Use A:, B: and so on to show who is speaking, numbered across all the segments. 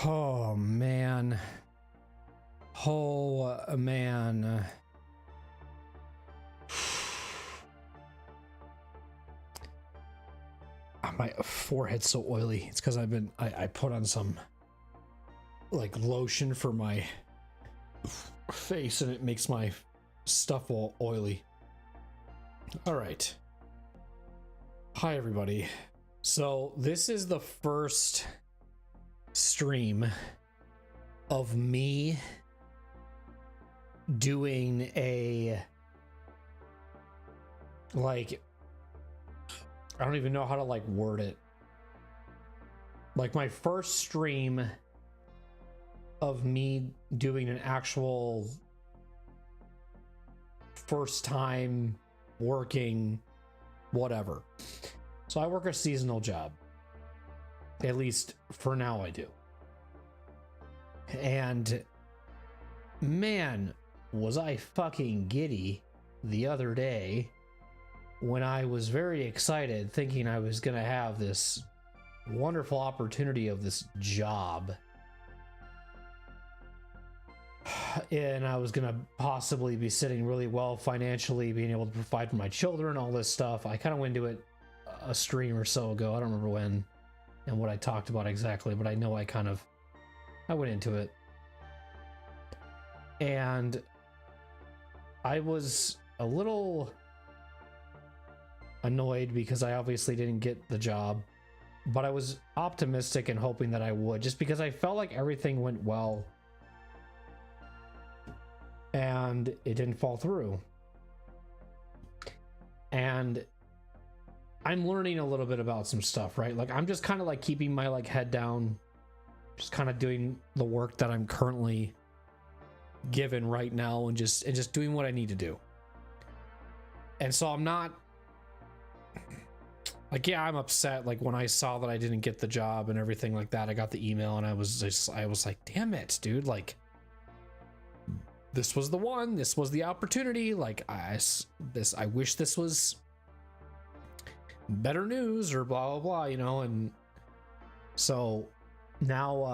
A: Oh man. Oh man. My forehead's so oily. It's because I put on some like lotion for my face and it makes my stuff all oily. All right. Hi everybody. So this is the first stream of me doing a like, I don't even know how to like word it. Like my first stream of me doing an actual first time working whatever. So I work a seasonal job. At least for now I do. And man, was I fucking giddy the other day when I was very excited thinking I was going to have this wonderful opportunity of this job. And I was going to possibly be sitting really well financially, being able to provide for my children, all this stuff. I kind of went into it a stream or so ago. I don't remember when and what I talked about exactly, but I know I went into it. And I was a little annoyed because I obviously didn't get the job, but I was optimistic and hoping that I would, just because I felt like everything went well and it didn't fall through. And I'm learning a little bit about some stuff, right? Like I'm just kind of like keeping my like head down, just kind of doing the work that I'm currently given right now and just doing what I need to do. And so I'm not like, yeah, I'm upset. Like when I saw that I didn't get the job and everything like that, I got the email and I was like, damn it, dude. Like this was the one, this was the opportunity. Like I wish this was better news or blah, blah, blah, you know? And so now,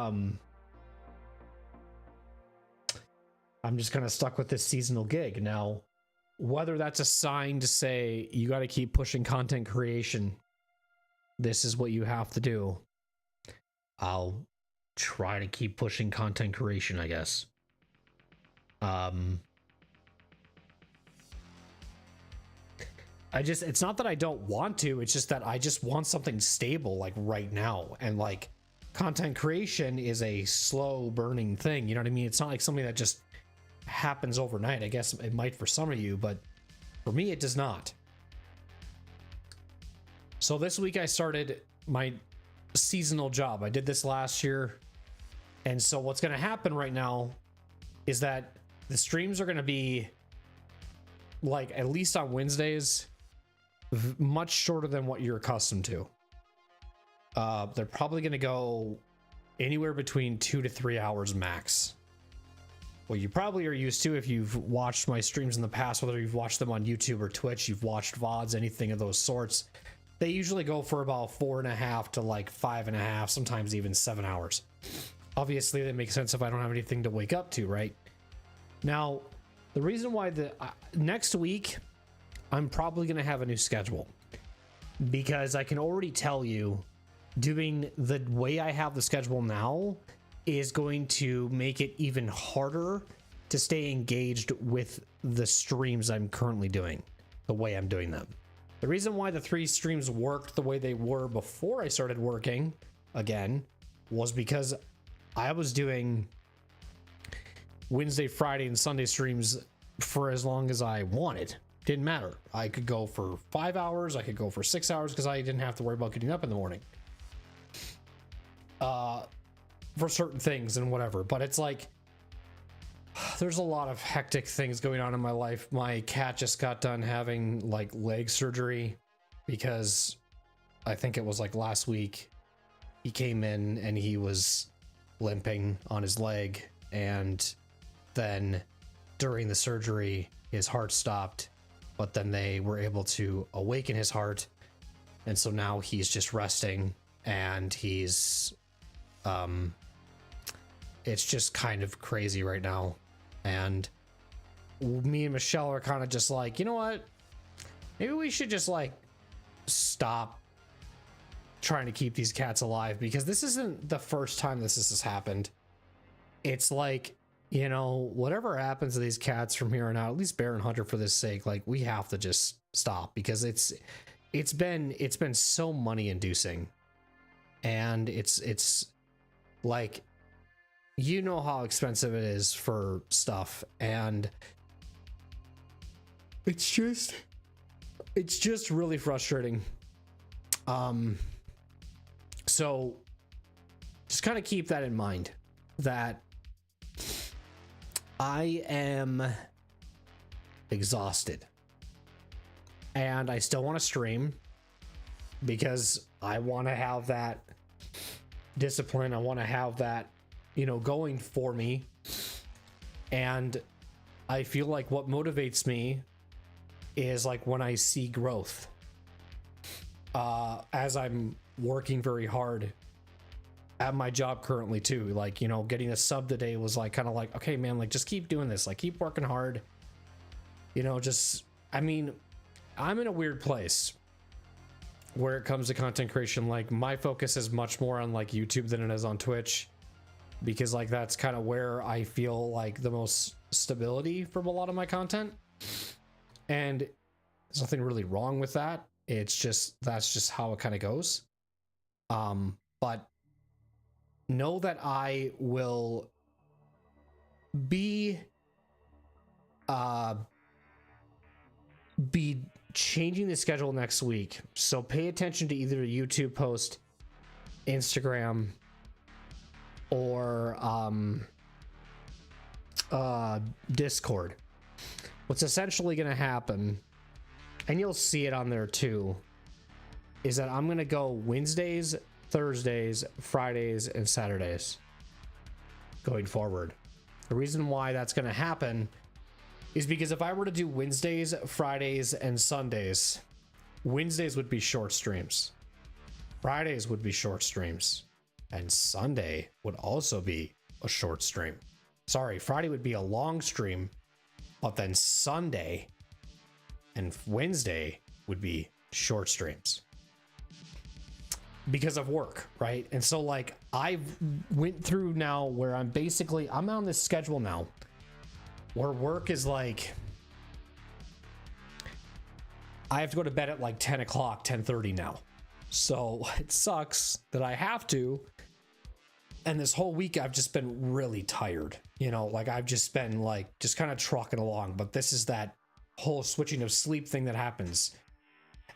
A: I'm just kind of stuck with this seasonal gig. Now, whether that's a sign to say you got to keep pushing content creation, this is what you have to do. I'll try to keep pushing content creation, I guess. It's not that I don't want to, it's just that I just want something stable like right now. And like content creation is a slow burning thing. You know what I mean? It's not like something that just happens overnight. I guess it might for some of you, but for me, it does not. So this week I started my seasonal job. I did this last year. And so what's going to happen right now is that the streams are going to be like, at least on Wednesdays, much shorter than what you're accustomed to. They're probably going to go anywhere between 2 to 3 hours max. Well, you probably are used to if you've watched my streams in the past, whether you've watched them on YouTube or Twitch, you've watched VODs, anything of those sorts. They usually go for about 4.5 to like 5.5, sometimes even 7 hours. Obviously, that makes sense if I don't have anything to wake up to, right? Now, the reason why next week, I'm probably going to have a new schedule because I can already tell you doing the way I have the schedule now is going to make it even harder to stay engaged with the streams I'm currently doing, the way I'm doing them. The reason why the 3 streams worked the way they were before I started working again was because I was doing Wednesday, Friday, and Sunday streams for as long as I wanted. Didn't matter. I could go for 5 hours, I could go for 6 hours because I didn't have to worry about getting up in the morning. For certain things and whatever, but it's like there's a lot of hectic things going on in my life. My cat just got done having like leg surgery because I think it was like last week he came in and he was limping on his leg, and then during the surgery his heart stopped, but then they were able to awaken his heart, and so now he's just resting and he's it's just kind of crazy right now. And me and Michelle are kind of just like, you know what? Maybe we should just like stop trying to keep these cats alive, because this isn't the first time this has happened. It's like, you know, whatever happens to these cats from here on out, at least Bear and Hunter, for this sake, like we have to just stop, because it's been so money inducing. And it's like, you know how expensive it is for stuff, and it's just really frustrating. So just kind of keep that in mind, that I am exhausted and I still want to stream because I want to have that discipline. I want to have that, you know, going for me. And I feel like what motivates me is like when I see growth, as I'm working very hard at my job currently too. Like, you know, getting a sub today was like kind of like, okay, man, like just keep doing this, like keep working hard, you know. Just, I mean, I'm in a weird place where it comes to content creation. Like my focus is much more on like YouTube than it is on Twitch, because like that's kind of where I feel like the most stability from a lot of my content. And there's nothing really wrong with that. It's just, that's just how it kind of goes. But know that I will be changing the schedule next week. So pay attention to either a YouTube post, Instagram, or Discord. What's essentially going to happen, and you'll see it on there too, is that I'm going to go Wednesdays, Thursdays, Fridays, and Saturdays going forward. The reason why that's going to happen is because if I were to do Wednesdays, Fridays, and Sundays, Wednesdays would be short streams, Fridays would be short streams, and Sunday would also be a short stream. Sorry, Friday would be a long stream, but then Sunday and Wednesday would be short streams because of work, right? And so like I've went through now where I'm on this schedule now where work is like, I have to go to bed at like 10 o'clock, 10:30 now. So it sucks that I have to. And this whole week I've just been really tired, you know, like I've just been like just kind of trucking along. But this is that whole switching of sleep thing that happens.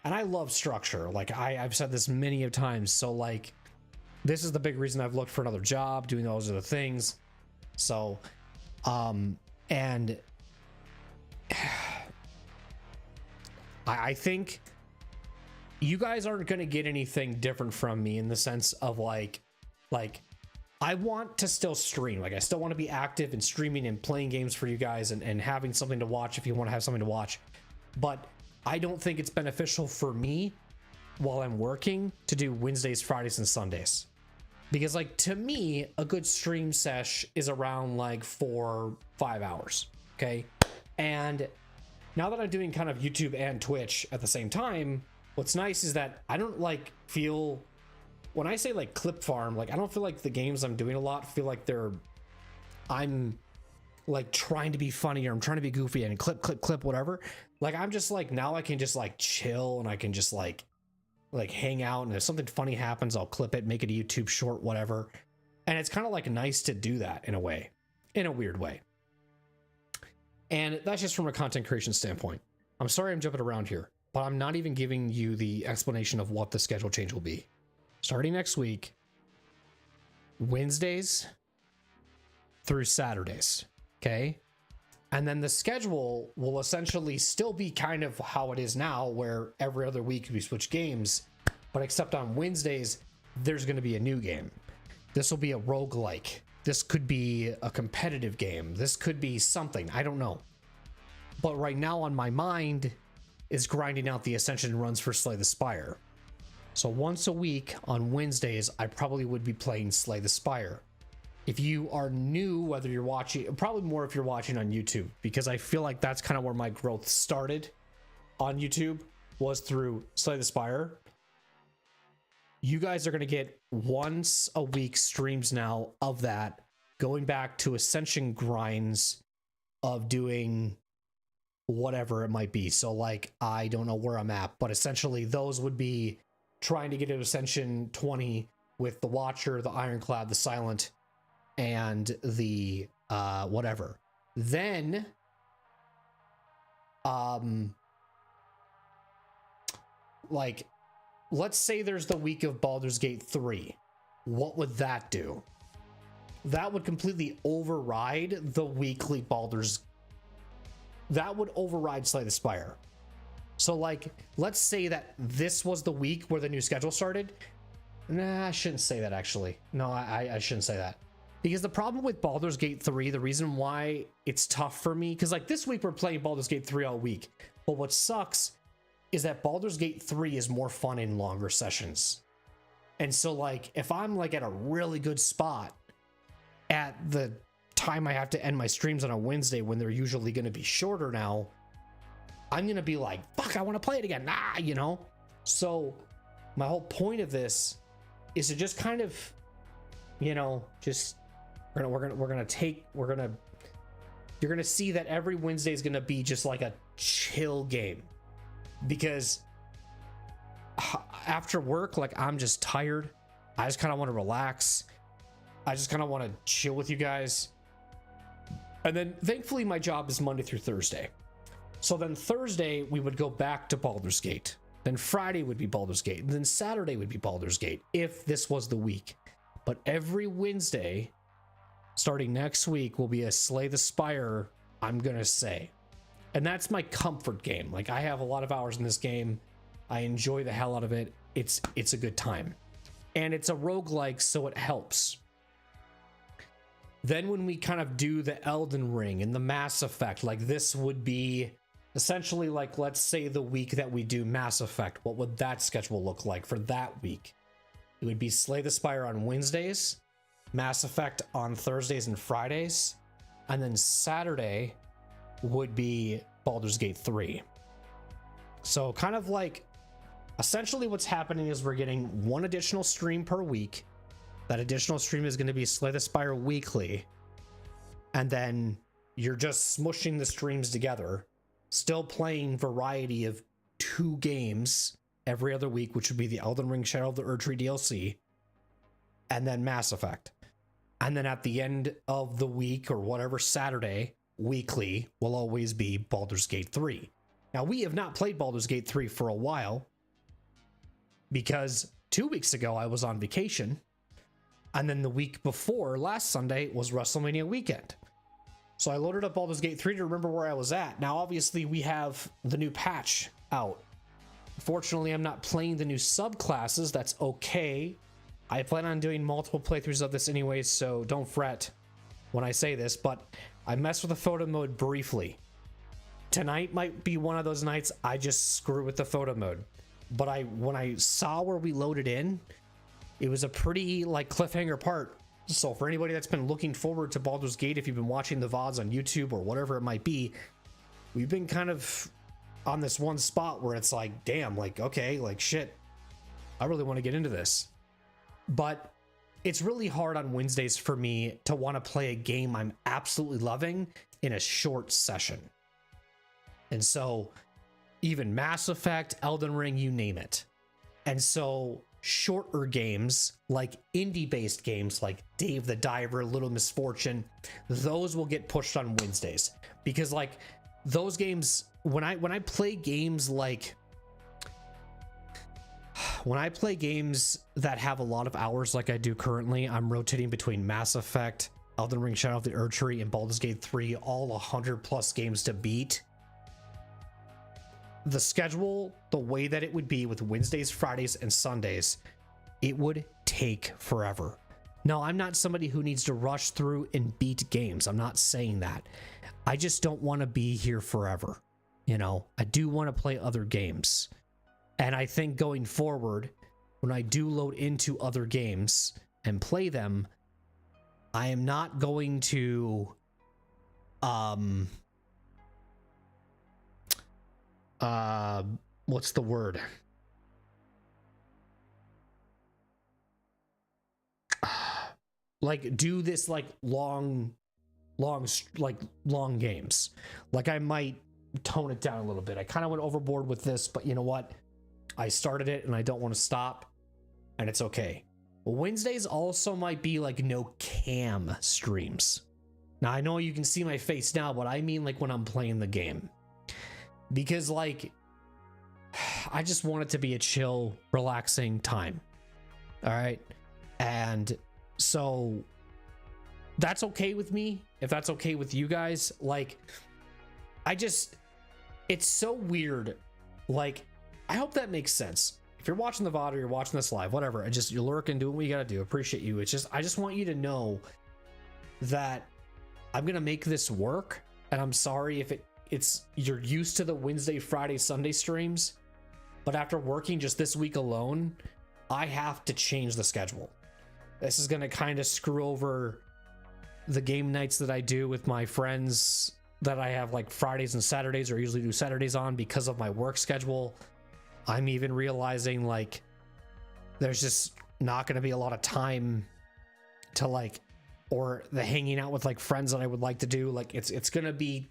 A: And I love structure. Like I've said this many of times. So like, this is the big reason I've looked for another job, doing those other things. So, and I think you guys aren't going to get anything different from me in the sense of like I want to still stream. Like I still want to be active and streaming and playing games for you guys and having something to watch if you want to have something to watch. But I don't think it's beneficial for me while I'm working to do Wednesdays, Fridays, and Sundays. Because like to me, a good stream sesh is around like 4-5 hours. Okay. And now that I'm doing kind of YouTube and Twitch at the same time, what's nice is that I don't like feel, when I say like clip farm, like I don't feel like the games I'm doing a lot feel like I'm like trying to be funny or I'm trying to be goofy and clip, whatever. Like I'm just like, now I can just like chill and I can just like hang out, and if something funny happens, I'll clip it, make it a YouTube short, whatever. And it's kind of like nice to do that in a way, in a weird way. And that's just from a content creation standpoint. I'm sorry I'm jumping around here, but I'm not even giving you the explanation of what the schedule change will be. Starting next week, Wednesdays through Saturdays, okay? And then the schedule will essentially still be kind of how it is now, where every other week we switch games, but except on Wednesdays, there's going to be a new game. This will be a roguelike. This could be a competitive game. This could be something. I don't know. But right now on my mind is grinding out the Ascension runs for Slay the Spire. So once a week on Wednesdays, I probably would be playing Slay the Spire. if you are new, whether you're watching, probably more if you're watching on YouTube, because I feel like that's kind of where my growth started on YouTube, was through Slay the Spire. You guys are going to get once a week streams now of that, going back to Ascension grinds of doing whatever it might be. So like, I don't know where I'm at, but essentially those would be trying to get to Ascension 20 with the Watcher, the Ironclad, the Silent, and the whatever. Then like, let's say there's the week of Baldur's Gate 3. What would that do? That would completely override the weekly Baldur's. That would override Slay the Spire. So like, let's say that this was the week where the new schedule started. Nah, I shouldn't say that actually. No, I shouldn't say that. Because the problem with Baldur's Gate 3, the reason why it's tough for me, because like this week we're playing Baldur's Gate 3 all week. But what sucks is that Baldur's Gate 3 is more fun in longer sessions. And so like, if I'm like at a really good spot at the time I have to end my streams on a Wednesday when they're usually going to be shorter now, I'm going to be like, fuck, I want to play it again. Nah, you know? So my whole point of this is to just kind of, you know, just you're going to see that every Wednesday is going to be just like a chill game, because after work, like I'm just tired. I just kind of want to relax. I just kind of want to chill with you guys. And then thankfully my job is Monday through Thursday. So then Thursday we would go back to Baldur's Gate. Then Friday would be Baldur's Gate. And then Saturday would be Baldur's Gate if this was the week. But every Wednesday, starting next week, will be a Slay the Spire, I'm going to say. And that's my comfort game. Like, I have a lot of hours in this game. I enjoy the hell out of it. It's a good time. And it's a roguelike, so it helps. Then when we kind of do the Elden Ring and the Mass Effect, like this would be essentially like, let's say the week that we do Mass Effect, what would that schedule look like for that week? It would be Slay the Spire on Wednesdays, Mass Effect on Thursdays and Fridays, and then Saturday would be Baldur's Gate 3. So kind of like, essentially what's happening is we're getting one additional stream per week. That additional stream is going to be Slay the Spire weekly. And then you're just smushing the streams together, still playing variety of 2 games every other week, which would be the Elden Ring Shadow of the Erdtree DLC, and then Mass Effect. And then at the end of the week, or whatever Saturday, weekly, will always be Baldur's Gate 3. Now, we have not played Baldur's Gate 3 for a while, because 2 weeks ago I was on vacation, and then the week before, last Sunday, was WrestleMania weekend. So I loaded up Baldur's Gate 3 to remember where I was at. Now, obviously, we have the new patch out. Fortunately, I'm not playing the new subclasses. That's okay. I plan on doing multiple playthroughs of this anyways, so don't fret when I say this, but I messed with the photo mode briefly. Tonight might be one of those nights I just screw with the photo mode. But when I saw where we loaded in, it was a pretty like cliffhanger part. So for anybody that's been looking forward to Baldur's Gate, if you've been watching the VODs on YouTube or whatever it might be, we've been kind of on this one spot where it's like, damn, like, okay, like shit, I really want to get into this. But it's really hard on Wednesdays for me to want to play a game I'm absolutely loving in a short session. And so even Mass Effect, Elden Ring, you name it. And so shorter games, like indie-based games like Dave the Diver, Little Misfortune, those will get pushed on Wednesdays. Because like those games, when I play games like, when I play games that have a lot of hours like I do currently, I'm rotating between Mass Effect, Elden Ring Shadow of the Erdtree, and Baldur's Gate 3, all 100 plus games to beat. The schedule, the way that it would be with Wednesdays, Fridays, and Sundays, it would take forever. Now, I'm not somebody who needs to rush through and beat games. I'm not saying that. I just don't want to be here forever. You know, I do want to play other games. And I think going forward, when I do load into other games and play them, I am not going to what's the word? Like do this like long games. Like I might tone it down a little bit. I kind of went overboard with this, but you know what? I started it and I don't want to stop, and it's okay. Wednesdays also might be like no cam streams. Now I know you can see my face now, but I mean like when I'm playing the game. Because like I just want it to be a chill, relaxing time. All right? And so that's okay with me. If that's okay with you guys, like it's so weird. Like I hope that makes sense. If you're watching the VOD or you're watching this live, whatever, you're lurking, doing what you gotta do. Appreciate you. It's just I just want you to know that I'm gonna make this work, and I'm sorry if it's you're used to the Wednesday, Friday, Sunday streams, but after working just this week alone, I have to change the schedule. This is gonna kind of screw over the game nights that I do with my friends that I have like Fridays and Saturdays, or usually do Saturdays on because of my work schedule. I'm even realizing like there's just not going to be a lot of time to like, or the hanging out with like friends that I would like to do. Like it's going to be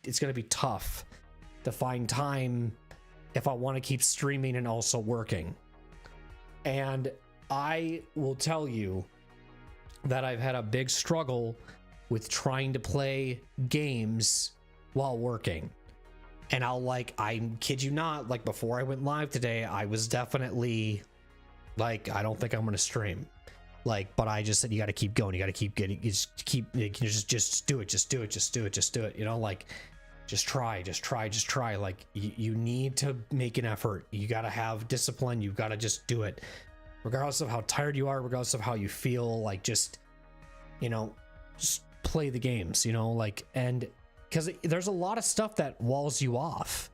A: tough to find time if I want to keep streaming and also working. And I will tell you that I've had a big struggle with trying to play games while working. And I kid you not, like before I went live today, I was definitely like, I don't think I'm going to stream. Like, but I just said, you got to keep going. You got to keep getting, just do it. You know, like just try. Like you need to make an effort. You got to have discipline. You've got to just do it. Regardless of how tired you are, regardless of how you feel, like just, you know, just play the games, you know, like, and because there's a lot of stuff that walls you off.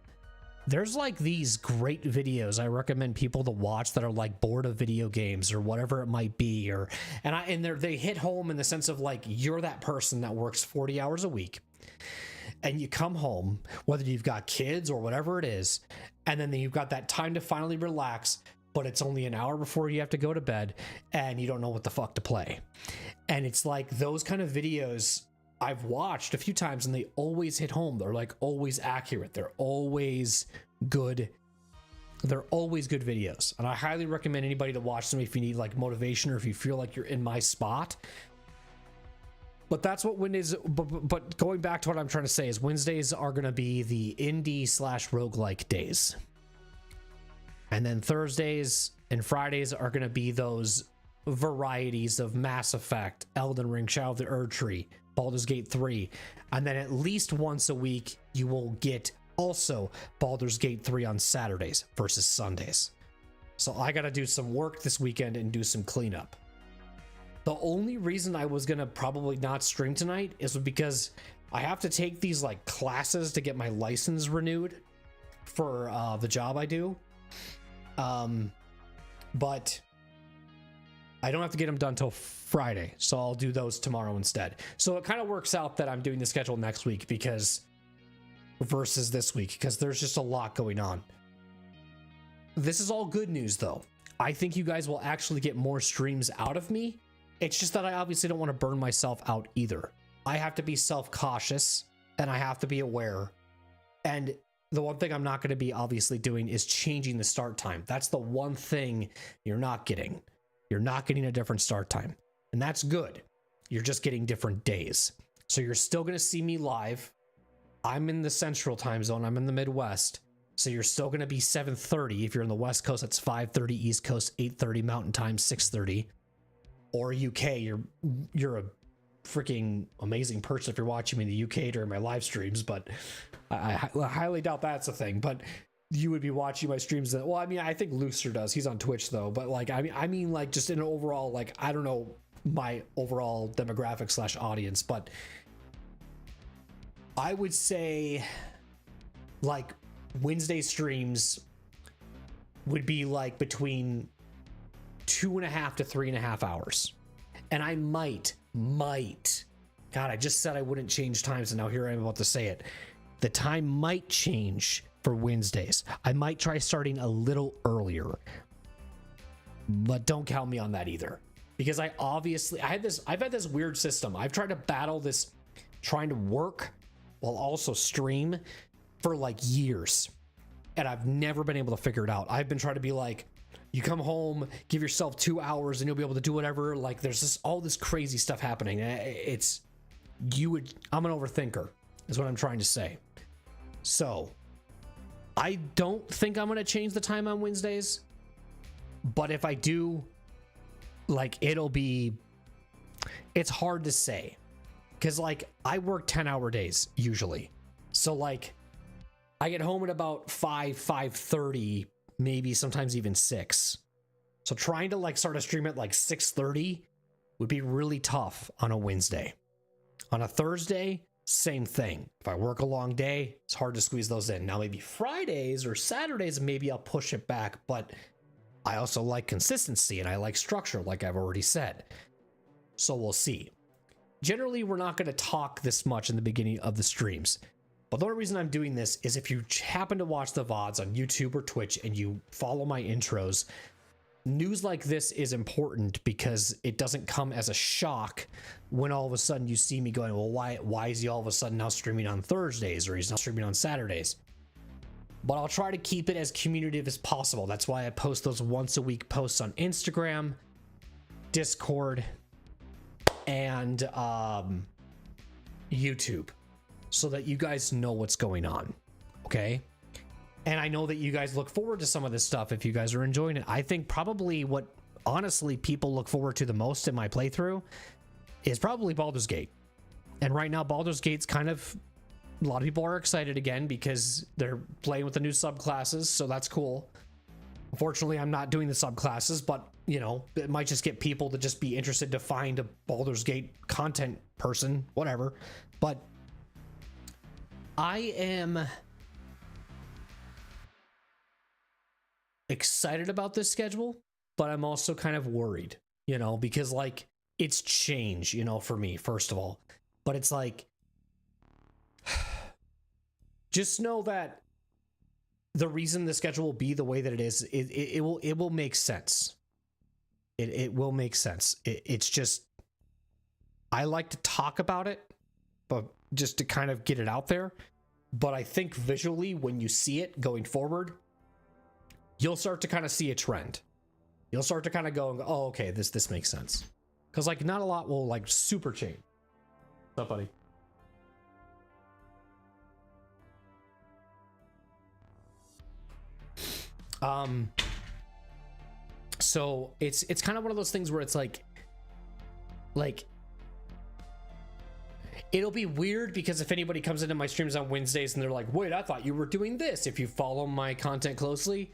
A: There's like these great videos I recommend people to watch that are like bored of video games or whatever it might be, or and they hit home in the sense of like you're that person that works 40 hours a week and you come home, whether you've got kids or whatever it is, and then you've got that time to finally relax, but it's only an hour before you have to go to bed and you don't know what the fuck to play. And it's like those kind of videos I've watched a few times and they always hit home. They're like always accurate. They're always good. They're always good videos. And I highly recommend anybody to watch them if you need like motivation or if you feel like you're in my spot. But that's what Wednesdays, but going back to what I'm trying to say is Wednesdays are going to be the indie/roguelike days. And then Thursdays and Fridays are going to be those varieties of Mass Effect, Elden Ring, Shadow of the Erdtree, Baldur's Gate 3, and then at least once a week you will get also Baldur's Gate 3 on Saturdays versus Sundays. So I got to do some work this weekend and do some cleanup. The only reason I was gonna probably not stream tonight is because I have to take these like classes to get my license renewed for the job I do, but I don't have to get them done till Friday, so I'll do those tomorrow instead. So it kind of works out that I'm doing the schedule next week because versus this week, because there's just a lot going on. This is all good news though. I think you guys will actually get more streams out of me. It's just that I obviously don't want to burn myself out either. I have to be self-cautious and I have to be aware. And the one thing I'm not going to be obviously doing is changing the start time. That's the one thing you're not getting. You're not getting a different start time, and that's good. You're just getting different days. So you're still going to see me live. I'm in the Central time zone. I'm in the Midwest. So you're still going to be 7:30. If you're in the West Coast, that's 5:30 East Coast, 8:30 Mountain Time, 6:30. Or UK, you're a freaking amazing person if you're watching me in the UK during my live streams, but I highly doubt that's a thing. But you would be watching my streams that, well, I mean, I think Looser does. He's on Twitch though, but like, I mean, like just in an overall, like, I don't know my overall demographic / audience, but I would say like Wednesday streams would be like between 2.5 to 3.5 hours. And I might God, I just said I wouldn't change times, and now here I am about to say it. The time might change for Wednesdays. I might try starting a little earlier, but don't count me on that either. Because I've had this weird system. I've tried to battle this trying to work while also stream for like years, and I've never been able to figure it out. I've been trying to be like, you come home, give yourself 2 hours and you'll be able to do whatever. Like there's just all this crazy stuff happening. I'm an overthinker is what I'm trying to say. So I don't think I'm going to change the time on Wednesdays, but if I do, like it's hard to say, because like I work 10-hour days usually. So like I get home at about 5:30, maybe sometimes even 6. So trying to like start a stream at like 6:30 would be really tough on a Wednesday. On a Thursday, same thing. If I work a long day, it's hard to squeeze those in. Now maybe Fridays or Saturdays, maybe I'll push it back, but I also like consistency and I like structure, like I've already said. So we'll see. Generally, we're not going to talk this much in the beginning of the streams. But the only reason I'm doing this is if you happen to watch the VODs on YouTube or Twitch and you follow my intros, news like this is important because it doesn't come as a shock when all of a sudden you see me going, well, why is he all of a sudden now streaming on Thursdays, or he's now streaming on Saturdays? But I'll try to keep it as communicative as possible. That's why I post those once a week posts on Instagram, Discord, and YouTube, so that you guys know what's going on. Okay? And I know that you guys look forward to some of this stuff if you guys are enjoying it. I think probably what honestly people look forward to the most in my playthrough is probably Baldur's Gate. And right now Baldur's Gate's kind of, a lot of people are excited again because they're playing with the new subclasses, so that's cool. Unfortunately, I'm not doing the subclasses, but you know, it might just get people to just be interested to find a Baldur's Gate content person, whatever. But I am excited about this schedule, but I'm also kind of worried, you know, because like it's change, you know, for me, first of all. But it's like, just know that the reason the schedule will be the way that it is, it will make sense. It will make sense. It's just, I like to talk about it, but just to kind of get it out there. But I think visually, when you see it going forward, you'll start to kind of see a trend. You'll start to kind of go, oh, okay, this makes sense. Because like not a lot will like super change. What's up, buddy? So it's kind of one of those things where it's like it'll be weird, because if anybody comes into my streams on Wednesdays and they're like, wait, I thought you were doing this. If you follow my content closely,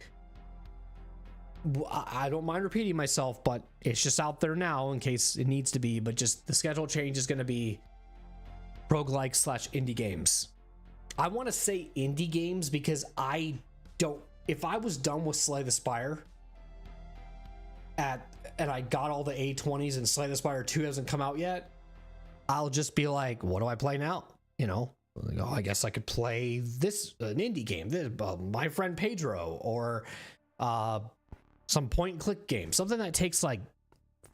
A: I don't mind repeating myself, but it's just out there now in case it needs to be. But just the schedule change is going to be roguelike / indie games. I want to say indie games because if I was done with Slay the Spire and I got all the A20s and Slay the Spire 2 hasn't come out yet, I'll just be like, what do I play now? You know, like, oh, I guess I could play this, an indie game, this, My Friend Pedro, or some point and click game, something that takes like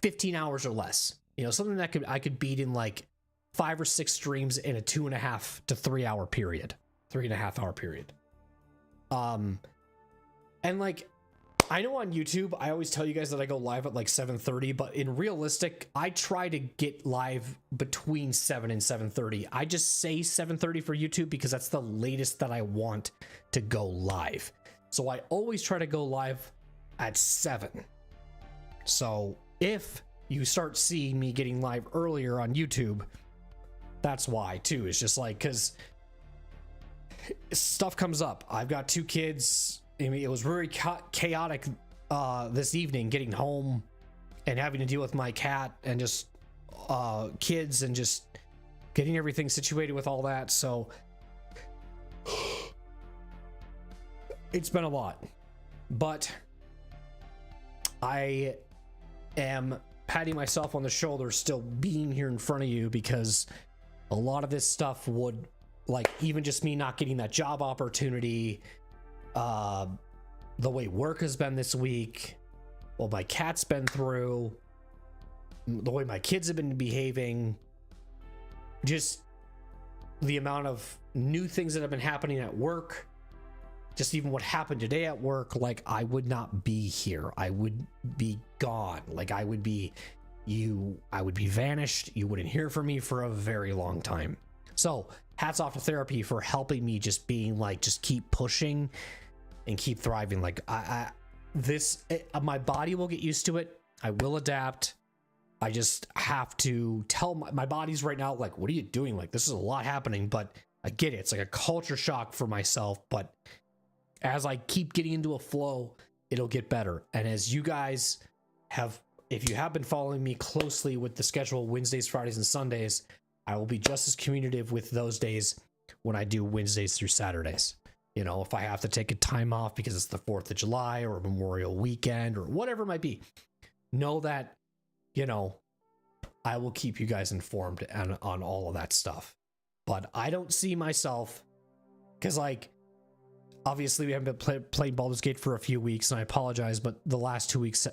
A: 15 hours or less. You know, something that I could beat in like 5 or 6 streams in a 2.5 to 3 hour period, 3.5 hour period. And like, I know on YouTube, I always tell you guys that I go live at like 7:30, but in realistic, I try to get live between 7 and 7:30. I just say 7:30 for YouTube because that's the latest that I want to go live. So I always try to go live at 7. So if you start seeing me getting live earlier on YouTube, that's why too. It's just like, because stuff comes up. I've got 2 kids. I mean, it was very chaotic this evening, getting home and having to deal with my cat and just kids and just getting everything situated with all that. So it's been a lot, but I am patting myself on the shoulder still being here in front of you, because a lot of this stuff would, like, even just me not getting that job opportunity, the way work has been this week, what my cat's been through, the way my kids have been behaving, just the amount of new things that have been happening at work, just even what happened today at work, like, I would not be here. I would be gone. Like, I would be vanished. You wouldn't hear from me for a very long time. So hats off to therapy for helping me just being like, just keep pushing and keep thriving. Like, my body will get used to it. I will adapt. I just have to tell my body's right now, like, what are you doing? Like, this is a lot happening, but I get it. It's like a culture shock for myself, but as I keep getting into a flow, it'll get better. And as you guys have, if you have been following me closely with the schedule Wednesdays, Fridays, and Sundays, I will be just as communicative with those days when I do Wednesdays through Saturdays. You know, if I have to take a time off because it's the 4th of July or Memorial Weekend or whatever it might be, know that, you know, I will keep you guys informed on all of that stuff. But I don't see myself, because, like, obviously we haven't been playing Baldur's Gate for a few weeks, and I apologize, but the last 2 weeks,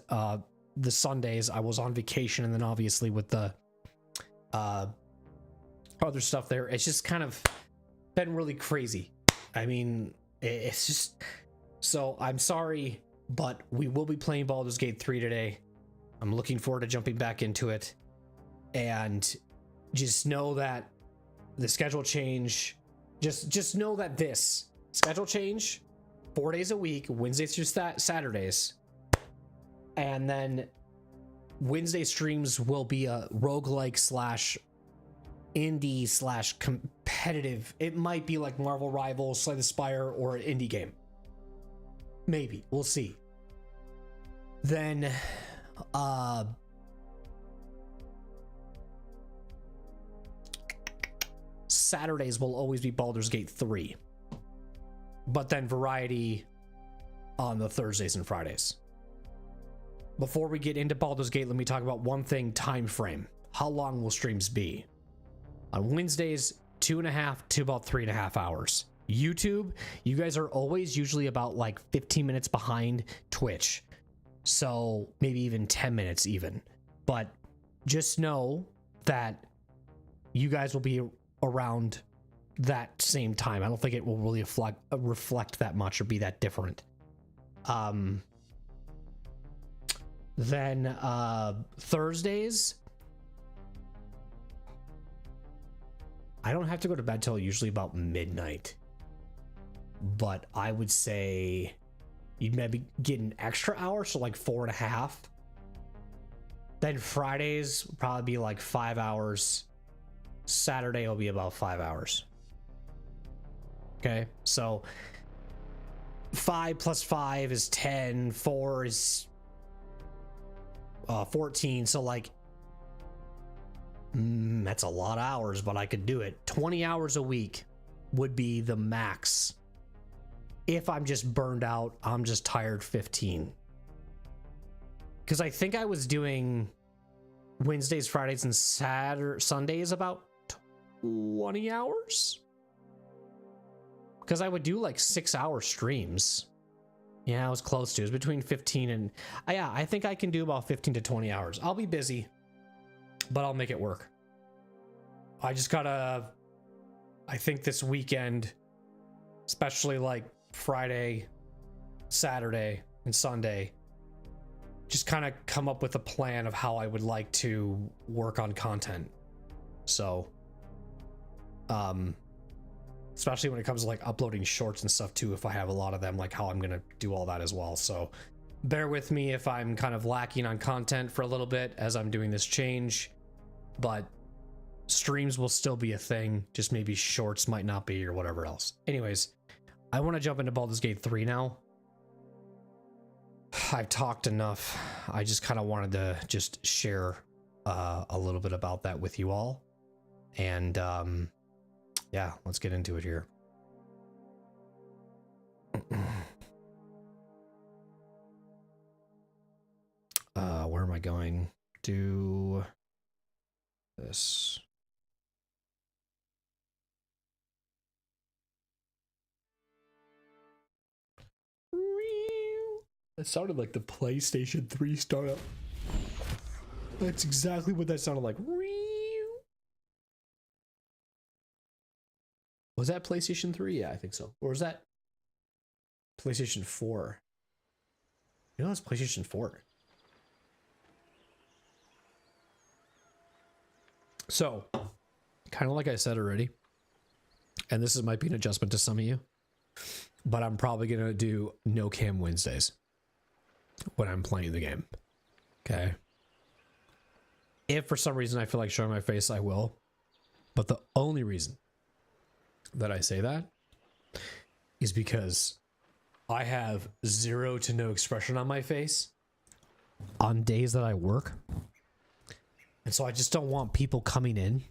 A: the Sundays, I was on vacation, and then obviously with the other stuff there, it's just kind of been really crazy. I mean, it's just, so I'm sorry, but we will be playing Baldur's Gate 3 today. I'm looking forward to jumping back into it, and just know that the schedule change, just know that this schedule change, 4 days a week, Wednesdays through Saturdays, and then Wednesday streams will be a roguelike / indie / competitive. It might be like Marvel Rivals, Slay the Spire, or an indie game. Maybe. We'll see. Then, Saturdays will always be Baldur's Gate 3. But then variety on the Thursdays and Fridays. Before we get into Baldur's Gate, let me talk about one thing: time frame. How long will streams be? On Wednesdays, 2.5 to about 3.5 hours. YouTube, you guys are always usually about like 15 minutes behind Twitch. So maybe even 10 minutes even. But just know that you guys will be around that same time. I don't think it will really reflect that much or be that different. Then Thursdays, I don't have to go to bed till usually about midnight, but I would say you'd maybe get an extra hour, so like 4.5. Then Fridays will probably be like 5 hours. Saturday will be about 5 hours. Okay, so 5 plus 5 is 10, 4 is 14, so like that's a lot of hours, but I could do it. 20 hours a week would be the max. If I'm just burned out, I'm just tired, 15. Because I think I was doing Wednesdays, Fridays, and Sundays about 20 hours. Because I would do like 6-hour streams. Yeah, I was close to. It was between 15 and... yeah, I think I can do about 15 to 20 hours. I'll be busy, but I'll make it work. I just gotta... I think this weekend, especially like Friday, Saturday, and Sunday, just kind of come up with a plan of how I would like to work on content. So, especially when it comes to like uploading shorts and stuff too, if I have a lot of them, like how I'm gonna do all that as well. So bear with me if I'm kind of lacking on content for a little bit as I'm doing this change, but streams will still be a thing, just maybe shorts might not be, or whatever else. Anyways, I want to jump into Baldur's Gate 3 now. I've talked enough. I just kind of wanted to just share a little bit about that with you all. And yeah, let's get into it here. Where am I going? do this. That sounded like the PlayStation 3 startup. That's exactly what that sounded like. Was that PlayStation 3? Yeah, I think so. Or was that PlayStation 4? You know, it's PlayStation 4. So, kind of like I said already, and this might be an adjustment to some of you, but I'm probably going to do no cam Wednesdays when I'm playing the game. Okay. If for some reason I feel like showing my face, I will. But the only reason that I say that is because I have 0 to no expression on my face on days that I work. And so I just don't want people coming in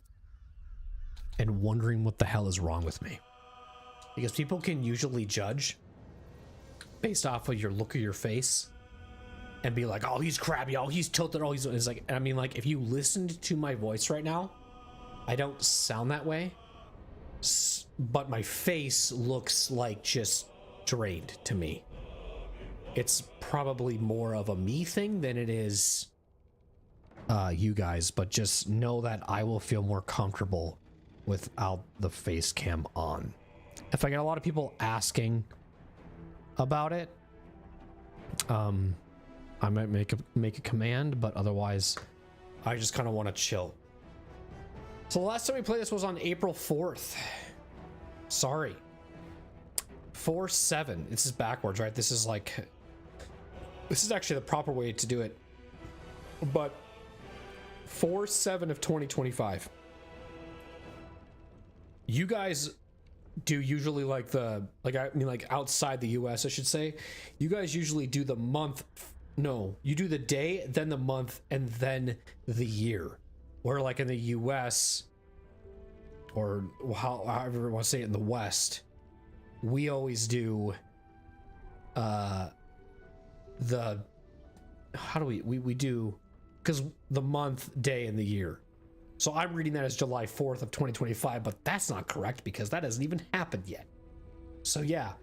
A: and wondering what the hell is wrong with me. Because people can usually judge based off of your look of your face and be like, oh, he's crabby, oh, he's tilted, oh, it's like, I mean, like, if you listened to my voice right now, I don't sound that way, but my face looks like just drained to me. It's probably more of a me thing than it is you guys, but just know that I will feel more comfortable without the face cam on. If I get a lot of people asking about it, I might make a command, but otherwise I just kind of want to chill. So the last time we played this was on April 4th. Sorry. 4/7. This is backwards, right? This is like, this is actually the proper way to do it. But 4/7 of 2025. You guys do usually like I mean like outside the US, I should say. You guys usually do the month. No, you do the day, then the month, and then the year. Where like in the US, or however you want to say it in the West, we always do the, how do we do, because the month, day, and the year. So I'm reading that as July 4th of 2025, but that's not correct because that hasn't even happened yet. So yeah,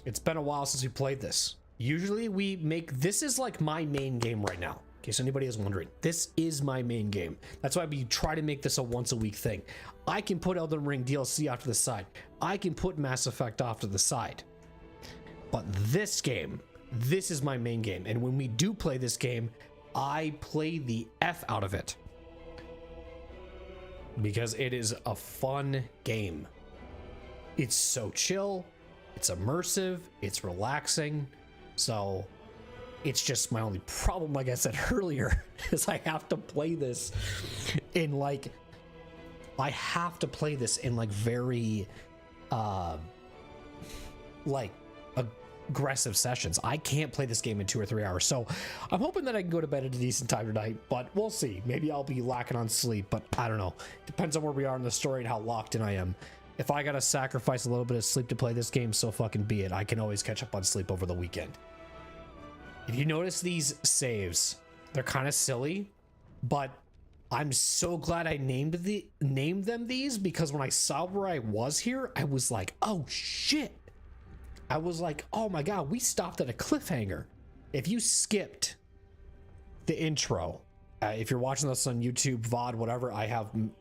A: it's been a while since we played this. Usually we make, this is like my main game right now. In case anybody is wondering, this is my main game. That's why we try to make this a once a week thing. I can put Elden Ring DLC off to the side. I can put Mass Effect off to the side. But this game, this is my main game. And when we do play this game, I play the F out of it. Because it is a fun game. It's so chill, it's immersive, it's relaxing. So it's just my only problem, like I said earlier, is I have to play this in like, I have to play this in like very like aggressive sessions. I can't play this game in 2 or 3 hours. So I'm hoping that I can go to bed at a decent time tonight, but we'll see. Maybe I'll be lacking on sleep, but I don't know. Depends on where we are in the story and how locked in I am. If I gotta sacrifice a little bit of sleep to play this game, so fucking be it. I can always catch up on sleep over the weekend. If you notice these saves, they're kind of silly, but I'm so glad I named them these, because when I saw where I was here, I was like, oh shit. I was like, oh my God, we stopped at a cliffhanger. If you skipped the intro, if you're watching this on YouTube, VOD, whatever,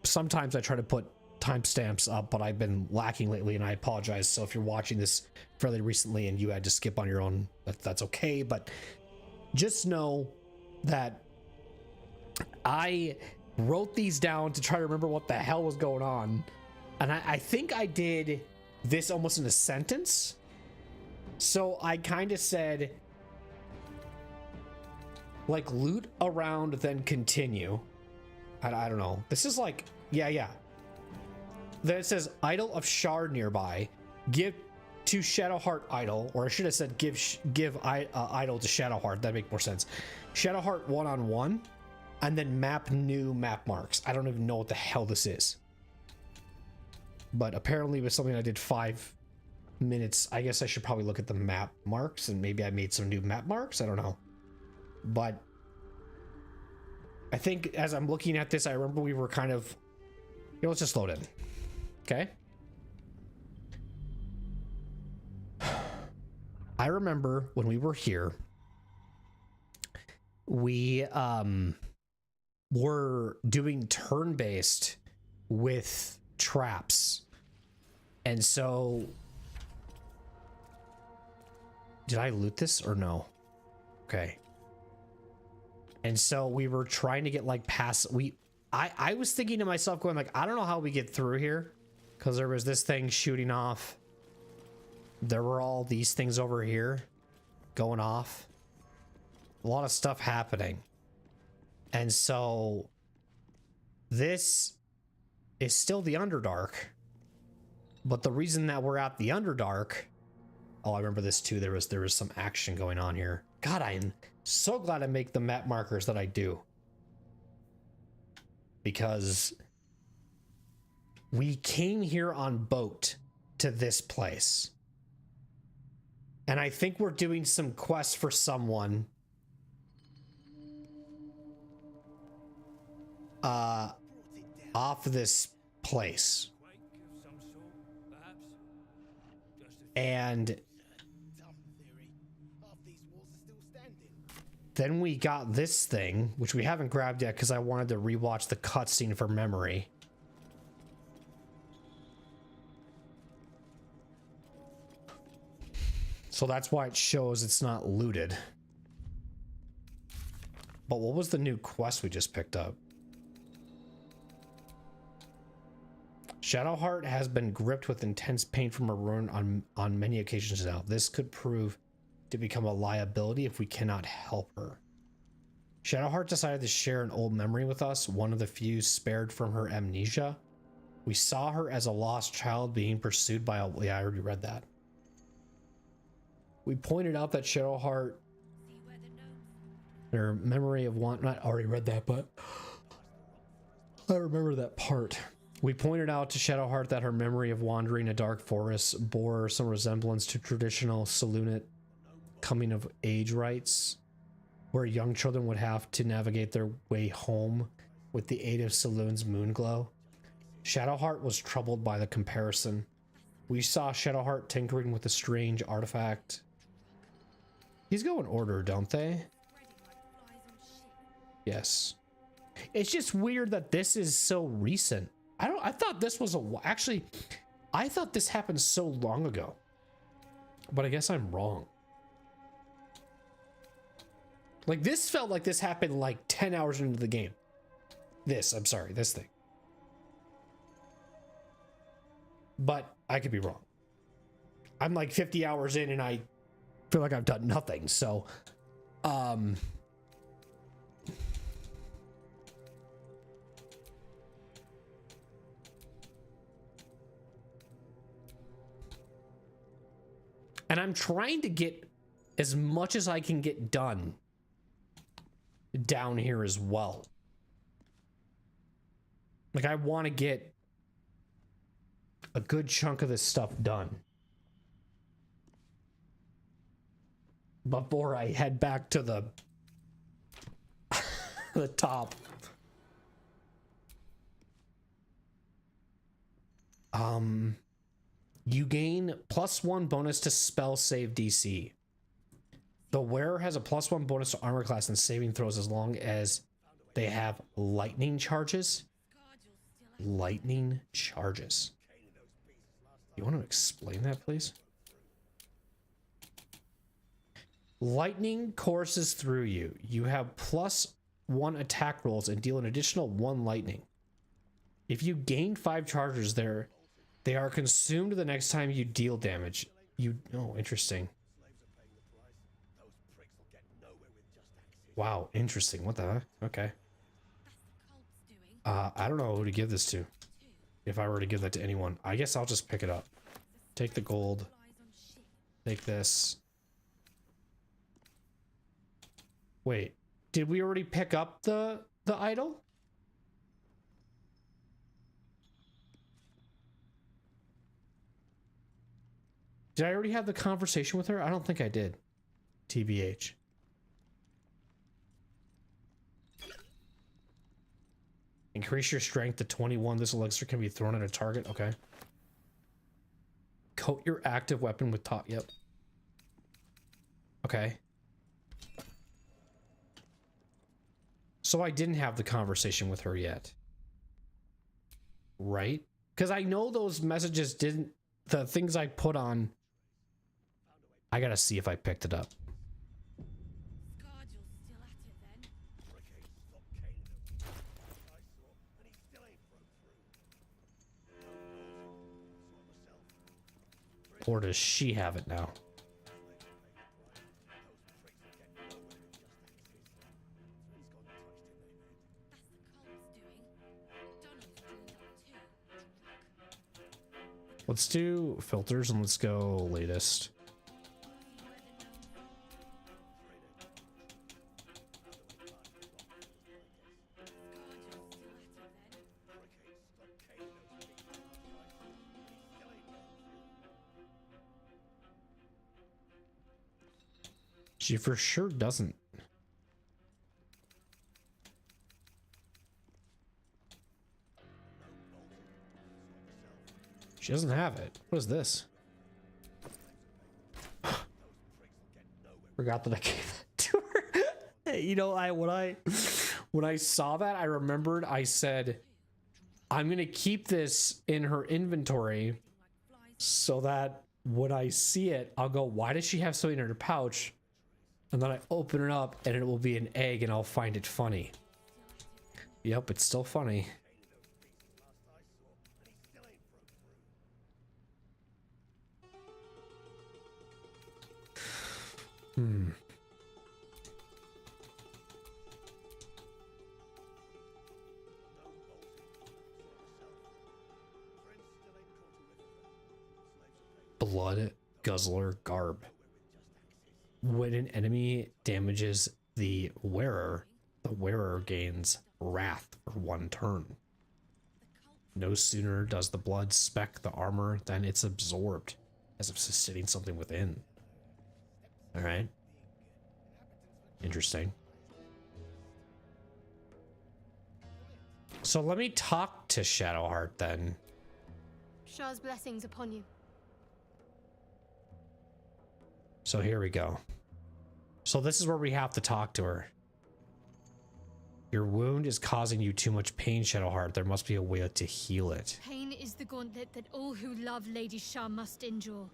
A: sometimes I try to put timestamps up, but I've been lacking lately and I apologize. So if you're watching this fairly recently and you had to skip on your own, that's okay. But just know that I wrote these down to try to remember what the hell was going on. And I think I did this almost in a sentence. So I kind of said, like, loot around, then continue. I don't know. This is like, yeah. Then it says idol of shard nearby. Give to Shadowheart idol, or I should have said give idol to Shadowheart. That'd make more sense. Shadowheart 1-on-1, and then map new map marks. I don't even know what the hell this is, but apparently it was something I did 5 minutes. I guess I should probably look at the map marks, and maybe I made some new map marks. I don't know, but I think as I'm looking at this, I remember we were kind of... Here, let's just load in. Okay. I remember when we were here, we were doing turn-based with traps. And so... Did I loot this or no? Okay. And so we were trying to get like past... I was thinking to myself going like, I don't know how we get through here. Because there was this thing shooting off. There were all these things over here going off. A lot of stuff happening. And so this is still the Underdark. But the reason that we're at the Underdark... Oh, I remember this too. There was some action going on here. God, I am so glad I make the map markers that I do. Because we came here on boat to this place. And I think we're doing some quests for someone. Off this place. And then we got this thing, which we haven't grabbed yet because I wanted to rewatch the cutscene for memory. So that's why it shows it's not looted. But what was the new quest we just picked up? Shadowheart has been gripped with intense pain from a ruin on many occasions now. This could prove to become a liability if we cannot help her. Shadowheart decided to share an old memory with us, one of the few spared from her amnesia. We saw her as a lost child being pursued by a... Yeah, I already read that. We pointed out that Shadowheart... Her memory of one... I already read that, but... I remember that part. We pointed out to Shadowheart that her memory of wandering a dark forest bore some resemblance to traditional Selûnite coming of age rites, where young children would have to navigate their way home with the aid of Selûne's moonglow. Shadowheart was troubled by the comparison. We saw Shadowheart tinkering with a strange artifact. These go in order, don't they? Yes. It's just weird that this is so recent. I thought this was actually, I thought this happened so long ago. But I guess I'm wrong. Like, this felt like this happened like 10 hours into the game. I'm sorry, this thing. But I could be wrong. I'm like 50 hours in and I feel like I've done nothing, so... And I'm trying to get as much as I can get done down here as well. Like, I want to get a good chunk of this stuff done before I head back to the the top. You gain +1 bonus to spell save DC. The wearer has a +1 bonus to armor class and saving throws as long as they have lightning charges. Lightning charges. You want to explain that, please? Lightning courses through you. You have +1 attack rolls and deal an additional 1 lightning. If you gain 5 charges there, they are consumed the next time you deal damage. Oh, interesting. Wow, interesting. What the heck? Okay. I don't know who to give this to. If I were to give that to anyone, I guess I'll just pick it up. Take the gold. Take this. Wait, did we already pick up the idol? Did I already have the conversation with her? I don't think I did. TBH. Increase your strength to 21. This elixir can be thrown at a target. Okay. Coat your active weapon with top. Yep. Okay. So I didn't have the conversation with her yet. Right? Because I know those messages didn't... The things I put on... I gotta see if I picked it up. Or does she have it now? Let's do filters and let's go latest. She for sure doesn't. She doesn't have it. What is this? Forgot that I gave that to her. You know, when I saw that, I remembered I said, I'm gonna keep this in her inventory so that when I see it, I'll go, why does she have something in her pouch? And then I open it up and it will be an egg and I'll find it funny. Yep, it's still funny. Blood Guzzler Garb. When an enemy damages the wearer gains wrath for 1 turn. No sooner does the blood speck the armor than it's absorbed, as if sustaining something within. Alright. Interesting. So let me talk to Shadowheart then.
B: Shah's blessings upon you.
A: So here we go. So this is where we have to talk to her. Your wound is causing you too much pain, Shadowheart. There must be a way to heal it.
B: Pain is the gauntlet that all who love Lady Shah must endure.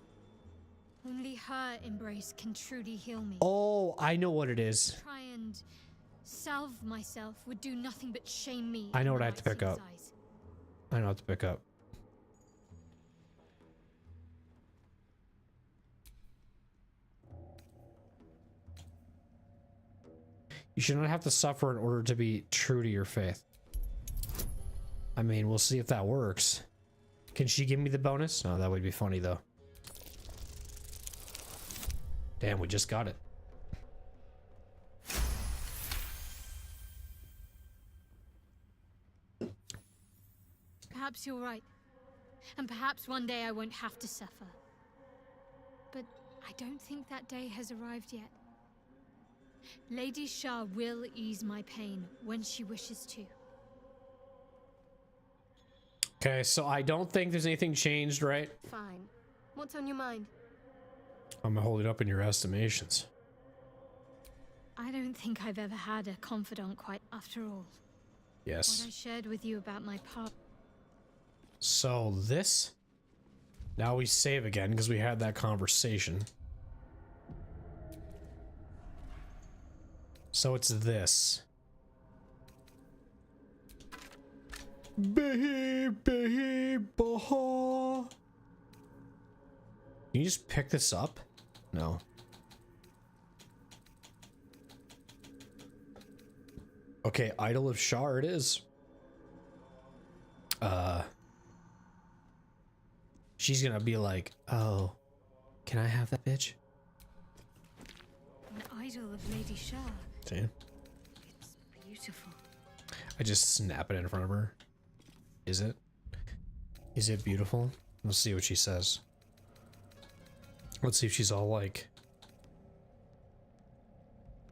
B: Only her embrace can truly heal me.
A: Oh, I know what it is.
B: Try and salve myself would do nothing but shame me.
A: I know what I have to pick up. I know what to pick up. You should not have to suffer in order to be true to your faith. I mean, we'll see if that works. Can she give me the bonus? No, that would be funny though. Damn, we just got it.
B: Perhaps you're right. And perhaps one day I won't have to suffer. But I don't think that day has arrived yet. Lady Shah will ease my pain when she wishes to.
A: Okay, so I don't think there's anything changed, right?
B: Fine. What's on your mind?
A: I'm gonna hold it up in your estimations.
B: I don't think I've ever had a confidant quite after all.
A: Yes.
B: What I shared with you about my past.
A: So this... Now we save again because we had that conversation. So it's this. Can you just pick this up? No. Okay, Idol of Shar it is. She's gonna be like, oh, can I have that bitch?
B: An idol of Lady Shah.
A: Damn.
B: It's beautiful.
A: I just snap it in front of her. Is it? Is it beautiful? Let's see what she says. Let's see if she's all like,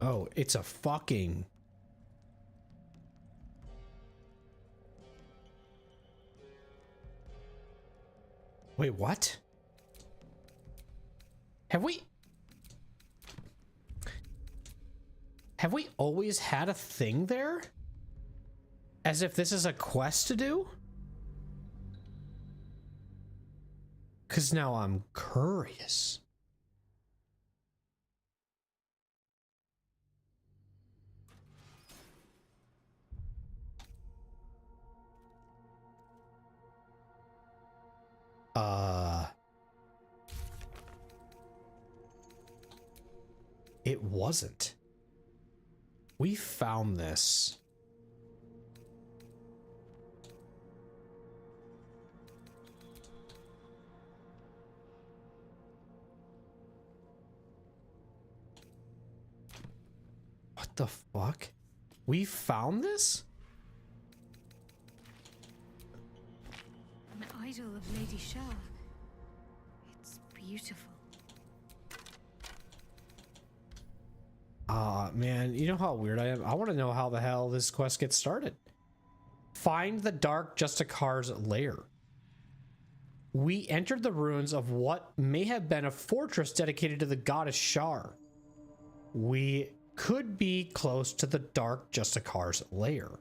A: oh, it's a fucking... Wait, what? Have we always had a thing there? As if this is a quest to do? Because now I'm curious. It wasn't. We found this. What the fuck? We found this?
B: An idol of Lady Shah. It's beautiful.
A: Man, you know how weird I am? I want to know how the hell this quest gets started. Find the Dark Justicar's lair. We entered the ruins of what may have been a fortress dedicated to the goddess Shar. We could be close to the Dark Justicar's lair.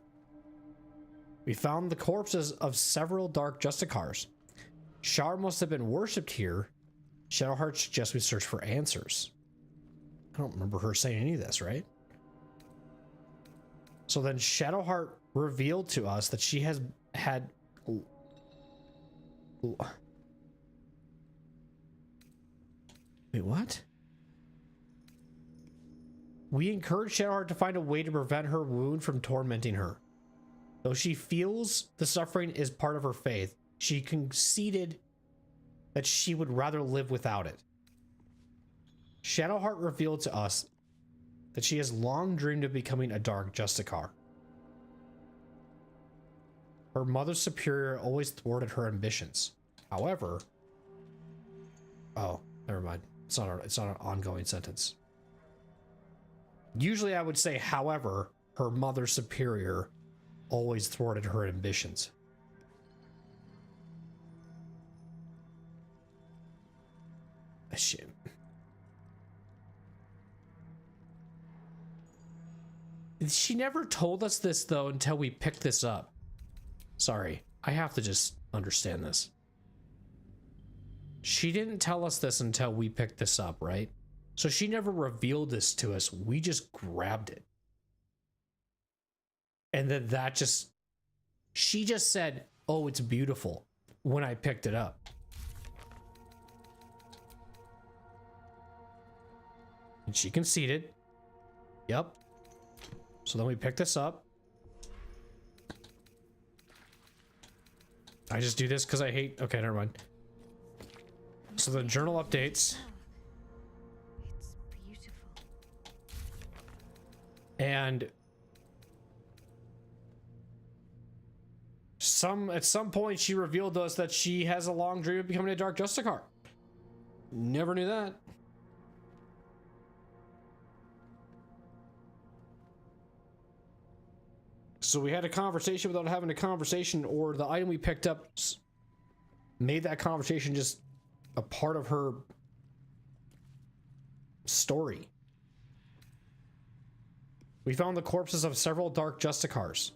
A: We found the corpses of several Dark Justicars. Shar must have been worshipped here. Shadowheart suggests we search for answers. I don't remember her saying any of this, right? So then Shadowheart revealed to us that she has had... Wait, what? We encourage Shadowheart to find a way to prevent her wound from tormenting her. Though she feels the suffering is part of her faith, she conceded that she would rather live without it. Shadowheart revealed to us that she has long dreamed of becoming a Dark Justicar. Her mother superior always thwarted her ambitions. However... Oh, never mind. It's not an ongoing sentence. Usually I would say, however, her mother superior always thwarted her ambitions. Shit. She never told us this, though, until we picked this up. Sorry, I have to just understand this. She didn't tell us this until we picked this up, right? So she never revealed this to us. We just grabbed it. And then that just... She just said, oh, it's beautiful, when I picked it up. And she conceded. Yep. So then we pick this up. I just do this because I hate... Okay, never mind. So the journal updates.
B: It's beautiful.
A: And... at some point she revealed to us that she has a long dream of becoming a Dark Justicar. Never knew that. So we had a conversation without having a conversation, or the item we picked up made that conversation just a part of her story. We found the corpses of several Dark Justicars.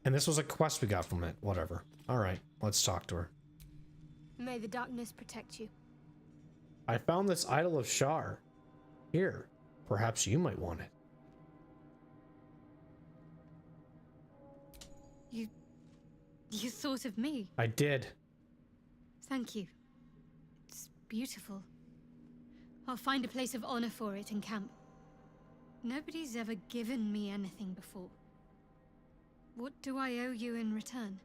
A: And this was a quest we got from it. Whatever. Alright, let's talk to her.
B: May the darkness protect you.
A: I found this idol of Shar. Here, perhaps you might want it.
B: You thought of me?
A: I did.
B: Thank you. It's beautiful. I'll find a place of honor for it in camp. Nobody's ever given me anything before. What do I owe you in return?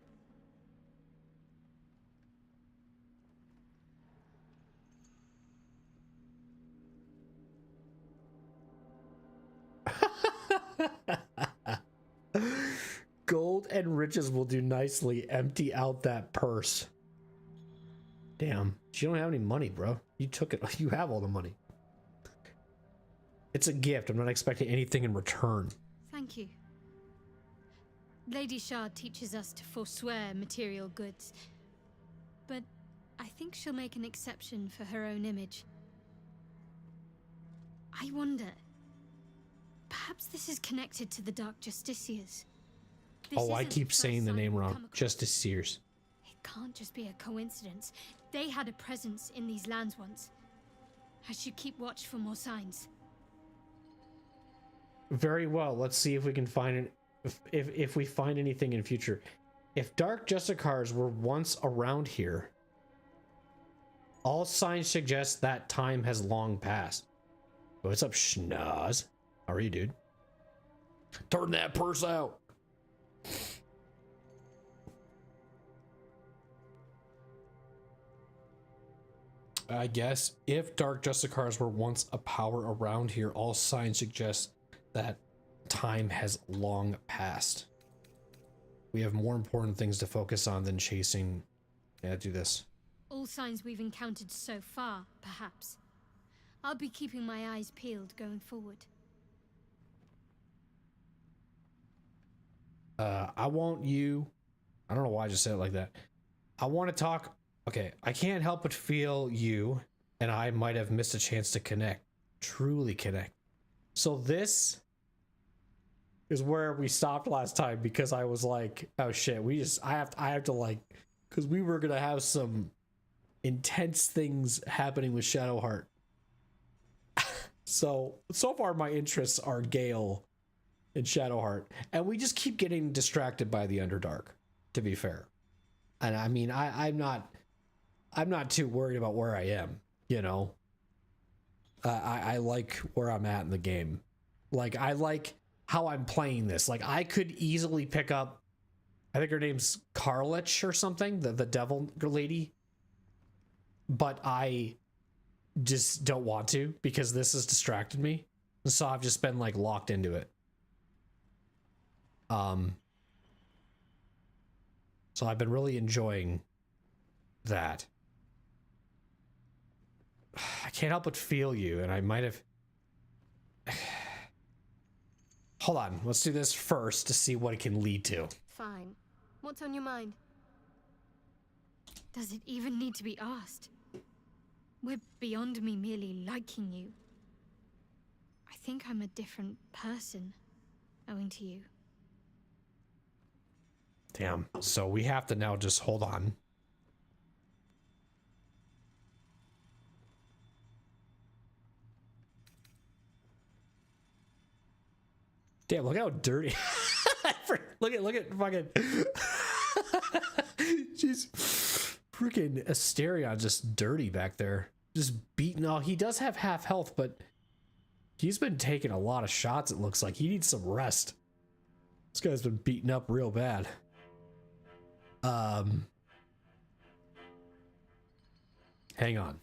A: Gold and riches will do nicely. Empty out that purse. Damn, you don't have any money, bro. You took it. You have all the money. It's a gift. I'm not expecting anything in return.
B: Thank Thank you. Lady Shard teaches us to forswear material goods, but I think she'll make an exception for her own image. I wonder, perhaps this is connected to the Dark Justiciars.
A: Oh, I keep saying the name wrong. Justiciars.
B: It can't just be a coincidence. They had a presence in these lands once. I should keep watch for more signs.
A: Very well. Let's see if we can find it. If we find anything in future. If Dark Justicars were once around here, all signs suggest that time has long passed. What's up, Schnoz? How are you, dude? Turn that purse out. I guess if Dark Justicars were once a power around here, all signs suggest that time has long passed. We have more important things to focus on than chasing. Yeah, do this.
B: All signs we've encountered so far, perhaps. I'll be keeping my eyes peeled going forward.
A: I want you. I don't know why I just said it like that. I want to talk. Okay, I can't help but feel you and I might have missed a chance to connect. Truly connect. So this is where we stopped last time because I was like, oh shit, I have to like, because we were gonna have some intense things happening with Shadowheart. So far my interests are Gale and Shadowheart, and we just keep getting distracted by the Underdark, to be fair. And I mean, I'm not too worried about where I am, you know. I like where I'm at in the game. Like, I like how I'm playing this. Like, I could easily pick up, I think her name's Karlich or something, the devil lady, but I just don't want to because this has distracted me. So I've just been like locked into it. So I've been really enjoying that. I can't help but feel you, and I might have... Hold on, let's do this first to see what it can lead to.
B: Fine. What's on your mind? Does it even need to be asked? We're beyond me merely liking you. I think I'm a different person, owing to you.
A: Damn, so we have to now just hold on. Damn, look how dirty. look at fucking. She's freaking Asterion, just dirty back there. Just beaten. Oh, he does have half health, but he's been taking a lot of shots, it looks like. He needs some rest. This guy's been beaten up real bad. Hang on.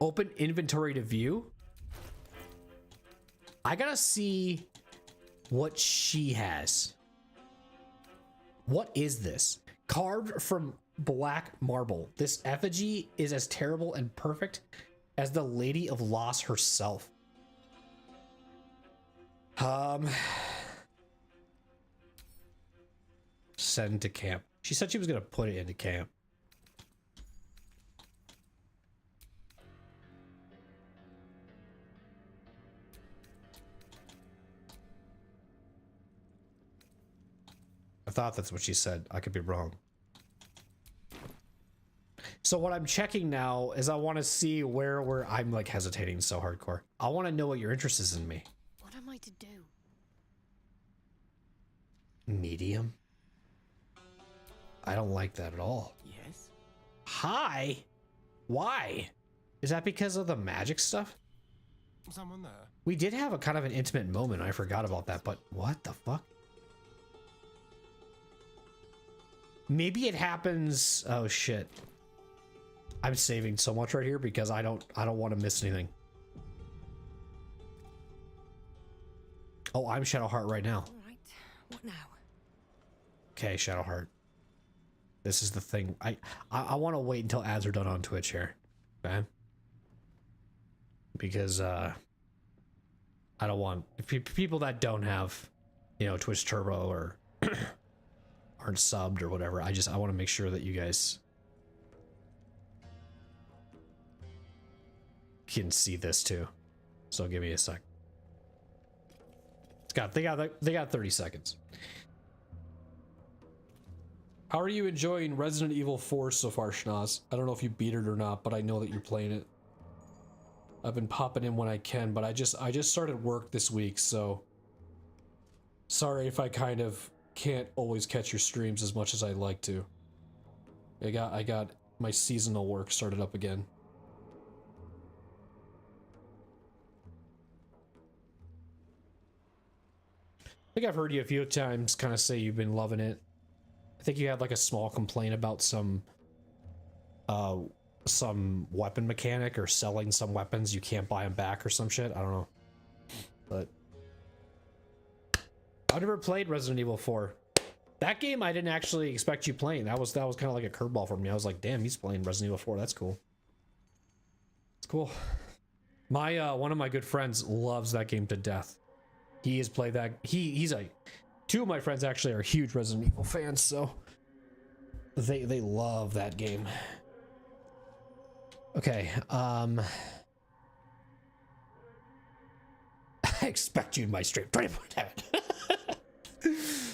A: Open inventory to view. I gotta see what she has. What is this? Carved from black marble. This effigy is as terrible and perfect as the Lady of Loss herself. Send to camp. She said she was gonna put it into camp. I thought that's what she said. I could be wrong. So what I'm checking now is I want to see where I'm like hesitating so hardcore. I want to know what your interest is in me.
B: What am I to do?
A: Medium? I don't like that at all.
C: Yes?
A: Hi? Why? Is that because of the magic stuff?
C: Someone there?
A: We did have a kind of an intimate moment. I forgot about that, but what the fuck? Maybe it happens. Oh shit. I'm saving so much right here because I don't want to miss anything. Oh, I'm Shadowheart right now.
B: All right. What now?
A: Okay, Shadowheart. This is the thing. I want to wait until ads are done on Twitch here. Okay? Because I don't want people that don't have, you know, Twitch Turbo or aren't subbed or whatever. I want to make sure that you guys can see this too. So give me a sec. They got 30 seconds. How are you enjoying Resident Evil 4 so far, Schnoz? I don't know if you beat it or not, but I know that you're playing it. I've been popping in when I can, but I just started work this week, so sorry if I kind of can't always catch your streams as much as I'd like to. I got my seasonal work started up again. I think I've heard you a few times kind of say you've been loving it. I think you had like a small complaint about some weapon mechanic or selling some weapons. You can't buy them back or some shit. I don't know. But I've never played Resident Evil 4. That game I didn't actually expect you playing. That was kind of like a curveball for me. I was like, damn, he's playing Resident Evil 4. That's cool. It's cool. My one of my good friends loves that game to death. He has played that. He's a. Two of my friends actually are huge Resident Evil fans, so they love that game. Okay, I expect you in my stream. Damn it.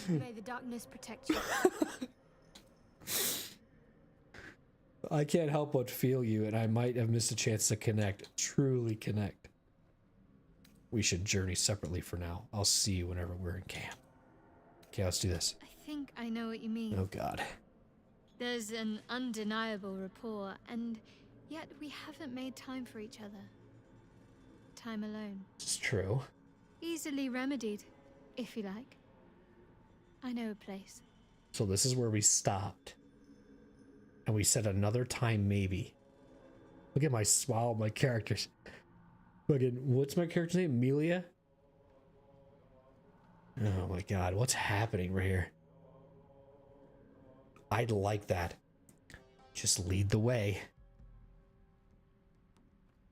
B: May the darkness protect you.
A: I can't help but feel you, and I might have missed a chance to connect. Truly connect. We should journey separately for now. I'll see you whenever we're in camp. Okay, let's do this.
B: I think I know what you mean.
A: Oh, God.
B: There's an undeniable rapport, and yet we haven't made time for each other. Time alone.
A: It's true.
B: Easily remedied, if you like. I know a place.
A: So this is where we stopped. And we said another time, maybe. Look at my smile, my characters. Fucking, what's my character's name? Amelia? Oh my God, what's happening right here? I'd like that. Just lead the way.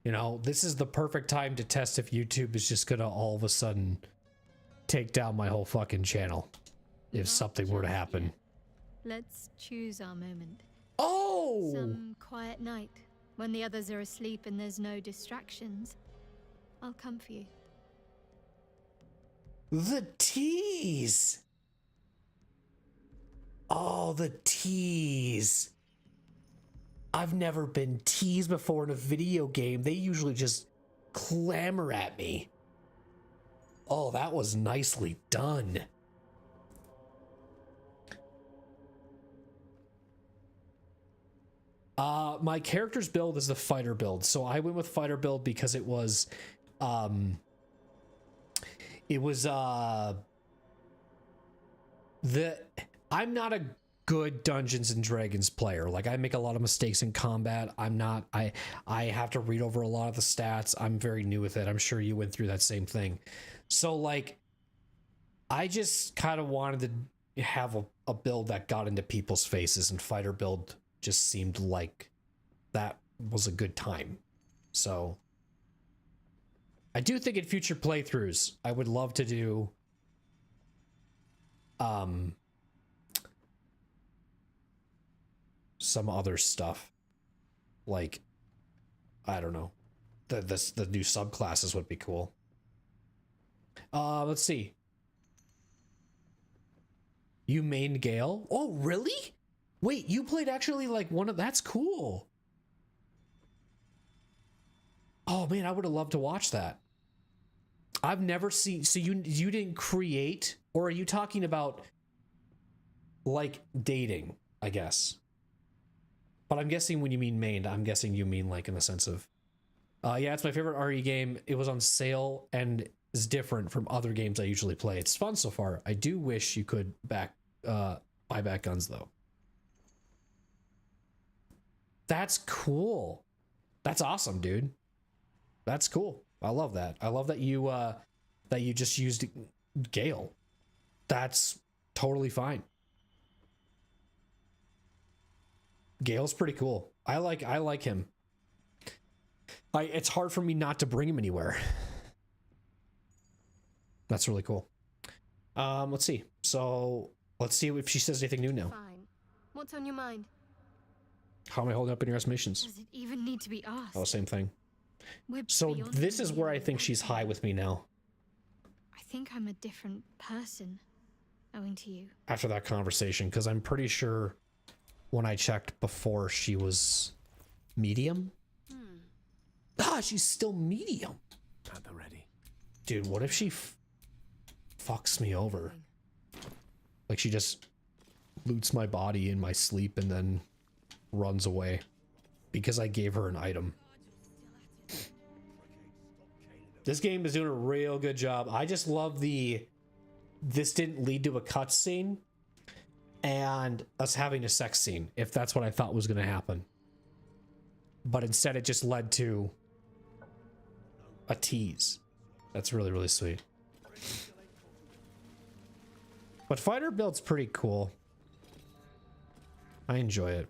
A: You know, this is the perfect time to test if YouTube is just gonna all of a sudden take down my whole fucking channel. If something were to happen.
B: Yet. Let's choose our moment.
A: Oh!
B: Some quiet night, when the others are asleep and there's no distractions. I'll come for you.
A: The tease! Oh, the tease. I've never been teased before in a video game. They usually just clamor at me. Oh, that was nicely done. My character's build is the fighter build. So I went with fighter build because it was I'm not a good Dungeons and Dragons player. Like, I make a lot of mistakes in combat. I have to read over a lot of the stats. I'm very new with it. I'm sure you went through that same thing. So like, I just kind of wanted to have a build that got into people's faces, and fighter build just seemed like that was a good time. So I do think in future playthroughs, I would love to do some other stuff. Like, I don't know. The new subclasses would be cool. Let's see. You mained Gale? Oh, really? Wait, you played actually like one of... That's cool. Oh man, I would have loved to watch that. I've never seen... So you didn't create... Or are you talking about like dating, I guess? But I'm guessing when you mean mained, I'm guessing you mean like in the sense of... yeah, it's my favorite RE game. It was on sale and is different from other games I usually play. It's fun so far. I do wish you could buy back guns though. That's cool. That's awesome, dude. That's cool. I love that. I love that you just used Gale. That's totally fine. Gale's pretty cool. I like him. It's hard for me not to bring him anywhere. That's really cool. Let's see. So let's see if she says anything new now.
C: Fine. What's on your mind?
A: How am I holding up in your estimations?
B: Does it even need to be asked?
A: Oh, same thing.
B: We're
A: So
B: beyond
A: this is where I
B: mere
A: think she's high with me now.
B: I think I'm a different person, owing to you.
A: After that conversation, because I'm pretty sure when I checked before she was medium. Ah, she's still medium.
D: At the ready.
A: Dude, what if she fucks me over? Like she just loots my body in my sleep and then runs away because I gave her an item. This game is doing a real good job. I just love this didn't lead to a cutscene and us having a sex scene, if that's what I thought was going to happen. But instead it just led to a tease. That's really, really sweet. But fighter build's pretty cool. I enjoy it.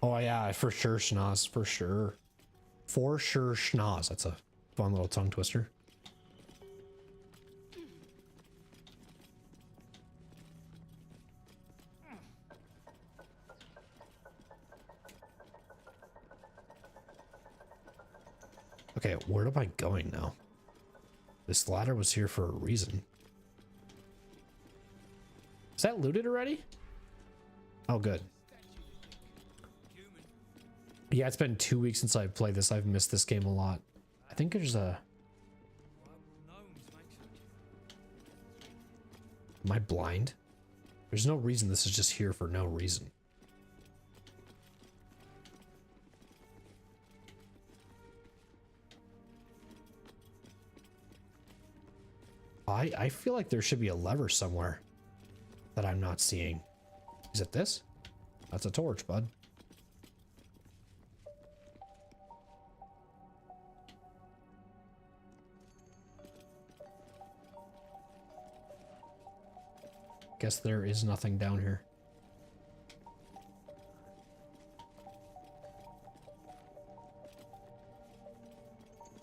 A: Oh yeah, for sure, schnoz, for sure. For sure, schnoz. That's a fun little tongue twister. Okay, where am I going now? This ladder was here for a reason. Is that looted already? Oh, good. Yeah, it's been 2 weeks since I've played this. I've missed this game a lot. I think there's a... Am I blind? There's no reason this is just here for no reason. I feel like there should be a lever somewhere that I'm not seeing. Is it this? That's a torch, bud. Guess there is nothing down here.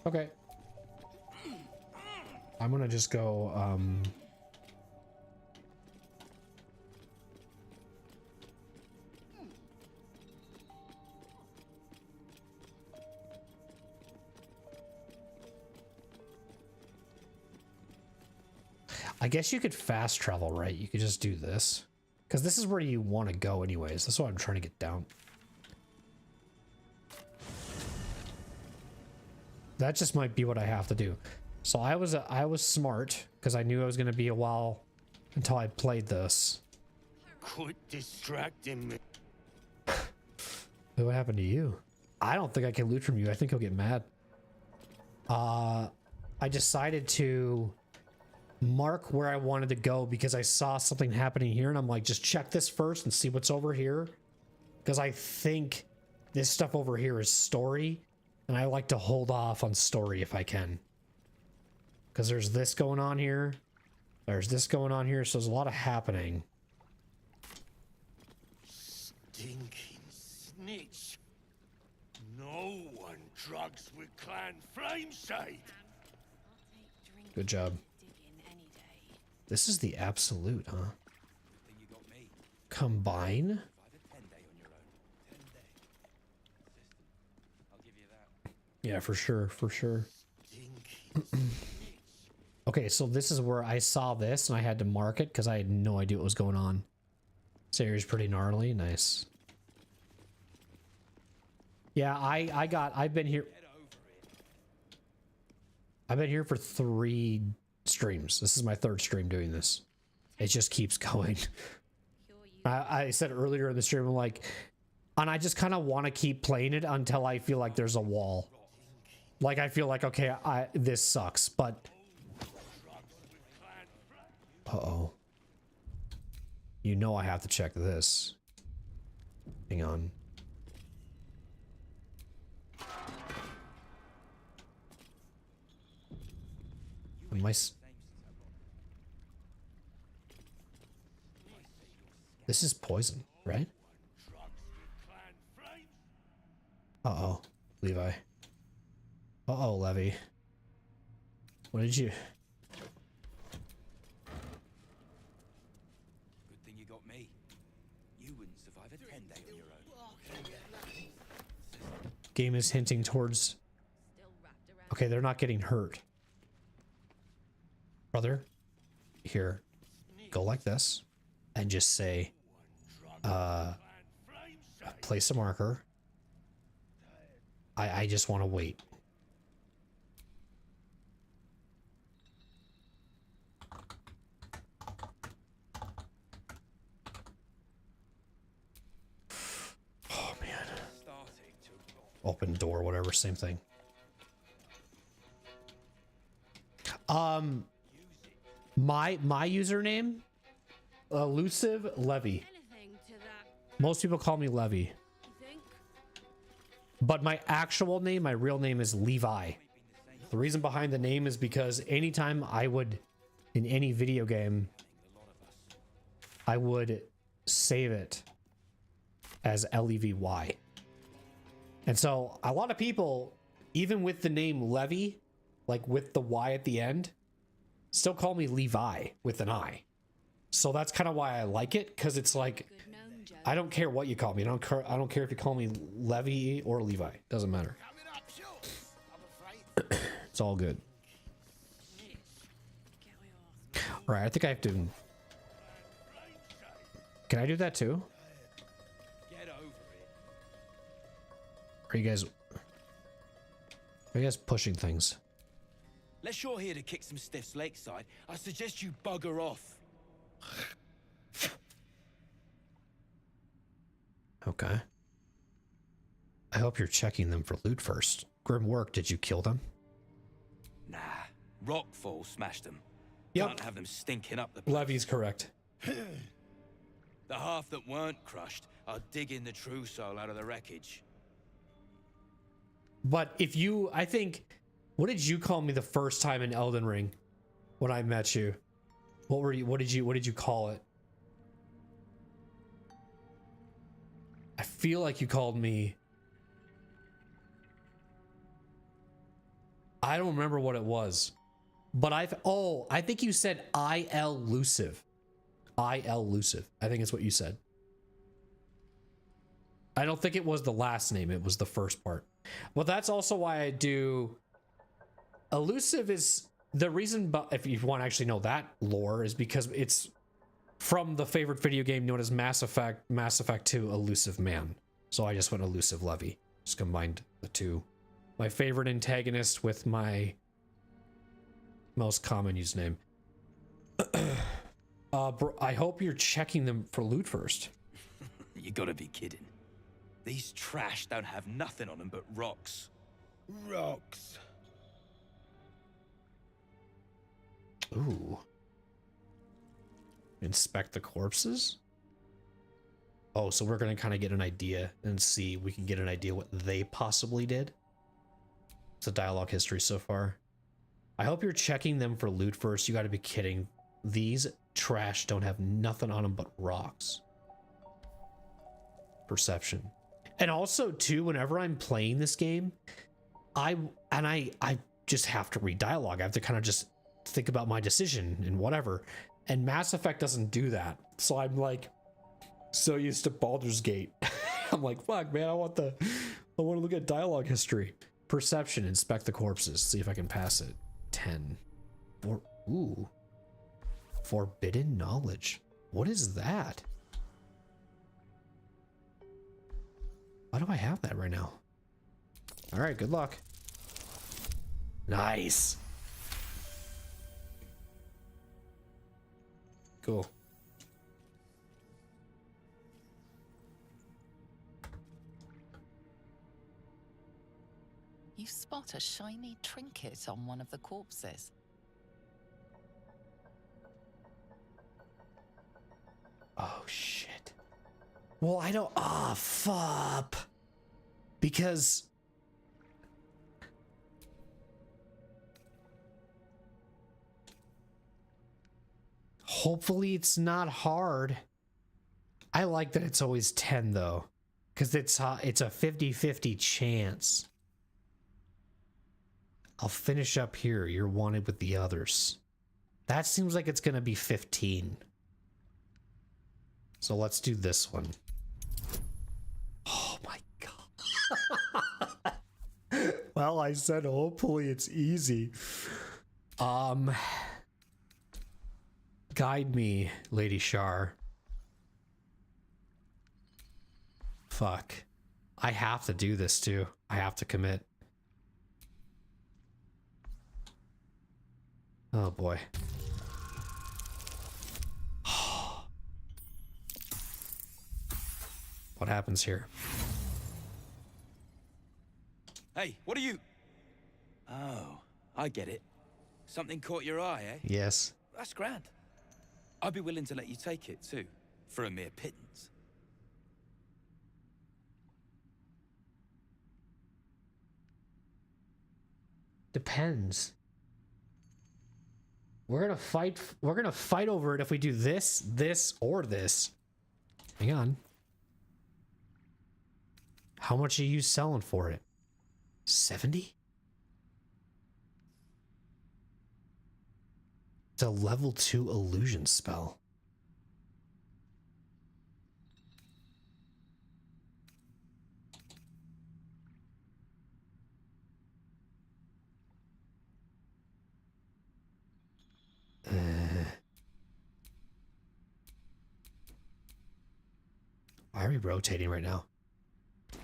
A: Okay. I'm gonna just go, I guess you could fast travel, right? You could just do this. Because this is where you want to go anyways. That's what I'm trying to get down. That just might be what I have to do. So I was smart because I knew I was going to be a while until I played this.
D: Quit distracting me.
A: What happened to you? I don't think I can loot from you. I think he'll get mad. I decided to mark where I wanted to go because I saw something happening here and I'm like, just check this first and see what's over here. Because I think this stuff over here is story and I like to hold off on story if I can. Because there's this going on here. There's this going on here. So there's a lot of happening.
D: Stinking snitch. No one drugs with Clan Flameshade.
A: Good job. This is the absolute, huh? Combine? Yeah, for sure, for sure. Okay, so this is where I saw this and I had to mark it because I had no idea what was going on. This area's pretty gnarly. Nice. Yeah, I've been here. I've been here for 3 streams. This is my 3rd stream doing this. It just keeps going. I said earlier in the stream, I'm like, and I just kind of want to keep playing it until I feel like there's a wall. Like I feel like, okay, this sucks, but... Uh-oh. You know I have to check this. Hang on. Am I... This is poison, right? Uh-oh, Levi. Uh-oh, Levy. What did you?
E: Good thing you got me. You wouldn't survive a 10-day on your own.
A: Game is hinting towards. Okay, they're not getting hurt. Brother, here, go like this, and just say, place a marker. I just want to wait. Oh man. Open door, whatever, same thing. My username, elusive Levy. Most people call me Levy. But my actual name, my real name is Levi. The reason behind the name is because anytime I would, in any video game, I would save it as Levy. And so a lot of people, even with the name Levy, like with the Y at the end, still call me Levi with an I. So that's kind of why I like it, because it's like, I don't care what you call me. I don't care if you call me Levy or Levi. Doesn't matter. It's all good. All right, I think I have to. Can I do that too?
E: Get over it.
A: Are you guys pushing things?
E: Unless you're here to kick some stiffs lakeside, I suggest you bugger off.
A: Okay. I hope you're checking them for loot first. Grim work, did you kill them?
E: Nah, rockfall smashed them.
A: Yep.
E: Can't have them stinking up the place.
A: Levy's correct.
E: The half that weren't crushed are digging the true soul out of the wreckage.
A: But if you, I think, what did you call me the first time in Elden Ring when I met you? What did you call it? I feel like you called me. I don't remember what it was, but I think you said elusive. Elusive. I think it's what you said. I don't think it was the last name. It was the first part. Well, that's also why I do. Elusive is the reason, but if you want to actually know that lore, is because it's from the favorite video game known as Mass Effect 2 Elusive Man. So I just went Elusive Levy. Just combined the two. My favorite antagonist with my most common username. Bro, I hope you're checking them for loot first.
E: You gotta be kidding. These trash don't have nothing on them but rocks.
D: Rocks.
A: Ooh. Inspect the corpses? Oh, so we're gonna kind of get an idea and see, we can get an idea what they possibly did. It's a dialogue history so far. I hope you're checking them for loot first. You gotta be kidding. These trash don't have nothing on them but rocks. Perception. And also too, whenever I'm playing this game, I just have to read dialogue. I have to kind of just think about my decision and whatever. And Mass Effect doesn't do that. So I'm like so used to Baldur's Gate. I'm like, fuck, man, I want to look at dialogue history. Perception, inspect the corpses, see if I can pass it. 10. Ooh. Forbidden knowledge. What is that? Why do I have that right now? All right, good luck. Nice. Cool.
F: You spot a shiny trinket on one of the corpses.
A: Oh, shit. Well, I don't... Ah, fuck. Because... hopefully it's not hard. I like that it's always 10, though. Because it's a 50-50 chance. I'll finish up here. You're wanted with the others. That seems like it's gonna be 15. So let's do this one. Oh my god. Well, I said hopefully it's easy. Guide me, Lady Shar. Fuck. I have to do this too. I have to commit. Oh boy. What happens here?
E: Hey, what are you? Oh, I get it. Something caught your eye, eh?
A: Yes.
E: That's grand. I'd be willing to let you take it, too. For a mere pittance.
A: Depends. We're gonna fight over it if we do this, this, or this. Hang on. How much are you selling for it? 70? It's a level 2 illusion spell. Why are we rotating right now?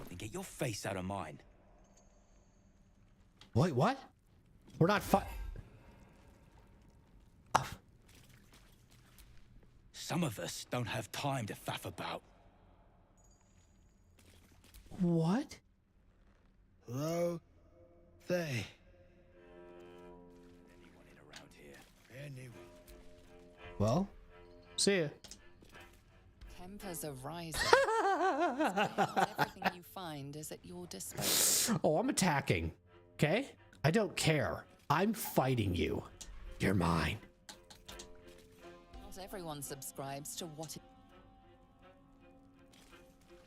E: Then get your face out of mine.
A: Wait, what? We're not
E: Some of us don't have time to faff about.
A: What?
D: Hello? They.
E: Anyone in around here?
D: Anyway.
A: Well, see ya.
F: Tempers are rising. Everything you find is at your disposal.
A: Oh, I'm attacking. Okay? I don't care. I'm fighting you. You're mine.
F: Not everyone subscribes to what it...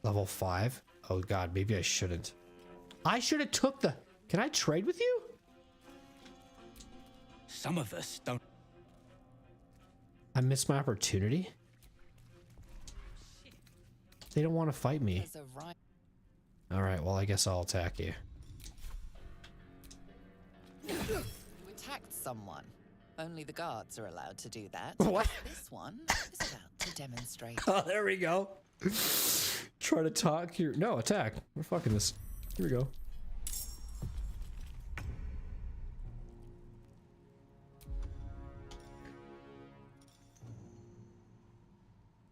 A: Level 5? Oh god, maybe I shouldn't. I should have took the... Can I trade with you?
E: Some of us don't.
A: I missed my opportunity? They don't want to fight me.
F: Tempers are ri-
A: Alright, well I guess I'll attack you.
F: You attacked someone. Only the guards are allowed to do that.
A: What?
F: This one is about to demonstrate.
A: Oh, there we go. Try to talk here. No, attack. We're fucking this. Here we go.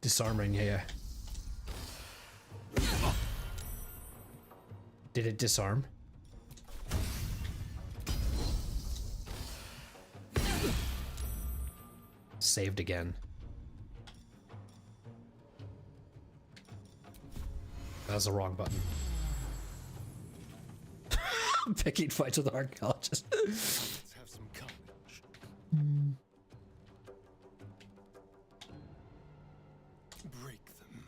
A: Disarming, yeah. Did it disarm? Saved again. That was the wrong button. Picking fights with archaeologists.
D: Let's have some carnage. Break them.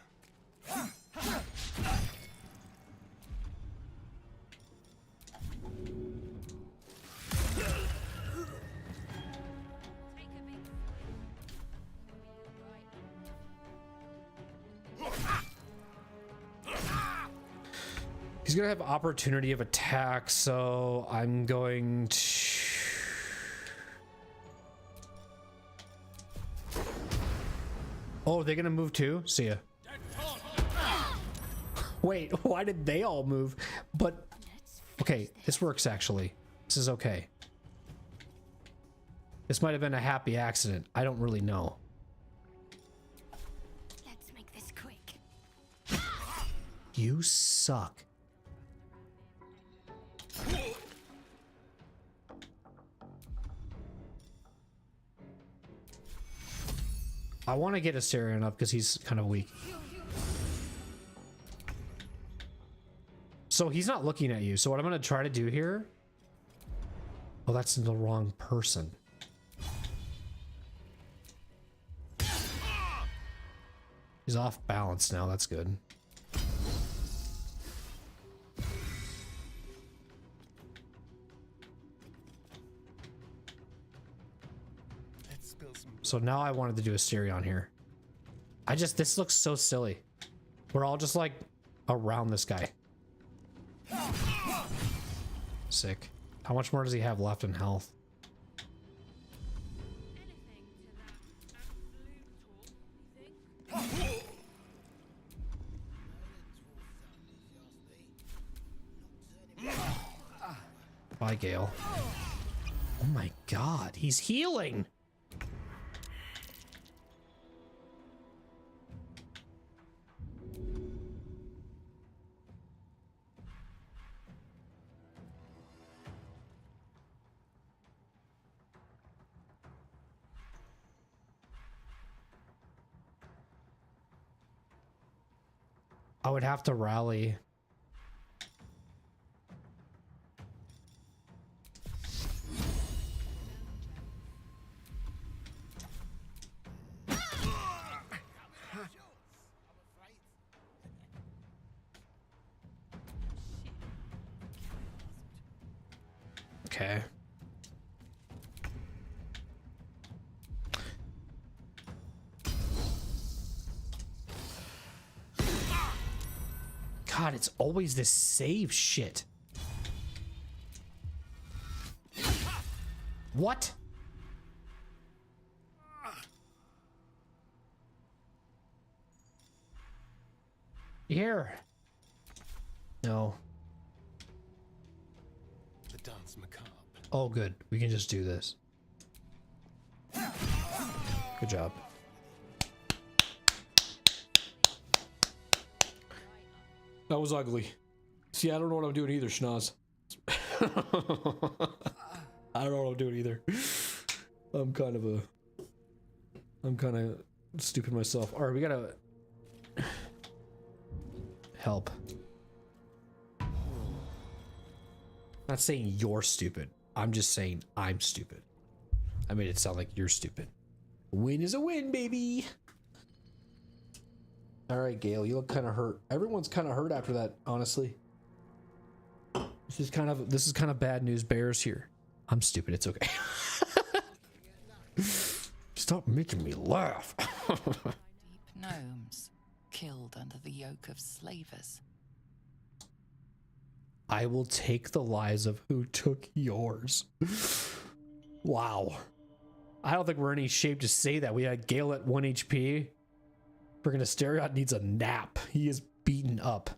A: He's gonna have opportunity of attack, so I'm going to... Oh, they're gonna move too? See ya. Wait, why did they all move? But, okay, this works actually. This is okay. This might have been a happy accident. I don't really know.
B: Let's make this quick.
A: You suck. I want to get Asterion up because he's kind of weak. So he's not looking at you. So what I'm going to try to do here... Oh, that's the wrong person. He's off balance now. That's good.
D: spill some.
A: So now I wanted to do a Asterion here. This looks so silly. We're all just like around this guy. Sick. How much more does he have left in health? Bye, Gale. Oh my god, he's healing! I would have to rally. Okay. God, it's always this save shit. What? Here. No.
D: The dance macabre.
A: Oh, good. We can just do this. Good job. That was ugly. See, I don't know what I'm doing either, Schnoz. I don't know what I'm doing either. I'm kind of stupid myself. All right, we gotta help. Not saying you're stupid. I'm just saying I'm stupid. I made it sound like you're stupid. A win is a win, baby. All right, Gale, you look kind of hurt. Everyone's kind of hurt after that, honestly. This is kind of bad news bears here. I'm stupid. It's okay. Stop making me laugh.
F: Deep gnomes killed under the yoke of slavers.
A: I will take the lives of who took yours. Wow. I don't think we're in any shape to say that. We had Gale at 1 HP. Friggin' Asterion needs a nap. He is beaten up.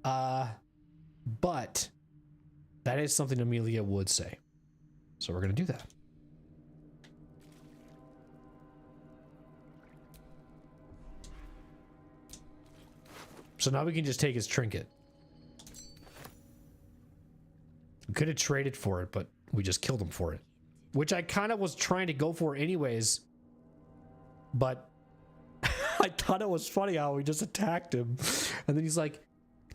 A: But that is something Amelia would say. So we're gonna do that. So now we can just take his trinket. We could have traded for it, but we just killed him for it. Which I kind of was trying to go for anyways. But I thought it was funny how we just attacked him. And then he's like,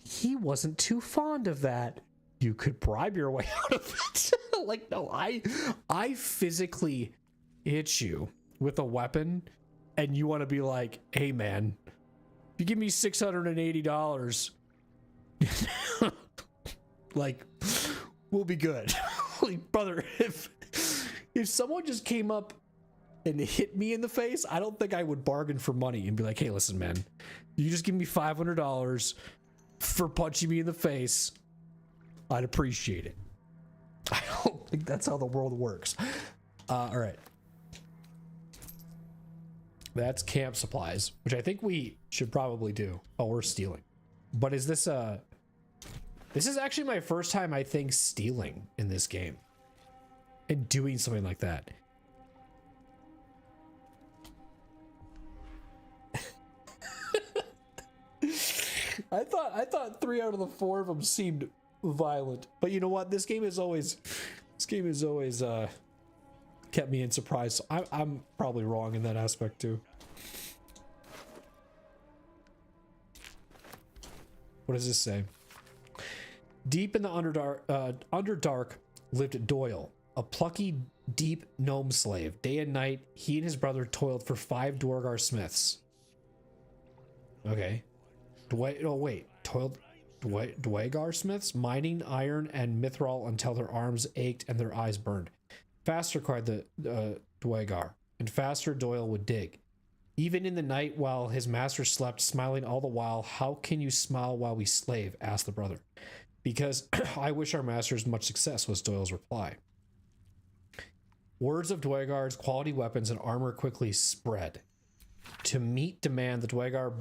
A: he wasn't too fond of that. You could bribe your way out of it. Like, no, I physically hit you with a weapon and you want to be like, hey man, if you give me $680, like, we'll be good. Like, brother, if someone just came up and hit me in the face, I don't think I would bargain for money and be like, hey, listen, man, you just give me $500 for punching me in the face. I'd appreciate it. I don't think that's how the world works. All right. That's camp supplies, which I think we should probably do. Oh, we're stealing. But is this this is actually my first time, I think, stealing in this game and doing something like that. I thought 3 out of the 4 of them seemed violent, but you know what? This game has always kept me in surprise. So I'm probably wrong in that aspect too. What does this say? Deep in the Underdark lived Doyle, a plucky, deep gnome slave. Day and night, he and his brother toiled for 5 Dwargar smiths. Okay. Dwargar smiths, mining iron and mithril until their arms ached and their eyes burned. Faster, cried the Dwargar. and faster Doyle would dig. Even in the night while his master slept, smiling all the while. How can you smile while we slave? Asked the brother. Because I wish our masters much success, was Doyle's reply. Words of Dwaggar's quality weapons and armor quickly spread. To meet demand, the Dwaggar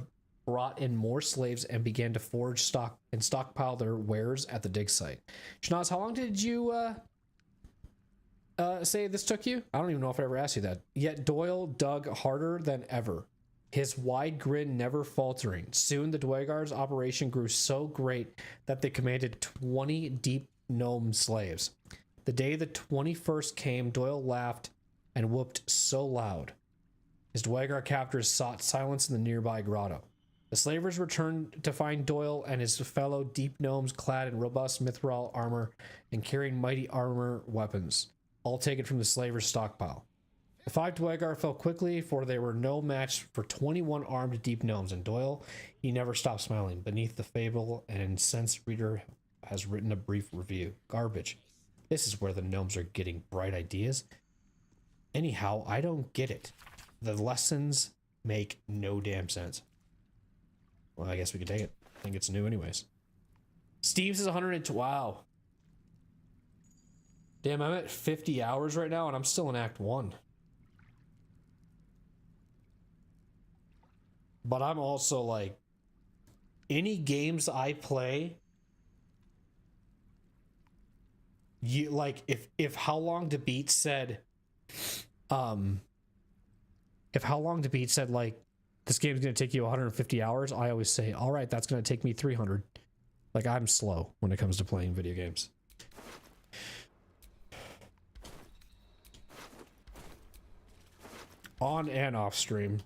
A: brought in more slaves and began to forge stock and stockpile their wares at the dig site. Shanaz, how long did you say this took you? I don't even know if I ever asked you that. Yet Doyle dug harder than ever, his wide grin never faltering. Soon the Dwaggar's operation grew so great that they commanded 20 deep gnome slaves. The day the 21st came, Doyle laughed and whooped so loud. His Dwaggar captors sought silence in the nearby grotto. The slavers returned to find Doyle and his fellow deep gnomes clad in robust mithril armor and carrying mighty armor weapons, all taken from the slavers' stockpile. The 5 Dwaggar fell quickly, for they were no match for 21 armed deep gnomes, and Doyle, he never stopped smiling. Beneath the fable, an incensed reader has written a brief review. Garbage. This is where the gnomes are getting bright ideas. Anyhow, I don't get it. The lessons make no damn sense. Well, I guess we can take it. I think it's new anyways. Steve's is 100. Wow. Damn, I'm at 50 hours right now and I'm still in Act 1. But I'm also like, any games I play, you like, if How Long to Beat said, like, this game's gonna take you 150 hours, I always say, all right, that's gonna take me 300. Like, I'm slow when it comes to playing video games. On and off stream.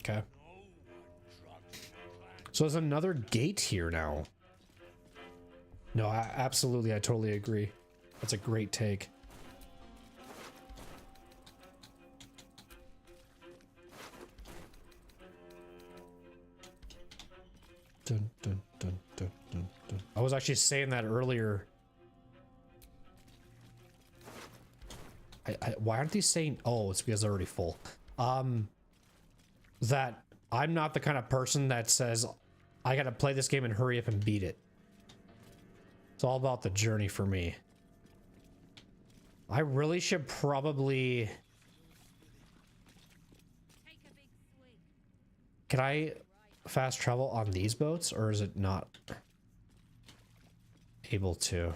A: Okay. So there's another gate here now. No, absolutely, I totally agree. That's a great take. Dun, dun, dun, dun, dun, dun. I was actually saying that earlier. Why aren't these saying? Oh, it's because they're already full. That I'm not the kind of person that says I gotta play this game and hurry up and beat it. It's all about the journey for me. I really should probably... Can I fast travel on these boats, or is it not able to?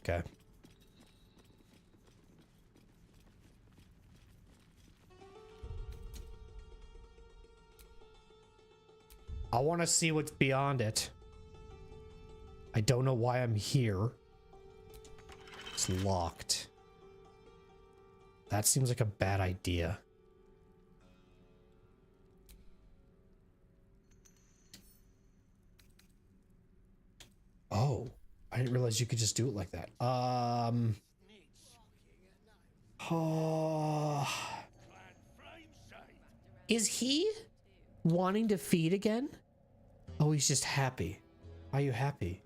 A: Okay. I want to see what's beyond it. I don't know why I'm here. It's locked. That seems like a bad idea. Oh, I didn't realize you could just do it like that. Oh. Is he wanting to feed again? Oh, he's just happy. Are you happy?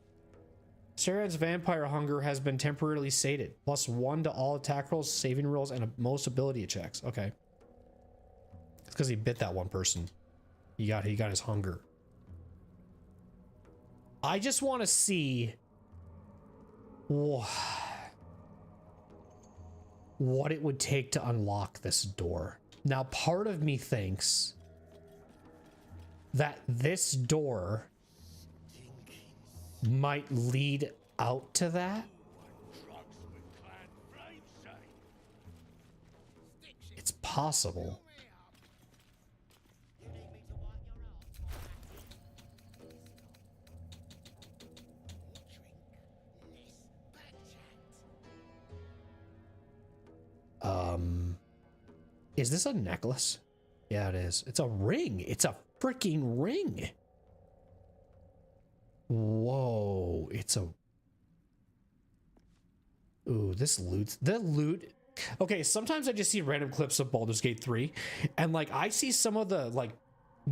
A: Sarad's vampire hunger has been temporarily sated. +1 to all attack rolls, saving rolls, and most ability checks. Okay. It's because he bit that one person. He got his hunger. I just want to see what it would take to unlock this door. Now, part of me thinks that this door might lead out to that. It's possible. Is this a necklace? Yeah, it is. It's a ring. It's a freaking ring. Whoa, it's a... Ooh, the loot. Okay, sometimes I just see random clips of Baldur's Gate 3 and like I see some of the like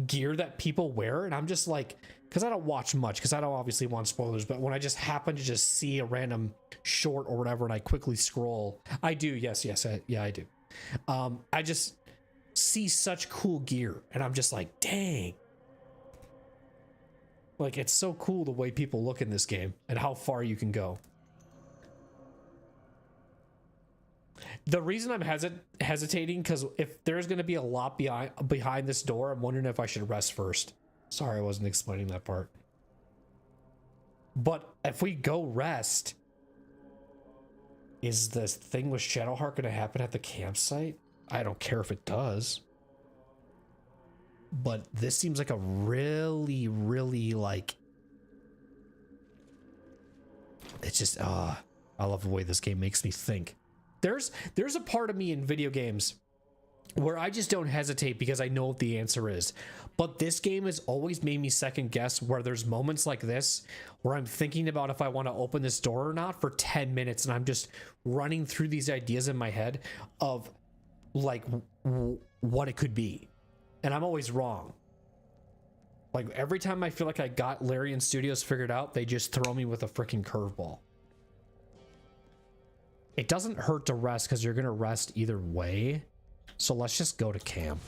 A: gear that people wear and I'm just like, because I don't watch much because I don't obviously want spoilers, but when I just happen to just see a random short or whatever and I quickly scroll, I do, yes, I do. I just see such cool gear and I'm just like, dang. Like, it's so cool the way people look in this game and how far you can go. The reason I'm hesitating, because if there's going to be a lot behind this door, I'm wondering if I should rest first. Sorry, I wasn't explaining that part. But if we go rest, is this thing with Shadowheart going to happen at the campsite? I don't care if it does. But this seems like a really, really like... It's just, I love the way this game makes me think. There's a part of me in video games where I just don't hesitate because I know what the answer is. But this game has always made me second guess, where there's moments like this where I'm thinking about if I want to open this door or not for 10 minutes and I'm just running through these ideas in my head of like what it could be. And I'm always wrong. Like every time I feel like I got Larian Studios figured out, they just throw me with a freaking curveball. It doesn't hurt to rest because you're going to rest either way. So let's just go to camp.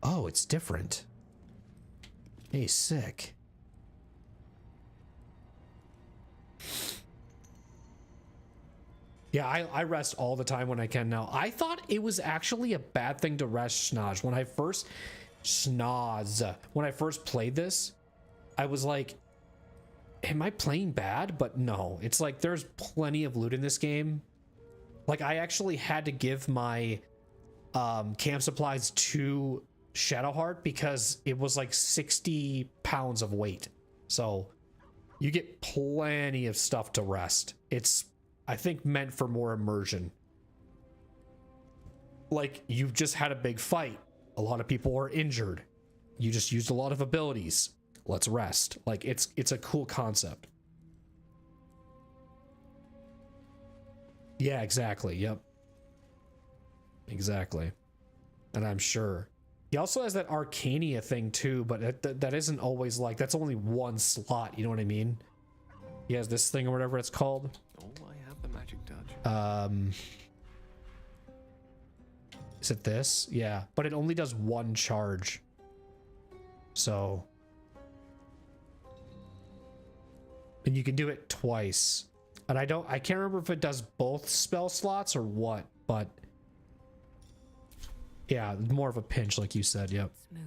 A: Oh, it's different. Hey, sick. Yeah, I rest all the time when I can now. I thought it was actually a bad thing to rest schnoz. When I first played this, I was like, am I playing bad? But no, it's like there's plenty of loot in this game. Like I actually had to give my camp supplies to Shadowheart because it was like 60 pounds of weight. So you get plenty of stuff to rest. It's, I think, meant for more immersion. Like you've just had a big fight. A lot of people are injured. You just used a lot of abilities. Let's rest. Like it's a cool concept. Yeah, exactly. Yep. Exactly. And I'm sure he also has that Arcania thing too, but that isn't always like, that's only one slot. You know what I mean? He has this thing or whatever it's called.
D: Oh, I have the magic touch.
A: Is it this? Yeah, but it only does one charge. So, and you can do it twice. And I can't remember if it does both spell slots or what, but yeah, more of a pinch like you said. Yep.
F: Smooth.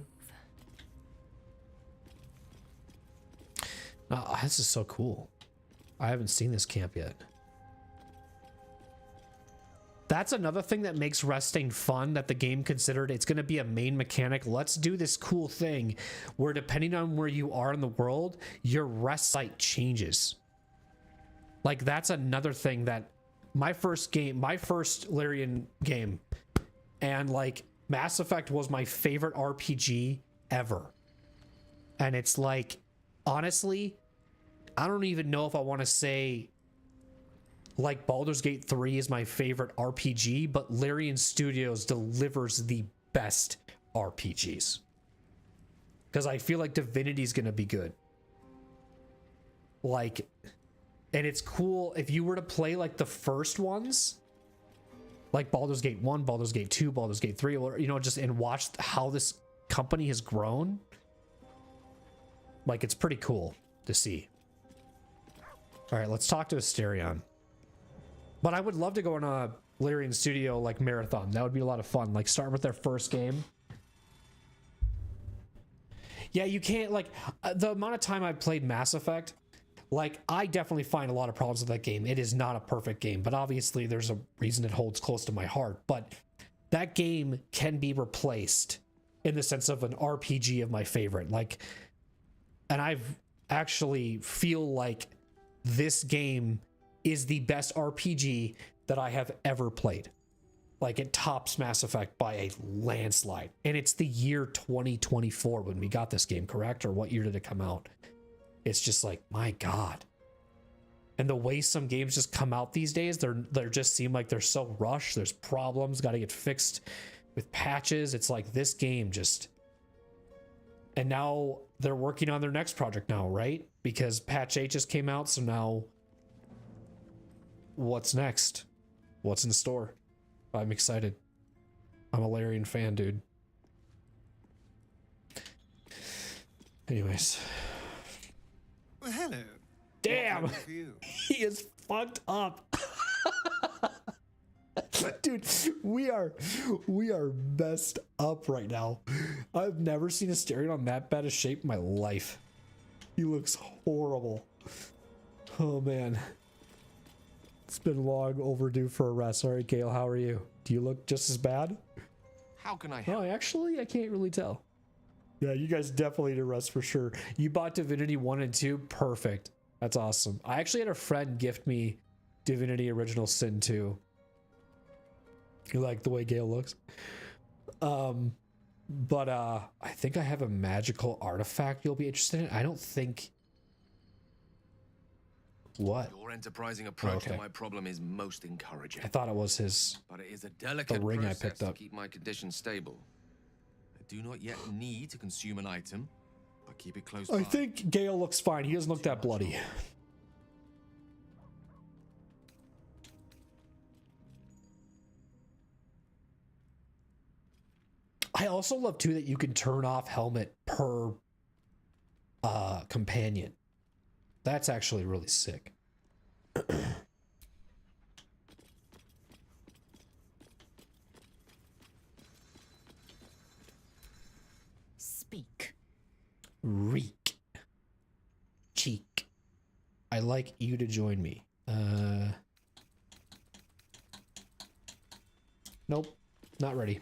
A: Oh, this is so cool. I haven't seen this camp yet. That's another thing that makes resting fun, that the game considered it's going to be a main mechanic. Let's do this cool thing where depending on where you are in the world, your rest site changes. Like that's another thing that my first Larian game, and like Mass Effect was my favorite RPG ever. And it's like, honestly, I don't even know if I want to say like Baldur's Gate 3 is my favorite RPG, but Larian Studios delivers the best RPGs. Because I feel like Divinity is going to be good. Like, and it's cool if you were to play like the first ones, like Baldur's Gate 1, Baldur's Gate 2, Baldur's Gate 3, or, you know, just and watch how this company has grown. Like, it's pretty cool to see. All right, let's talk to Asterion. But I would love to go on a Larian Studio like marathon. That would be a lot of fun. Like start with their first game. Yeah, you can't like the amount of time I've played Mass Effect. Like I definitely find a lot of problems with that game. It is not a perfect game, but obviously there's a reason it holds close to my heart. But that game can be replaced in the sense of an RPG of my favorite. Like, and I've actually feel like this game is the best RPG that I have ever played. Like it tops Mass Effect by a landslide. And it's the year 2024 when we got this game, correct? Or what year did it come out? It's just like, my God, And the way some games just come out these days, they're just seem like they're so rushed. There's problems, got to get fixed with patches. It's like this game just... And now they're working on their next project now, right? Because patch 8 just came out, so now what's next? What's in store? I'm excited. I'm a Larian fan, dude. Anyways.
D: Well, hello.
A: Damn!
D: What can I do for you?
A: He is fucked up. Dude, we are messed up right now. I've never seen a Asterion that bad a shape in my life. He looks horrible. Oh man. It's been long overdue for a rest. All right, Gale, how are you? Do you look just as bad?
D: How can I help?
A: No, actually, I can't really tell. Yeah, you guys definitely need a rest for sure. You bought Divinity 1 and 2? Perfect. That's awesome. I actually had a friend gift me Divinity Original Sin 2. You like the way Gale looks? But I think I have a magical artifact you'll be interested in. I don't think... What?
G: Your enterprising approach
A: Okay.
G: to my problem is most encouraging.
A: I thought it was his...
G: But it is a delicate
A: ring I
G: process
A: picked up.
G: to keep my condition stable. I do not yet need to consume an item, but keep it close by.
A: I think Gale looks fine. He doesn't look that bloody. I also love too that you can turn off helmet per companion. That's actually really sick.
F: Speak.
A: Reek. Cheek. I like you to join me. Nope. Not ready.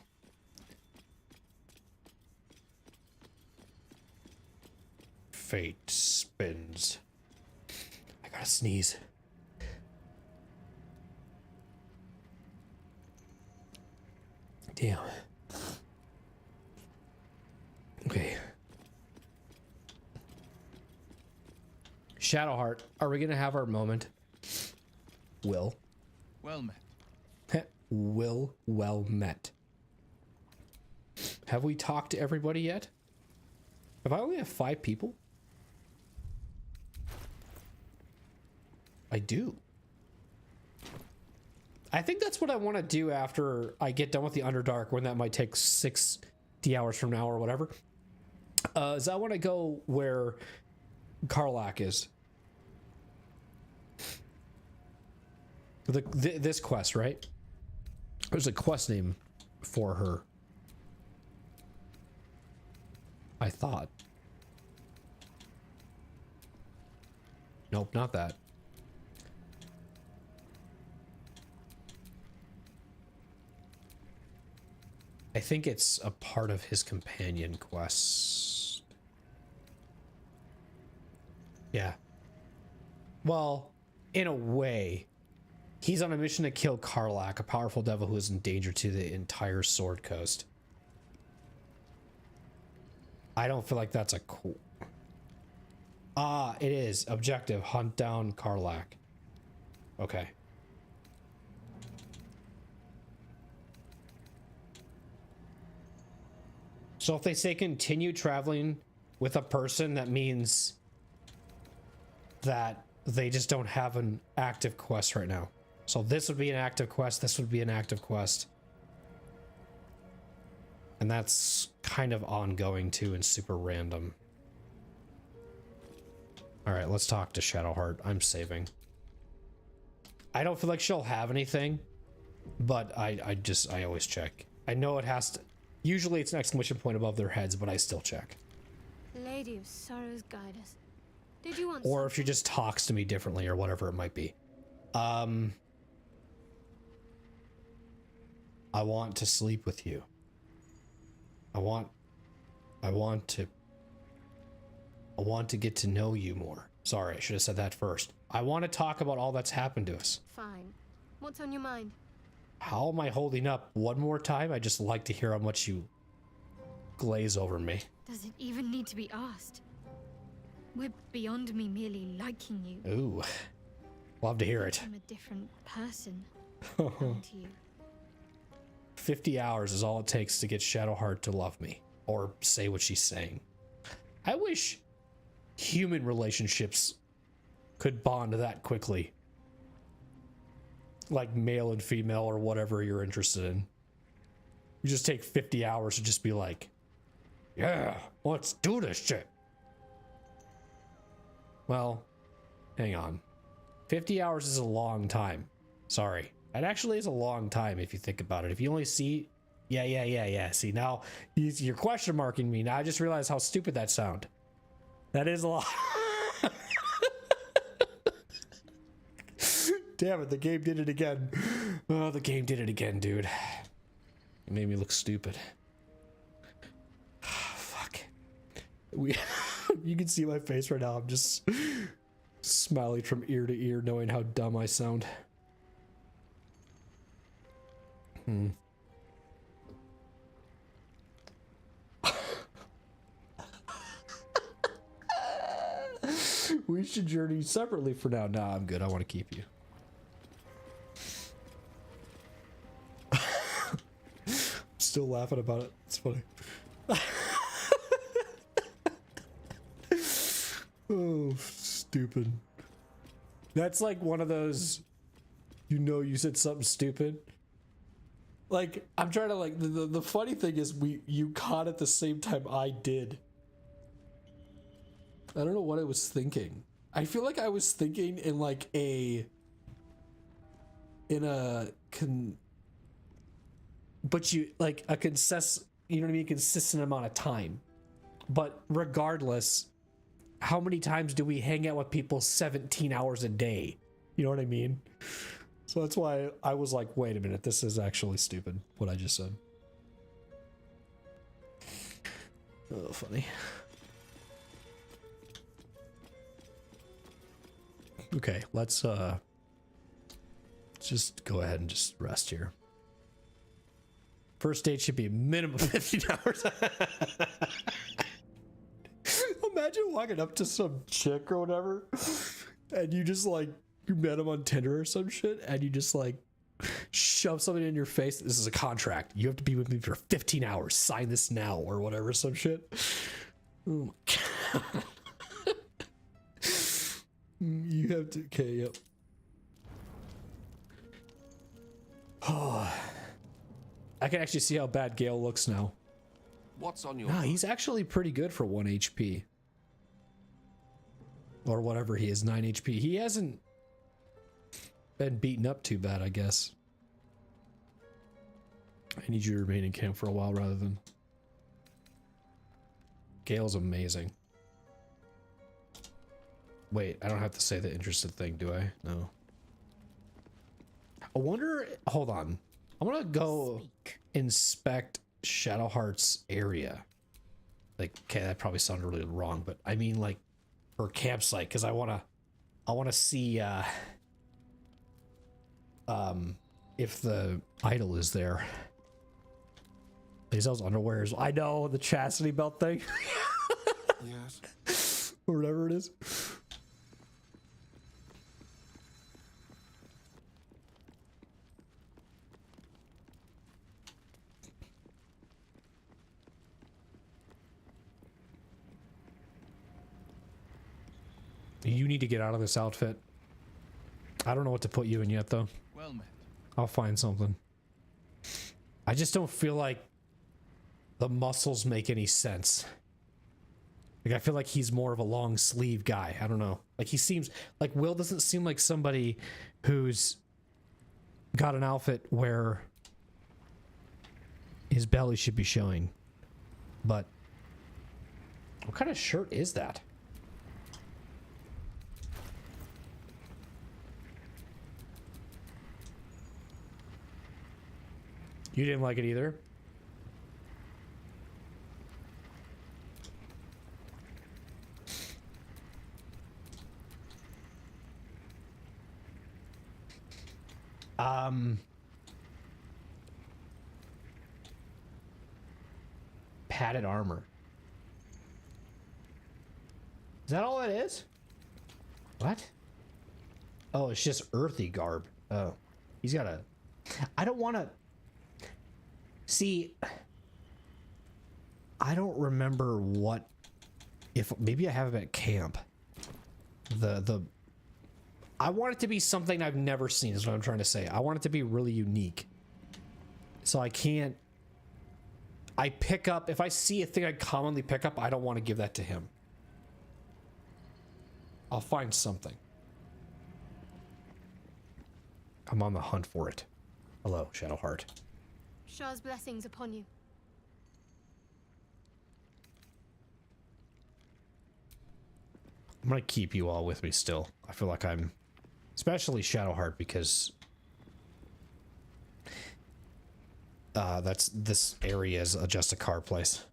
A: Fate spins. I gotta sneeze. Damn. Okay. Shadowheart, are we gonna have our moment? Will.
D: Well met.
A: Will, well met. Have we talked to everybody yet? Have I only have 5 people? I do. I think that's what I want to do after I get done with the Underdark, when that might take 60 hours from now or whatever. Is I want to go where Karlach is. This quest, right? There's a quest name for her. I thought. Nope, not that. I think it's a part of his companion quest. Yeah. Well, in a way, he's on a mission to kill Karlach, a powerful devil who is in danger to the entire Sword Coast. I don't feel like that's a cool... Ah, it is. Objective, hunt down Karlach. Okay. So if they say continue traveling with a person, that means that they just don't have an active quest right now. So this would be an active quest, this would be an active quest. And that's kind of ongoing too and super random. Alright, let's talk to Shadowheart. I'm saving. I don't feel like she'll have anything, but I always check. I know it has to... Usually it's an exclamation point above their heads, but I still check.
C: Lady of Sorrows, guide us. Did you want
A: Or if she just talks to me differently or whatever it might be. I want to sleep with you. I want to get to know you more. Sorry, I should have said that first. I want to talk about all that's happened to us.
C: Fine. What's on your mind?
A: How am I holding up? One more time? I just like to hear how much you glaze over me.
B: Does it even need to be asked? We're beyond me merely liking you.
A: Ooh. Love to hear it.
B: I'm a different person, aren't you?
A: 50 hours is all it takes to get Shadowheart to love me or say what she's saying. I wish human relationships could bond that quickly. Like male and female or whatever you're interested in. You just take 50 hours to just be like, yeah, let's do this shit. Well, hang on. 50 hours is a long time. Sorry. It actually is a long time if you think about it. If you only see... Yeah. See, now you're question marking me. Now I just realized how stupid that sound. That is a lot. Damn it, the game did it again. Oh, the game did it again, dude. It made me look stupid. Fuck. You can see my face right now. I'm just smiling from ear to ear, knowing how dumb I sound. We should journey separately for now. Nah, I'm good. I want to keep you. Still laughing about it. It's funny. Oh, stupid. That's like one of those, you know, you said something stupid. Like, I'm trying to like, the funny thing is you caught at the same time I did. I don't know what I was thinking. I feel like I was thinking in like but you like a you know what I mean, consistent amount of time. But regardless, how many times do we hang out with people 17 hours a day? You know what I mean? So that's why I was like, wait a minute, this is actually stupid, what I just said. Oh, funny. Okay, let's just go ahead and just rest here. First date should be a minimum 15 hours. Imagine walking up to some chick or whatever, and you just like, you met him on Tinder or some shit, and you just like shove something in your face. This is a contract. You have to be with me for 15 hours. Sign this now or whatever, some shit. Oh my god. You have to, okay, yep. Oh, I can actually see how bad Gale looks now.
G: What's on your
A: Nah, he's actually pretty good for 1 HP. Or whatever he is, 9 HP. He hasn't been beaten up too bad, I guess. I need you to remain in camp for a while rather than... Gale's amazing. Wait, I don't have to say the interested thing, do I? No. I wonder... Hold on. I'm gonna go inspect Shadowheart's area. Like, okay, that probably sounded really wrong, but I mean, like, her campsite, because I wanna see, if the idol is there. He sells underwear as well. I know, the chastity belt thing.
D: Yes.
A: Or whatever it is. You need to get out of this outfit. I don't know what to put you in yet, though.
D: Well met.
A: I'll find something. I just don't feel like the muscles make any sense. Like, I feel like he's more of a long sleeve guy. I don't know. Like, he seems like Will doesn't seem like somebody who's got an outfit where his belly should be showing. But what kind of shirt is that? You didn't like it either? Padded armor. Is that all it is? What? Oh, it's just earthy garb. Oh, he's got a... I don't want to... See, I don't remember what... If maybe I have him at camp. I want it to be something I've never seen, is what I'm trying to say. I want it to be really unique. So I can't... I pick up... If I see a thing I commonly pick up, I don't want to give that to him. I'll find something. I'm on the hunt for it. Hello, Shadowheart.
C: Shah's blessings upon you.
A: I'm gonna keep you all with me still. I feel like I'm... Especially Shadowheart, because... this area is just a car place.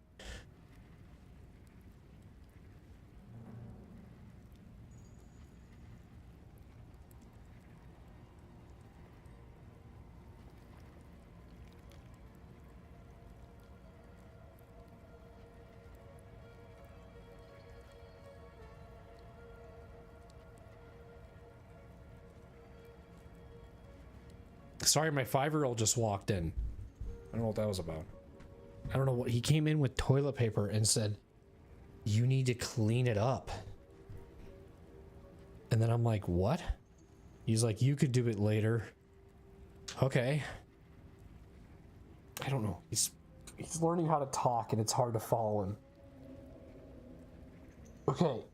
A: Sorry, my 5-year-old just walked in. I don't know what that was about. I don't know what... He came in with toilet paper and said, you need to clean it up. And then I'm like, what? He's like, you could do it later. Okay. I don't know. He's learning how to talk and it's hard to follow him. Okay.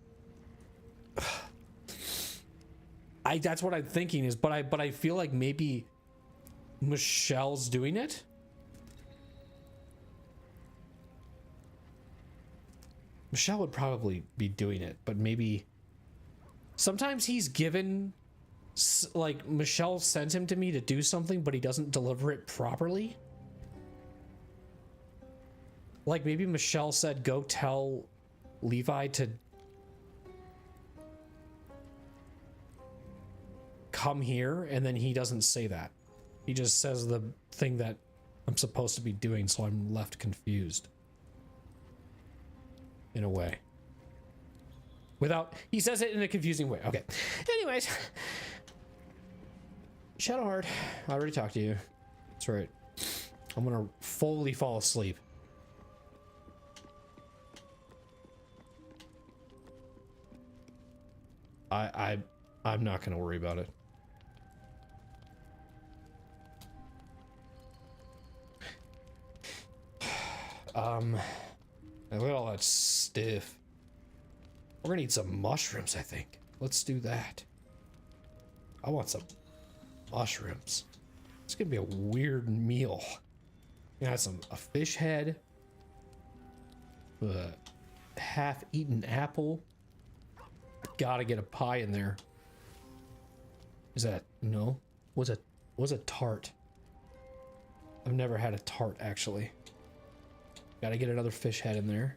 A: That's what I'm thinking is, but I feel like maybe Michelle's doing it. Michelle would probably be doing it, but maybe sometimes he's given, like, Michelle sends him to me to do something, but he doesn't deliver it properly. Like, maybe Michelle said, go tell Levi to come here, and then he doesn't say that. He just says the thing that I'm supposed to be doing, so I'm left confused. In a way. Without... He says it in a confusing way. Okay. Anyways. Shadowheart, I already talked to you. That's right. I'm gonna fully fall asleep. I'm not gonna worry about it. Look at all that stiff. We're gonna need some mushrooms, I think. Let's do that. I want some mushrooms. It's gonna be a weird meal. Got a fish head, a half-eaten apple. Gotta get a pie in there. Is that no? Was a tart? I've never had a tart actually. Gotta get another fish head in there.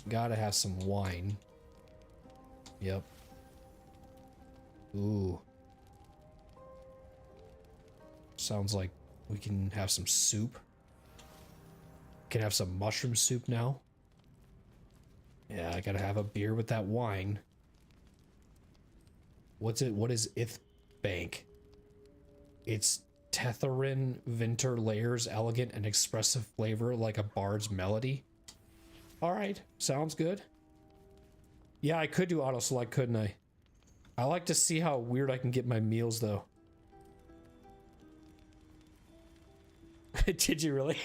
A: Gotta have some wine. Yep. Ooh. Sounds like we can have some soup. Can have some mushroom soup now. Yeah, I gotta have a beer with that wine. What's it? What is Ithbank? It's Tetherin Vinter layers elegant and expressive flavor like a bard's melody. Alright, sounds good. Yeah, I could do auto select, couldn't I? I like to see how weird I can get my meals though. Did you really?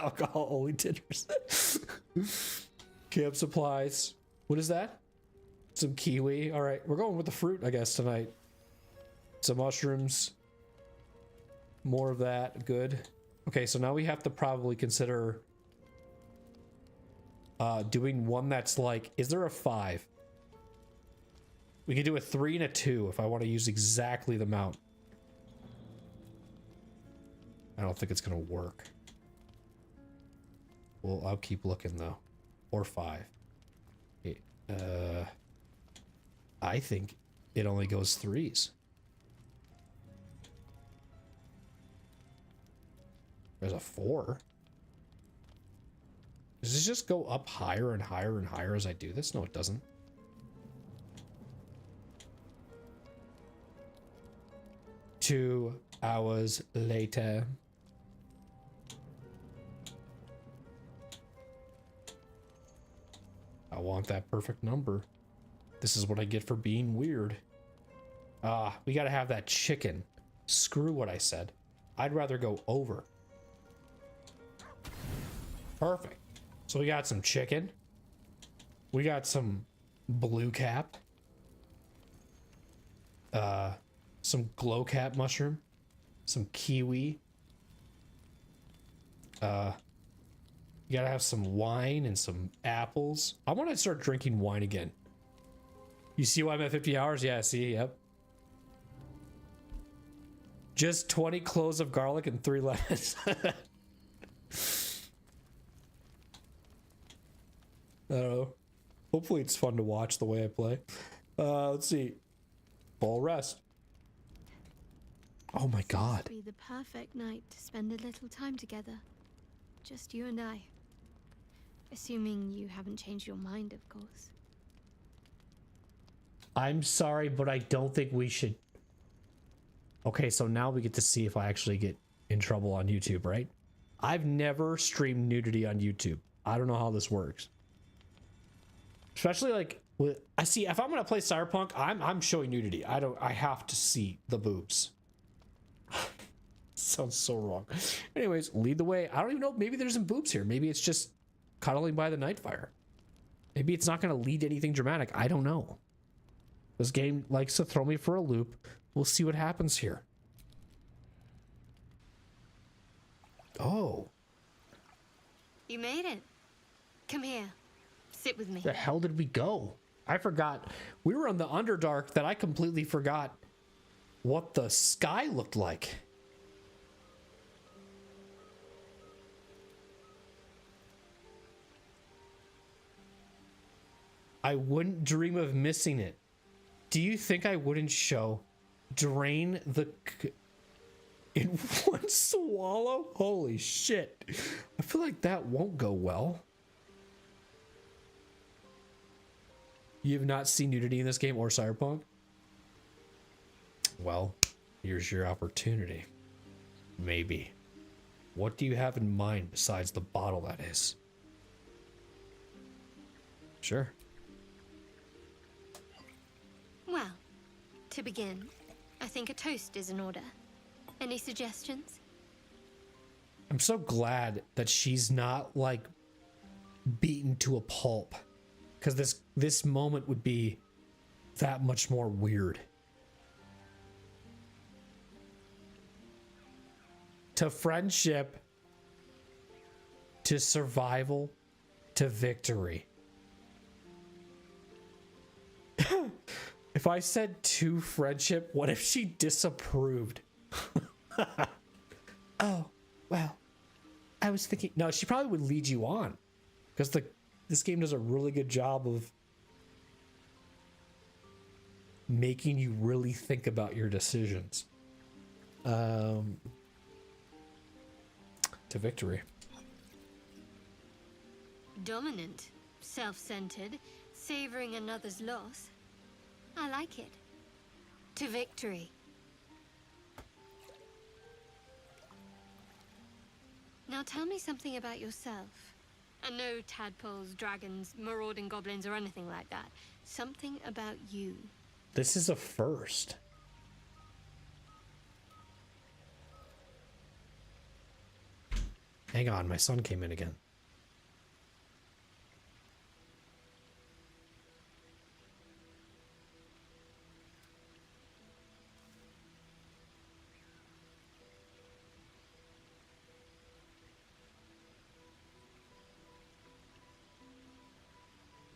A: Alcohol only dinners. Camp supplies. What is that? Some kiwi. Alright, we're going with the fruit, I guess, tonight. Some mushrooms. More of that. Good. Okay, so now we have to probably consider doing one that's like... Is there a 5? We could do a 3 and a 2 if I want to use exactly the amount. I don't think it's gonna work. Well, I'll keep looking though. Or 5. I think it only goes 3s. There's a 4. Does this just go up higher and higher and higher as I do this? No, it doesn't. 2 hours later. I want that perfect number. This is what I get for being weird. We gotta have that chicken. Screw what I said. I'd rather go over. Perfect. So we got some chicken. We got some blue cap. Some glow cap mushroom. Some kiwi. You gotta have some wine and some apples. I want to start drinking wine again. You see why I'm at 50 hours? Yeah, see, yep. Just 20 cloves of garlic and 3 lemons. I don't know. Hopefully it's fun to watch the way I play. Let's see. Full rest. Oh my god.
C: Be the perfect night to spend a little time together. Just you and I. Assuming you haven't changed your mind, of course.
A: I'm sorry, but I don't think we should. Okay, so now we get to see if I actually get in trouble on YouTube, right? I've never streamed nudity on YouTube. I don't know how this works. Especially like with, I see if I'm gonna play Cyberpunk, I'm showing nudity. I have to see the boobs. Sounds so wrong. Anyways, lead the way. I don't even know. Maybe there's some boobs here. Maybe it's just cuddling by the night fire. Maybe it's not going to lead to anything dramatic. I don't know. This game likes to throw me for a loop. We'll see what happens here. Oh.
C: You made it. Come here. Sit with me.
A: Where the hell did we go? I forgot. We were on the Underdark that I completely forgot what the sky looked like. I wouldn't dream of missing it. Do you think I wouldn't show? Drain the... in one swallow? Holy shit. I feel like that won't go well. You have not seen nudity in this game or Cyberpunk? Well, here's your opportunity. Maybe. What do you have in mind besides the bottle, that is? Sure.
C: Well, to begin, I think a toast is in order. Any suggestions?
A: I'm so glad that she's not like beaten to a pulp, because this moment would be that much more weird. To friendship, to survival, to victory. If I said to friendship, what if she disapproved? Oh, well, I was thinking, no, she probably would lead you on, because this game does a really good job of making you really think about your decisions. To victory.
C: Dominant, self-centered, savoring another's loss. I like it. To victory. Now tell me something about yourself. And no tadpoles, dragons, marauding goblins, or anything like that. Something about you.
A: This is a first. Hang on, my son came in again.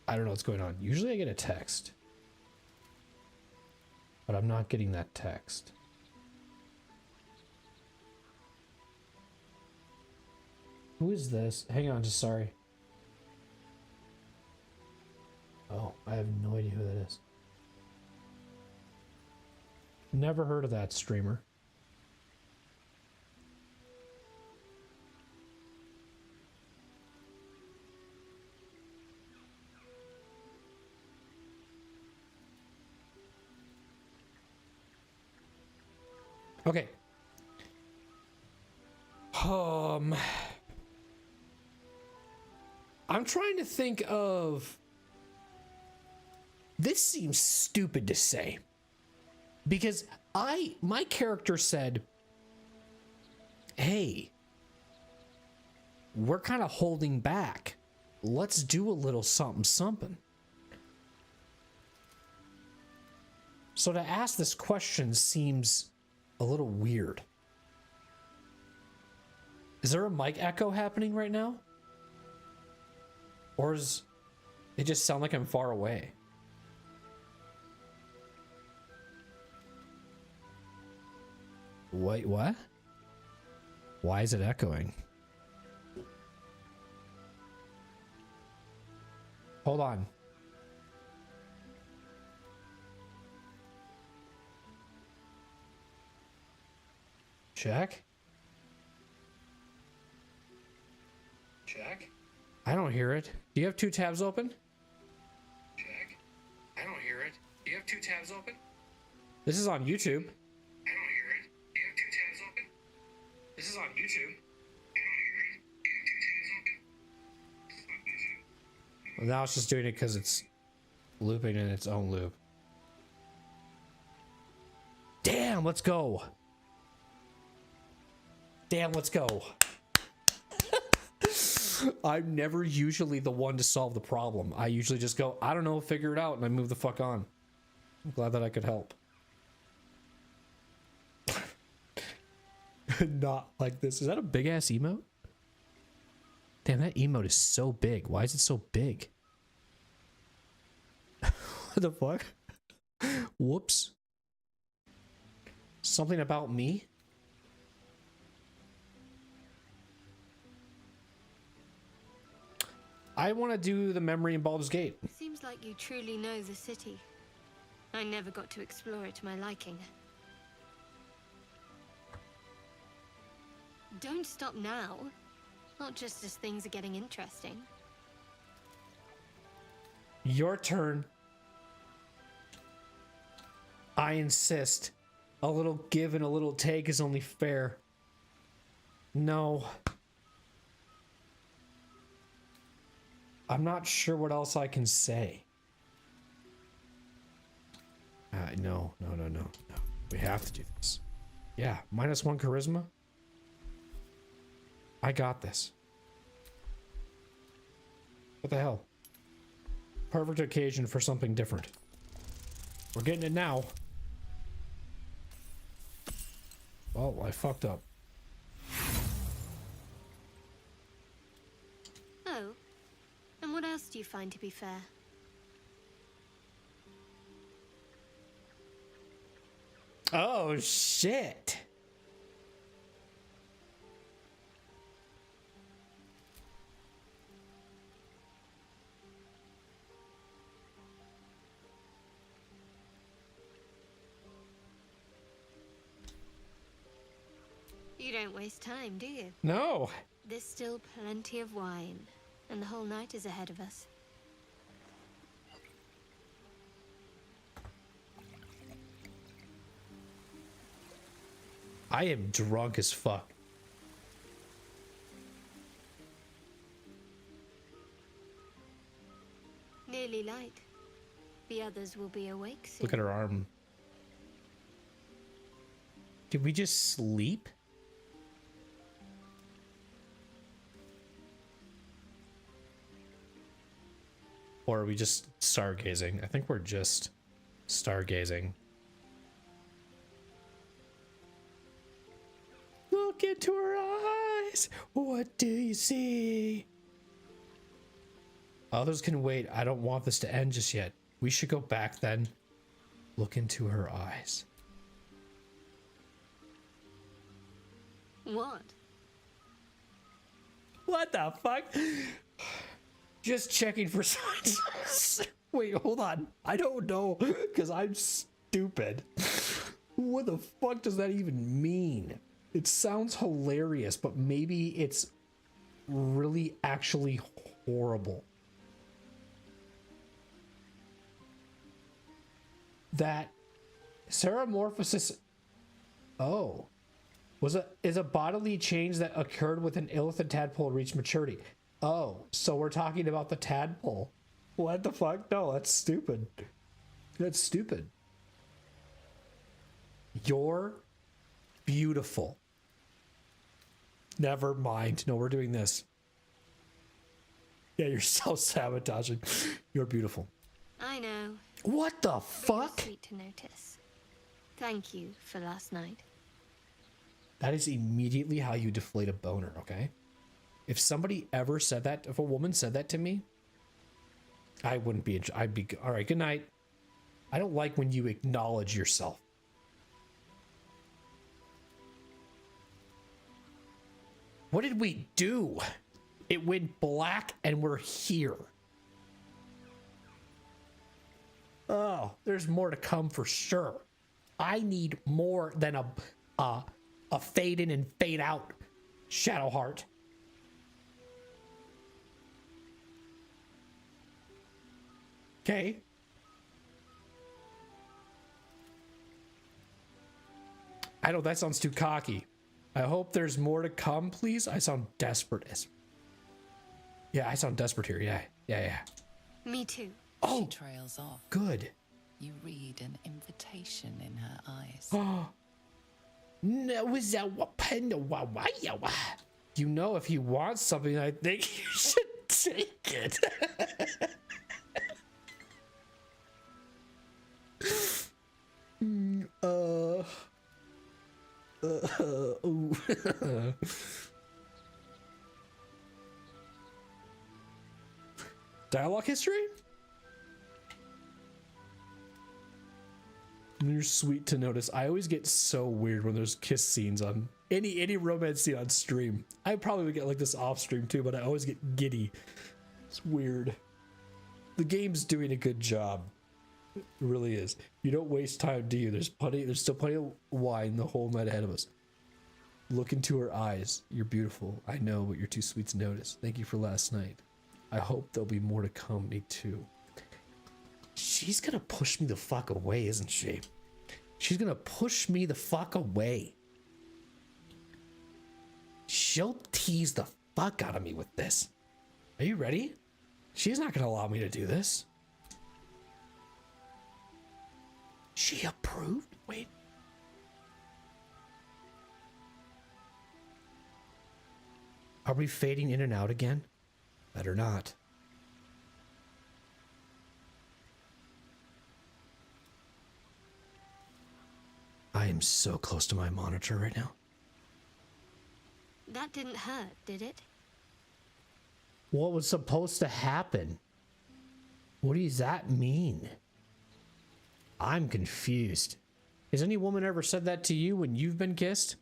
A: I don't know what's going on. Usually I get a text, but I'm not getting that text. Who is this? Hang on, just sorry. Oh, I have no idea who that is. Never heard of that streamer. Okay. I'm trying to think of... This seems stupid to say. Because my character said, hey, we're kind of holding back. Let's do a little something, something. So to ask this question seems a little weird. Is there a mic echo happening right now? Or is it just sound like I'm far away? Wait, what? Why is it echoing? Hold on. Check. Check. I don't hear it. Do you have two tabs open? Check. I don't hear it. Do you have two tabs open? This is on YouTube. I don't hear it. Do you have two tabs open? This is on YouTube. I don't hear it. Do you have two tabs open? Well, now it's just doing it because it's looping in its own loop. Damn, let's go. Damn, let's go. I'm never usually the one to solve the problem. I usually just go, I don't know, figure it out, and I move the fuck on. I'm glad that I could help. Not like this. Is that a big ass emote? Damn, that emote is so big. Why is it so big? What the fuck? Whoops. Something about me? I want to do the memory in Baldur's Gate.
C: Seems like you truly know the city. I never got to explore it to my liking. Don't stop now. Not just as things are getting interesting.
A: Your turn. I insist. A little give and a little take is only fair. No. I'm not sure what else I can say. No. We have to do this. Yeah, -1 charisma. I got this. What the hell? Perfect occasion for something different. We're getting it now. Oh, I fucked up.
C: Oh. And what else do you find to be fair?
A: Oh, shit.
C: You don't waste time, do you?
A: No.
C: There's still plenty of wine, and the whole night is ahead of us.
A: I am drunk as fuck.
C: Nearly light. The others will be awake soon.
A: Look at her arm. Did we just sleep? Or are we just stargazing? I think we're just stargazing. Look into her eyes. What do you see? Others can wait. I don't want this to end just yet. We should go back then. Look into her eyes.
C: What?
A: What the fuck? Just checking for signs. Wait, hold on. I don't know, because I'm stupid. What the fuck does that even mean? It sounds hilarious, but maybe it's really actually horrible. That Ceramorphosis Oh. Is a bodily change that occurred with an illithid tadpole reached maturity. Oh, so we're talking about the tadpole. What the fuck? No, that's stupid. That's stupid. You're beautiful. Never mind. No, we're doing this. Yeah, you're self-sabotaging. You're beautiful.
C: I know.
A: What the
C: But
A: fuck?
C: you're sweet to notice. Thank you for last night.
A: That is immediately how you deflate a boner, okay? If somebody ever said that, if a woman said that to me, I wouldn't be, I'd be, all right, good night. I don't like when you acknowledge yourself. What did we do? It went black and we're here. Oh, there's more to come for sure. I need more than a fade in and fade out Shadowheart. Okay. I know that sounds too cocky. I hope there's more to come, please. I sound desperate. Yeah, I sound desperate here. Yeah.
C: Me too.
A: Oh,
F: She trails off.
A: good.
F: You read an invitation in her eyes.
A: Oh. You know, if he wants something, I think you should take it. Dialogue history? You're sweet to notice. I always get so weird when there's kiss scenes on any romance scene on stream. I probably would get like this off stream too, but I always get giddy. It's weird. The game's doing a good job. It really is. You don't waste time, do you? There's still plenty of wine the whole night ahead of us. Look into her eyes. You're beautiful. I know, but you're too sweet to notice. Thank you for last night. I hope there'll be more to come. Me too. She's gonna push me the fuck away, isn't she? She's gonna push me the fuck away. She'll tease the fuck out of me with this. Are you ready? She's not gonna allow me to do this. She approved? Wait. Are we fading in and out again? Better not. I am so close to my monitor right now.
C: That didn't hurt, did it?
A: What was supposed to happen? What does that mean? I'm confused. Has any woman ever said that to you when you've been kissed?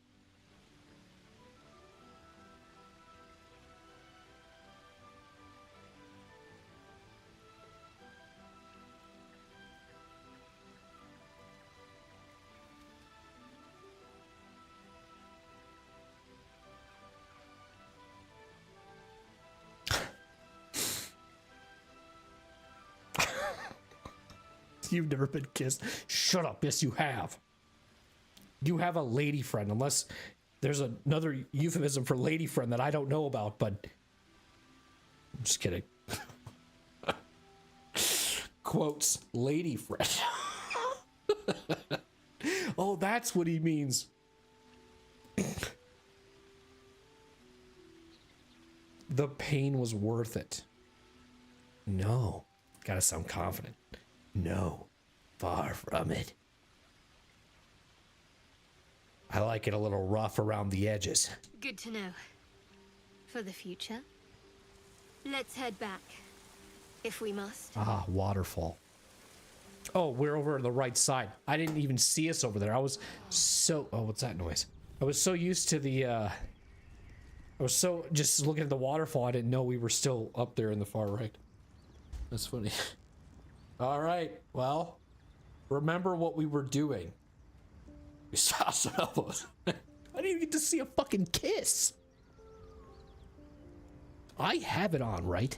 A: You've never been kissed. Shut up. Yes, you have. You have a lady friend, unless there's another euphemism for lady friend that I don't know about, but I'm just kidding. Quotes, lady friend. Oh, that's what he means. The pain was worth it. No. Gotta sound confident. No, far from it. I like it a little rough around the edges.
C: Good to know. For the future. Let's head back. If we must.
A: Ah, waterfall. Oh, we're over on the right side. I didn't even see us over there. I was so... Oh, what's that noise? I was so used to the... I was so just looking at the waterfall, I didn't know we were still up there in the far right. That's funny. All right, well, remember what we were doing. We saw some elbows. I didn't even get to see a fucking kiss. I have it on, right?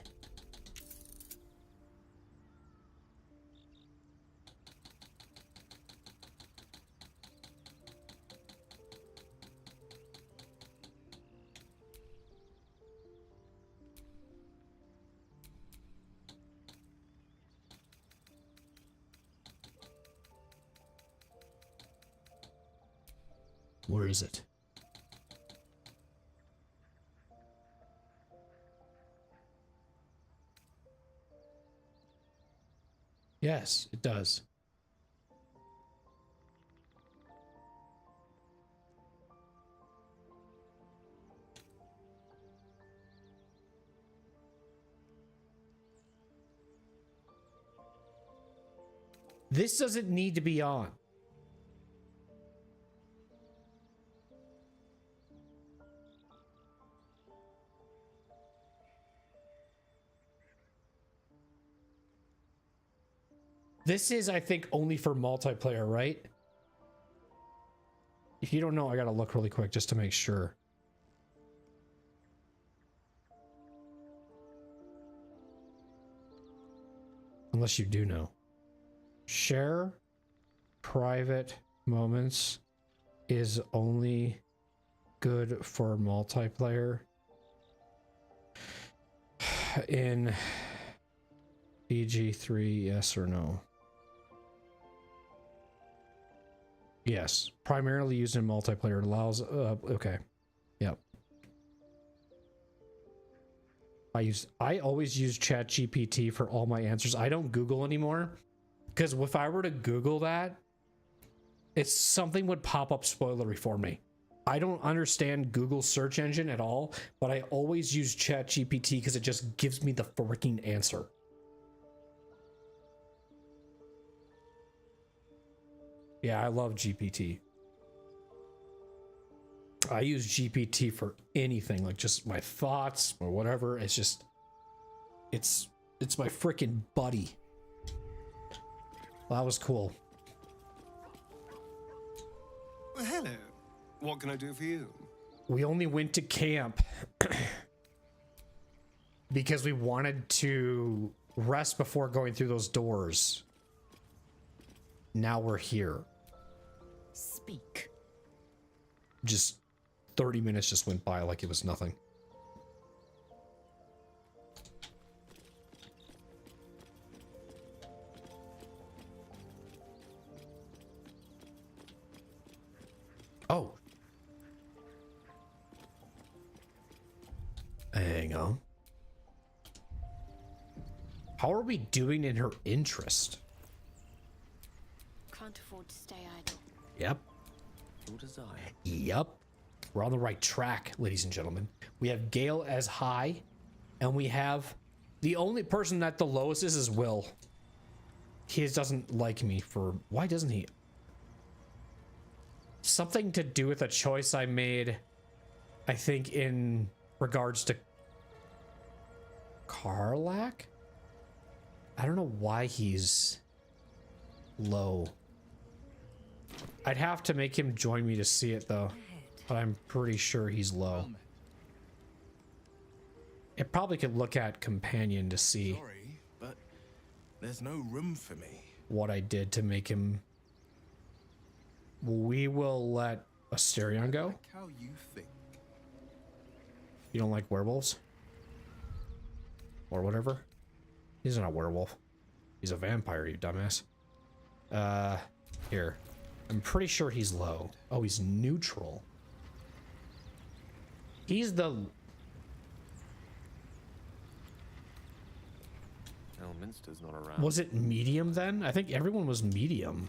A: Where is it? Yes, it does. This doesn't need to be on. This is, I think, only for multiplayer, right? If you don't know, I gotta look really quick just to make sure. Unless you do know. Share private moments is only good for multiplayer in Pt3, yes or no? Yes, primarily used in multiplayer. Allows okay. Yep. I always use ChatGPT for all my answers. I don't Google anymore, because if I were to Google that, something would pop up spoilery for me. I don't understand Google's search engine at all, but I always use ChatGPT because it just gives me the freaking answer. Yeah, I love GPT. I use GPT for anything, like just my thoughts or whatever. It's just, it's my freaking buddy. Well, that was cool.
D: Well, hello. What can I do for you?
A: We only went to camp because we wanted to rest before going through those doors. Now we're here.
F: Speak.
A: Just 30 minutes just went by like it was nothing. Oh. Hang on. How are we doing in her interest?
C: Can't afford to stay idle.
A: Yep.
G: Your desire.
A: Yep. We're on the right track, ladies and gentlemen. We have Gale as high, and we have the only person that the lowest is Will. He doesn't like me for... Why doesn't he? Something to do with a choice I made, I think, in regards to Karlak? I don't know why he's low. I'd have to make him join me to see it, though. But I'm pretty sure he's low. It probably could look at companion to see.
H: Sorry, but there's no room for me.
A: What I did to make him. We will let Asterion go.
H: Like how you think.
A: You don't like werewolves? Or whatever? He's not a werewolf. He's a vampire, you dumbass. Here. I'm pretty sure he's low. Oh, he's neutral. He's the...
G: Elminster's not around.
A: Was it medium then? I think everyone was medium.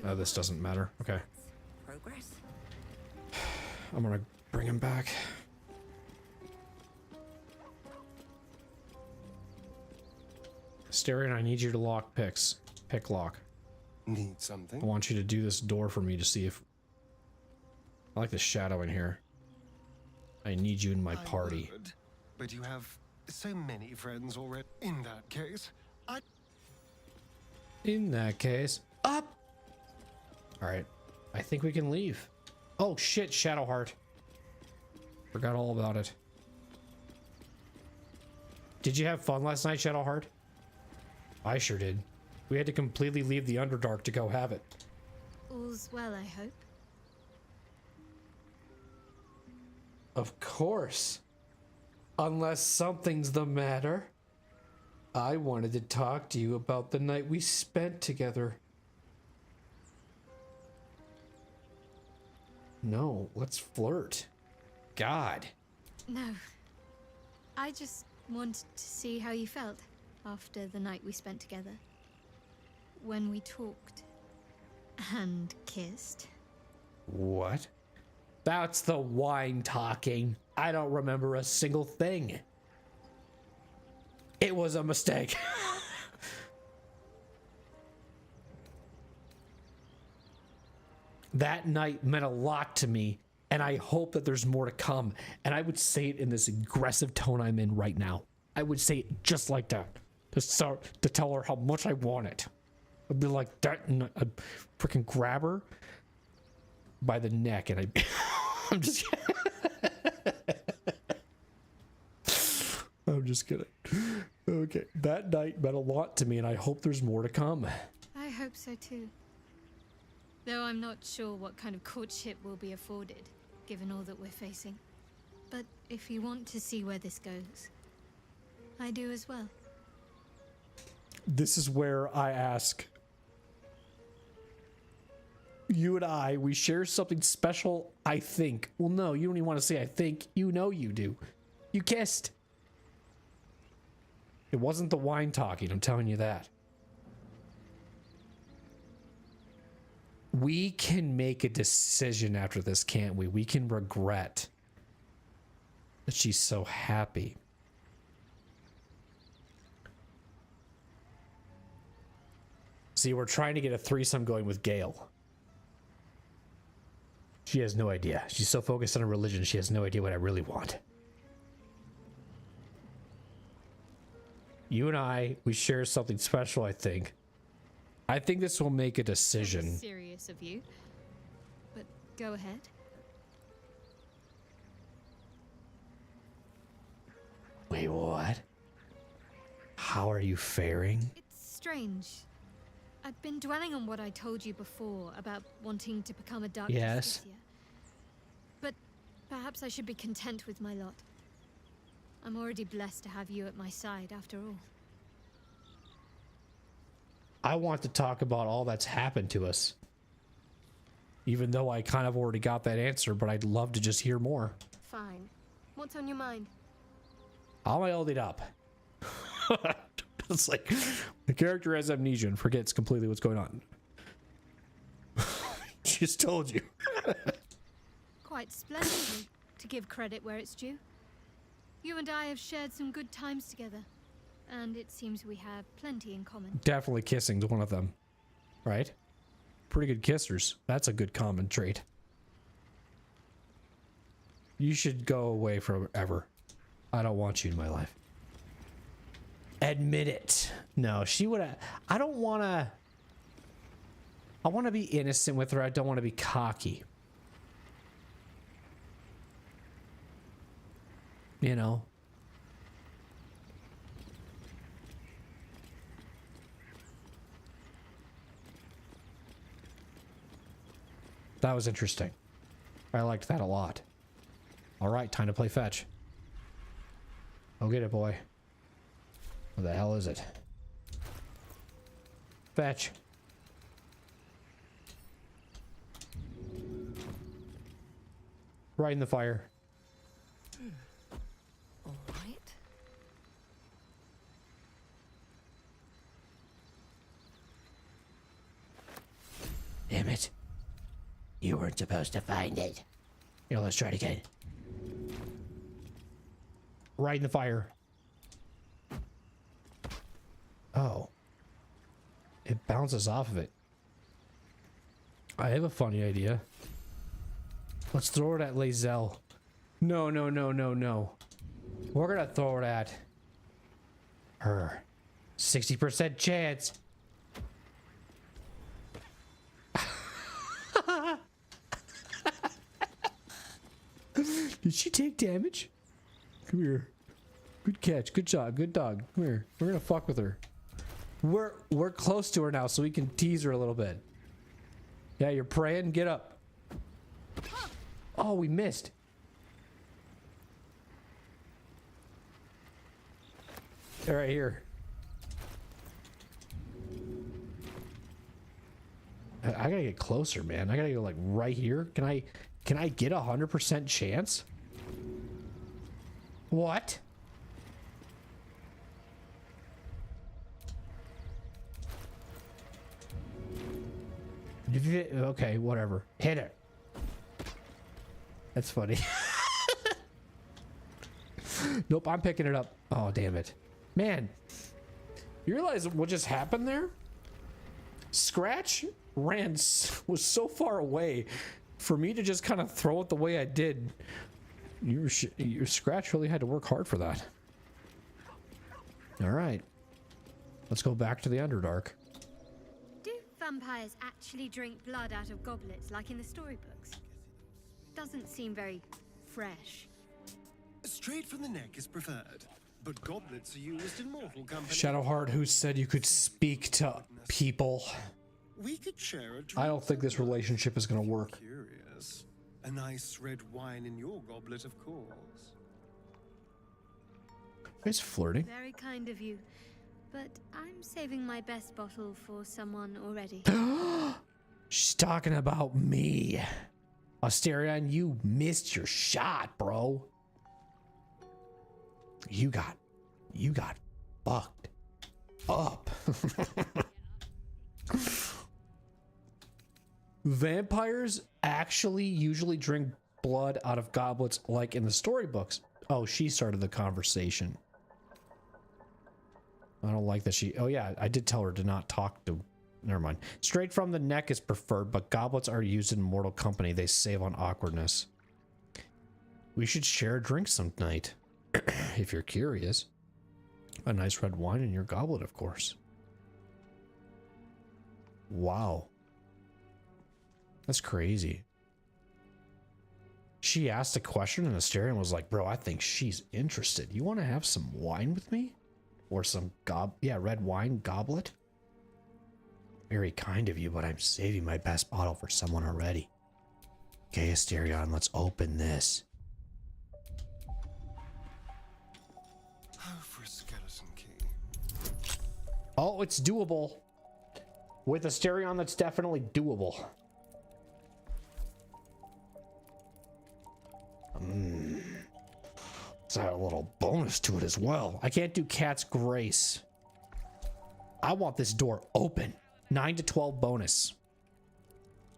A: Oh, this doesn't matter. Okay.
F: Progress?
A: I'm gonna bring him back. Asterion, I need you to lock picks. Pick lock.
D: Need something?
A: I want you to do this door for me to see if... I like the shadow in here. I need you in my party.
D: Would, but you have so many friends already. In that case,
A: In that case, up! Alright. I think we can leave. Oh shit, Shadowheart. Forgot all about it. Did you have fun last night, Shadowheart? I sure did. We had to completely leave the Underdark to go have it.
B: All's well, I hope.
A: Of course. Unless something's the matter. I wanted to talk to you about the night we spent together. No, let's flirt. God.
B: No. I just wanted to see how you felt after the night we spent together. When we talked. And kissed.
A: What? That's the wine talking. I don't remember a single thing. It was a mistake. That night meant a lot to me, and I hope that there's more to come. And I would say it in this aggressive tone I'm in right now. I would say it just like that. To tell her how much I want it. I'd be like that, and I'd freaking grab her by the neck, and I'm just I'm just kidding. Okay, that night meant a lot to me, and I hope there's more to come.
B: I hope so too. Though I'm not sure what kind of courtship will be afforded, given all that we're facing. But if you want to see where this goes, I do as well.
A: This is where I ask. You and I, we share something special, I think. Well, no, you don't even want to say I think. You know you do. You kissed. It wasn't the wine talking, I'm telling you that. We can make a decision after this, can't we? We can regret that she's so happy. See, we're trying to get a threesome going with Gale. She has no idea. She's so focused on her religion, she has no idea what I really want. You and I, we share something special, I think. I think this will make a decision.
B: Serious of you. But go ahead.
A: Wait, what? How are you faring?
B: It's strange. I've been dwelling on what I told you before about wanting to become a dark
A: Yes.
B: Justiciar. But perhaps I should be content with my lot. I'm already blessed to have you at my side, after all.
A: I want to talk about all that's happened to us. Even though I kind of already got that answer, but I'd love to just hear more.
C: Fine. What's on your mind?
A: How am I holding up? It's like the character has amnesia and forgets completely what's going on. She just told you.
B: Quite splendidly, to give credit where it's due. You and I have shared some good times together, and it seems we have plenty in common.
A: Definitely kissing's one of them, right? Pretty good kissers. That's a good common trait. You should go away forever. I don't want you in my life. Admit it. No, she would have. I don't want to. I want to be innocent with her. I don't want to be cocky. You know? That was interesting. I liked that a lot. All right, time to play fetch. Go get it, boy. What the hell is it? Fetch. Right in the fire.
F: All right.
A: Damn it. You weren't supposed to find it. Here, let's try it again. Right in the fire. Oh. It bounces off of it. I have a funny idea. Let's throw it at Lazelle. No, no, no, no, no. We're gonna throw it at her. 60% chance. Did she take damage? Come here. Good catch. Good job. Good dog. Come here. We're gonna fuck with her. We're close to her now, so we can tease her a little bit. Yeah, you're praying. Get up. Oh, we missed. All right, here. I gotta get closer, man. I gotta go like right here. Can Can I get 100% chance? What? Okay, whatever. Hit it. That's funny. Nope, I'm picking it up. Oh, damn it. Man, you realize what just happened there? Scratch was so far away for me to just kind of throw it the way I did. Your Scratch really had to work hard for that. All right. Let's go back to the Underdark.
C: Do vampires actually drink blood out of goblets like in the storybooks? Doesn't seem very fresh.
D: Straight from the neck is preferred, but goblets are used in mortal company.
A: Shadowheart, who said you could speak to people?
D: We could share a drink.
A: I don't think this relationship is going to work.
D: Curious. A nice red wine in your goblet, of course.
A: He's flirting.
C: Very kind of you, but I'm saving my best bottle for someone already.
A: She's talking about me. Asterion, you missed your shot, bro. You got fucked up. Vampires actually usually drink blood out of goblets like in the storybooks. Oh, she started the conversation. I don't like that she... Oh yeah, I did tell her to not talk to... Never mind. Straight from the neck is preferred, but goblets are used in mortal company. They save on awkwardness. We should share a drink some night. If you're curious. A nice red wine in your goblet, of course. Wow. That's crazy. She asked a question and Asterion was like, bro, I think she's interested. You want to have some wine with me? Or some red wine goblet? Very kind of you, but I'm saving my best bottle for someone already. Okay, Asterion, let's open this.
D: Oh, for a skeleton key.
A: Oh, it's doable. With Asterion, that's definitely doable. It's got a little bonus to it as well. I can't do Cat's Grace. I want this door open. 9 to 12 bonus.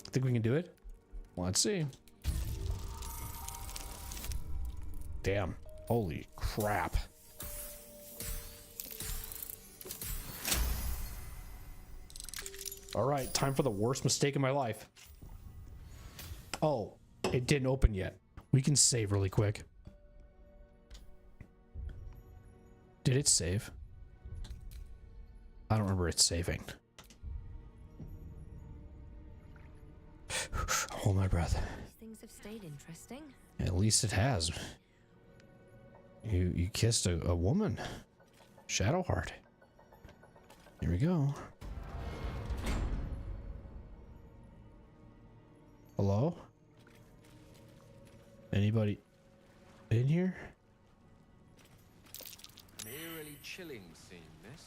A: Think we can do it? Let's see. Damn. Holy crap. All right, time for the worst mistake in my life. Oh, it didn't open yet. We can save really quick. Did it save? I don't remember it saving. Hold my breath.
I: Things have stayed interesting.
A: At least it has. You kissed a woman. Shadowheart. Here we go. Hello? Anybody in here?
G: An eerily chilling scene, this.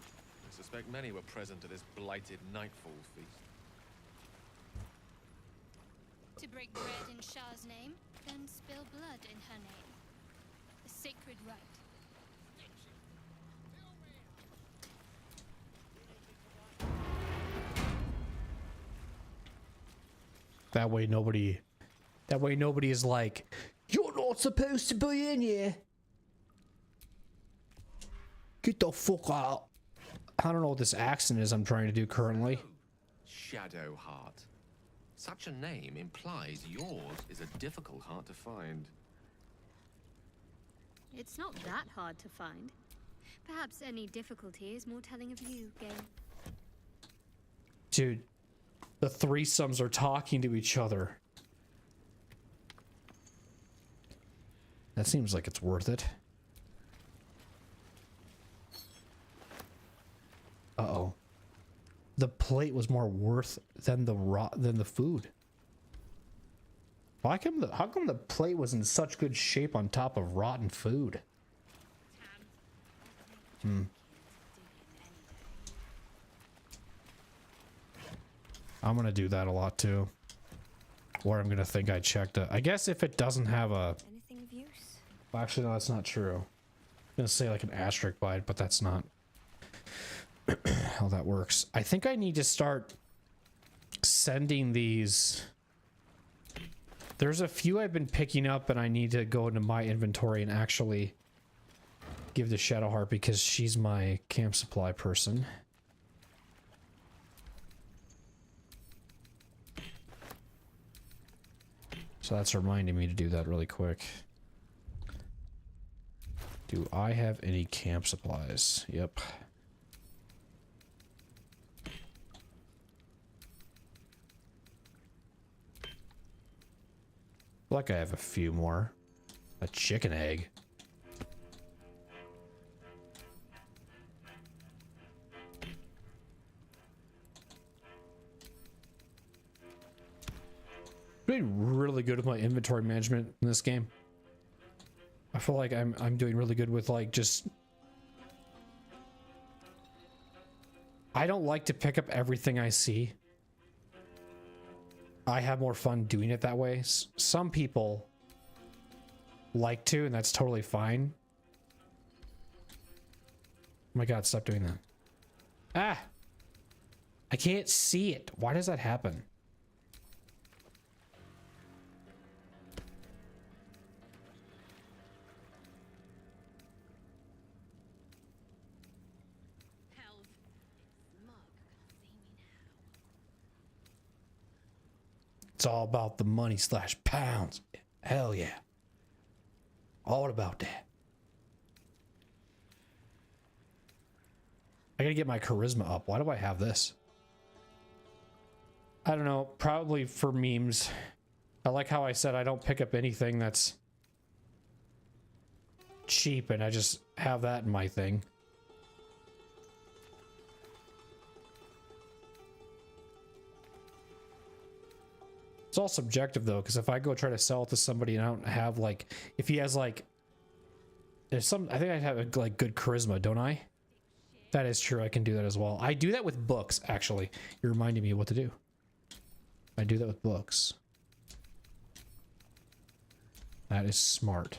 G: I suspect many were present at this blighted nightfall feast.
B: To break bread in Shah's name, then spill blood in her name. A sacred rite.
A: That way nobody is like, you're not supposed to be in here. Get the fuck out. I don't know what this accent is I'm trying to do currently.
G: Shadowheart. Such a name implies yours is a difficult heart to find.
C: It's not that hard to find. Perhaps any difficulty is more telling of you, game.
A: Dude, the threesomes are talking to each other. That seems like it's worth it. Uh-oh. The plate was more worth than the food. How come the plate was in such good shape on top of rotten food? I'm gonna do that a lot too. where I'm gonna think I checked it. I guess if it doesn't have a...
I: Anything of use?
A: Well, actually, no, that's not true. I'm gonna say like an asterisk by it, but that's not how that works. I think I need to start sending these. There's a few I've been picking up, and I need to go into my inventory and actually give to Shadowheart because she's my camp supply person. So that's reminding me to do that really quick. Do I have any camp supplies? Yep. Like I have a few more. A chicken egg. Doing really good with my inventory management in this game. I feel like I'm doing really good with like just... I don't like to pick up everything I see. I have more fun doing it that way. Some people like to, and that's totally fine. Oh my god, stop doing that. Ah! I can't see it. Why does that happen? It's all about the money / pounds. Hell yeah. All about that. I gotta get my charisma up. Why do I have this? I don't know. Probably for memes. I like how I said I don't pick up anything that's cheap, and I just have that in my thing. It's all subjective though, because if I go try to sell it to somebody and I don't have like, if he has like, there's some, I think I have like good charisma, don't I? That is true. I can do that as well. I do that with books, actually. You're reminding me of what to do. I do that with books. That is smart.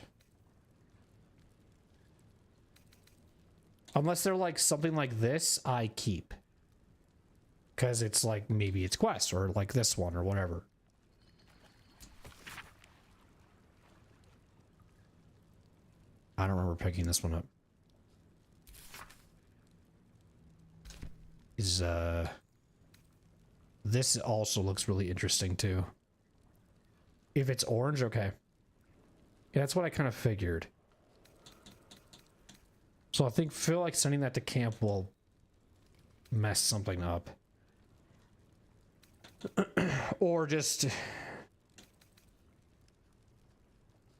A: Unless they're like something like this, I keep. Because it's like, maybe it's quest or like this one or whatever. I don't remember picking this one up. This also looks really interesting too. If it's orange, okay. Yeah, that's what I kind of figured. So I feel like sending that to camp will mess something up. Or just...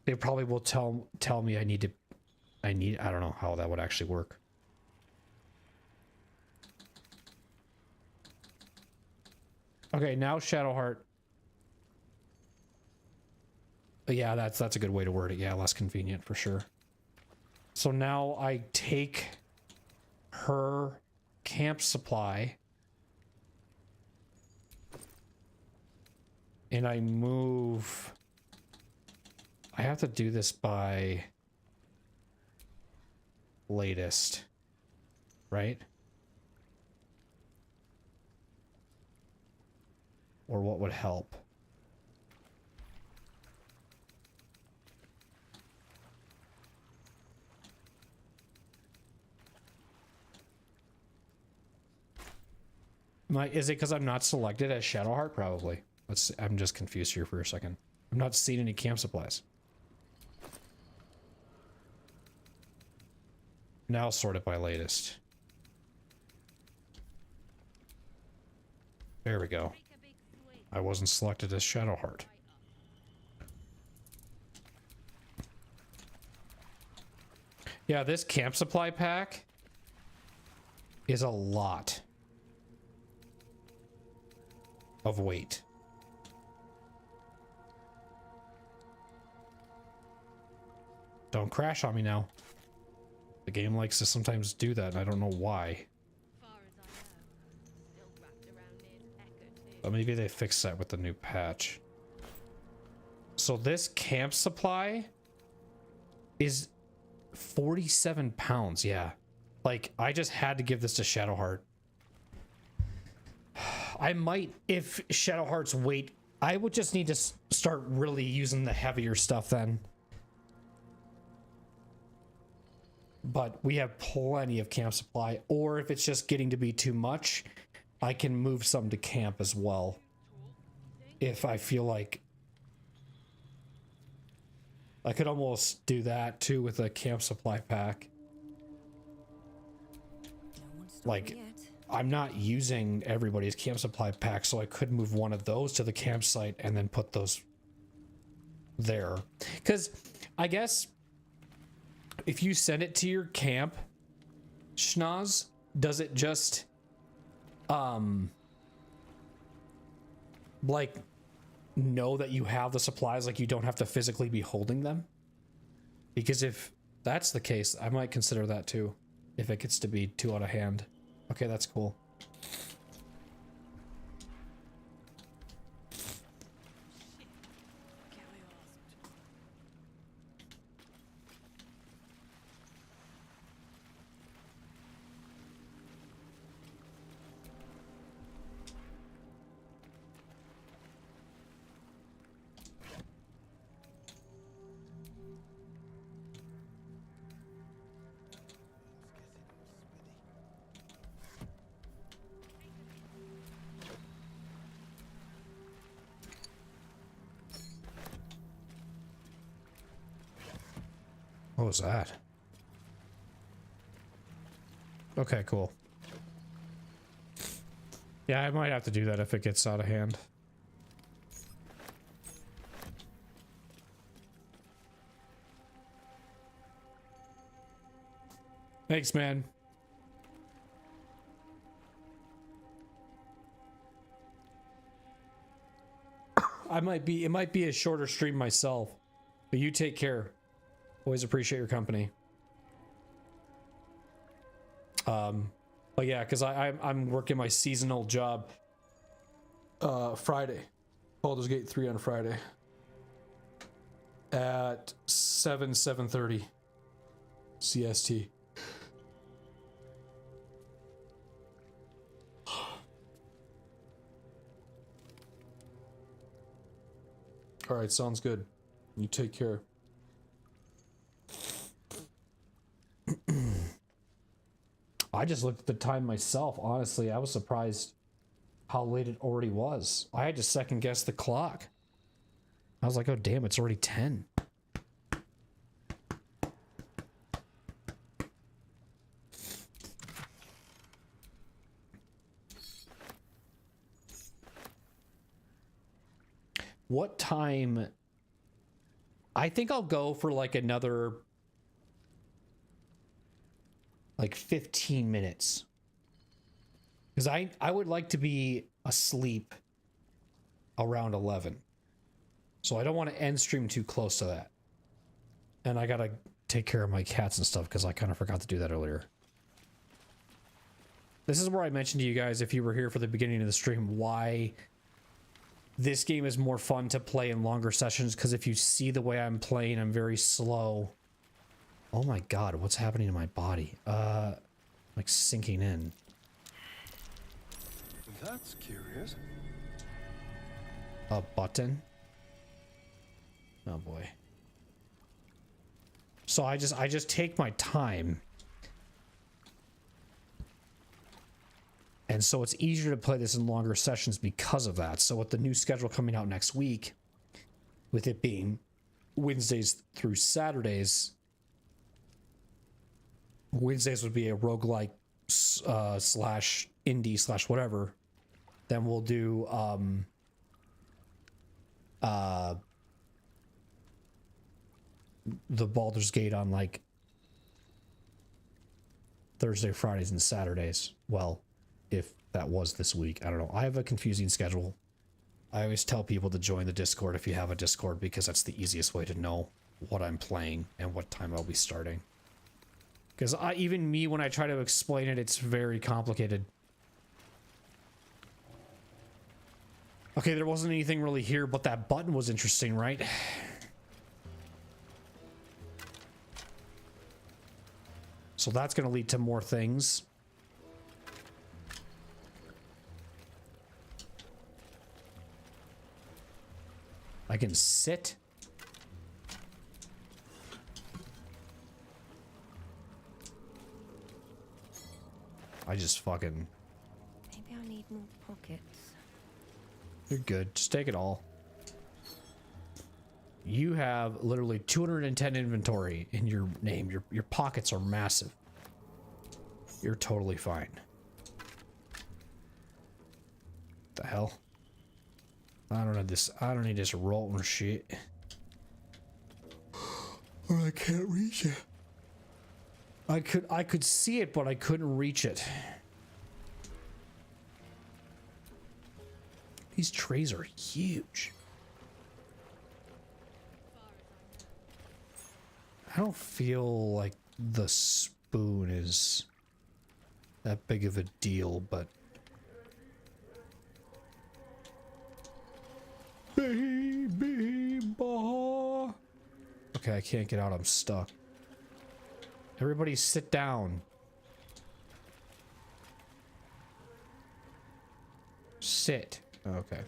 A: They probably will tell me I don't know how that would actually work. Okay, now Shadowheart. Yeah, that's a good way to word it. Yeah, less convenient for sure. So now I take her camp supply and I move. I have to do this by latest, right? Or what would help? Is it because I'm not selected as Shadowheart? Probably. Let's see. I'm just confused here for a second. I'm not seeing any camp supplies. Now sort it by latest. There we go. I wasn't selected as Shadowheart. Yeah, this camp supply pack is a lot of weight. Don't crash on me now. The game likes to sometimes do that, and I don't know why. But maybe they fixed that with the new patch. So this camp supply is 47 pounds. Yeah. Like, I just had to give this to Shadowheart. I might, if Shadowheart's weight, I would just need to start really using the heavier stuff then. But we have plenty of camp supply. Or if it's just getting to be too much, I can move some to camp as well. If I feel like I could almost do that too with a camp supply pack. Like, I'm not using everybody's camp supply pack, so I could move one of those to the campsite and then put those there. Because I guess if you send it to your camp, Schnoz, does it just like know that you have the supplies, like you don't have to physically be holding them? Because if that's the case, I might consider that too, if it gets to be too out of hand. Okay, that's cool. What was that? Okay, cool. Yeah, I might have to do that if it gets out of hand. Thanks, man. It might be a shorter stream myself, but you take care. Always appreciate your company. But yeah, because I'm working my seasonal job Friday. Baldur's Gate 3 on Friday at 7:30 CST. All right, sounds good. You take care. I just looked at the time myself. Honestly, I was surprised how late it already was. I had to second guess the clock. I was like, oh damn, it's already 10. What time? I think I'll go for like another like 15 minutes. Because I would like to be asleep around 11. So I don't want to end stream too close to that. And I gotta take care of my cats and stuff because I kind of forgot to do that earlier. This is where I mentioned to you guys, if you were here for the beginning of the stream, why this game is more fun to play in longer sessions. Because if you see the way I'm playing, I'm very slow. Oh my god, what's happening to my body? Like sinking in.
D: That's curious.
A: A button? Oh boy. So I just take my time. And so it's easier to play this in longer sessions because of that. So with the new schedule coming out next week, with it being Wednesdays through Saturdays, Wednesdays would be a roguelike slash indie slash whatever. Then we'll do the Baldur's Gate on like Thursday, Fridays, and Saturdays. Well, if that was this week, I don't know. I have a confusing schedule. I always tell people to join the Discord if you have a Discord, because that's the easiest way to know what I'm playing and what time I'll be starting. Because even me, when I try to explain it, it's very complicated. Okay, there wasn't anything really here, but that button was interesting, right? So that's going to lead to more things. I can sit. I just fucking...
I: Maybe I need more pockets.
A: You're good. Just take it all. You have literally 210 inventory in your name. Your pockets are massive. You're totally fine. The hell? I don't need this. I don't need this rolling shit. Or I can't reach it. I could see it, but I couldn't reach it. These trays are huge. I don't feel like the spoon is that big of a deal, but... Baby boy. Okay, I can't get out. I'm stuck. Everybody sit down. Sit. Okay.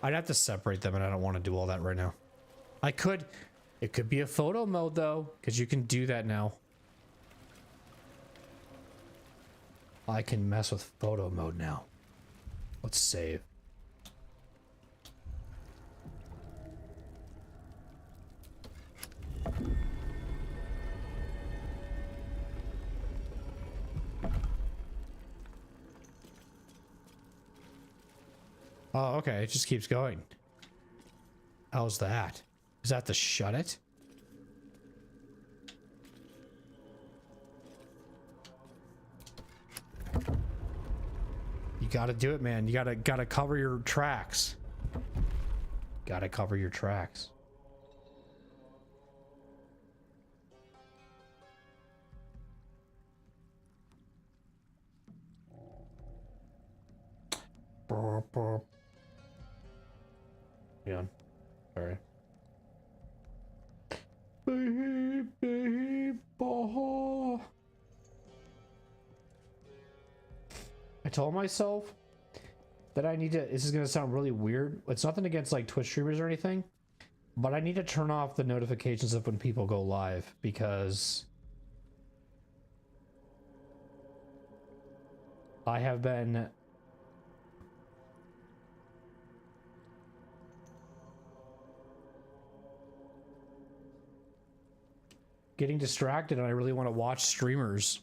A: I'd have to separate them, and I don't want to do all that right now. I could... It could be a photo mode, though, because you can do that now. I can mess with photo mode now. Let's save. Oh, okay. It just keeps going. How's that? Is that to shut it? You gotta do it, man. You gotta cover your tracks. Gotta cover your tracks. Yeah. Sorry. I told myself that I need to... This is going to sound really weird. It's nothing against like Twitch streamers or anything, but I need to turn off the notifications of when people go live, because I have been... getting distracted, and I really want to watch streamers,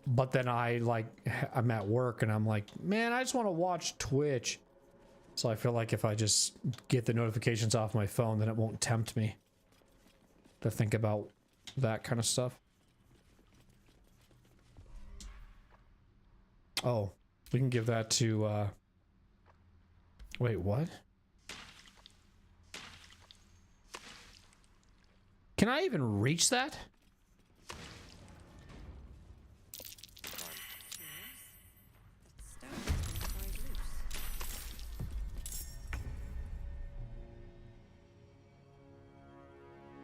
A: but then I'm at work and I'm like, man, I just want to watch Twitch. So I feel like if I just get the notifications off my phone, then it won't tempt me to think about that kind of stuff. Oh, we can give that to wait, what? Can I even reach that?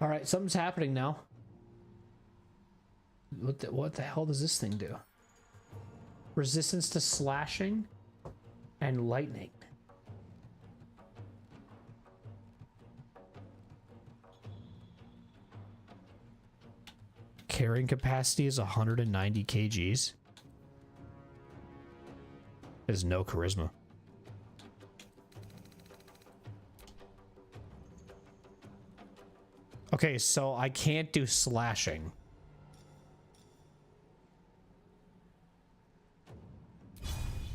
A: All right, something's happening now. What the hell does this thing do? Resistance to slashing and lightning. Carrying capacity is 190 kgs. There's no charisma. Okay, so I can't do slashing.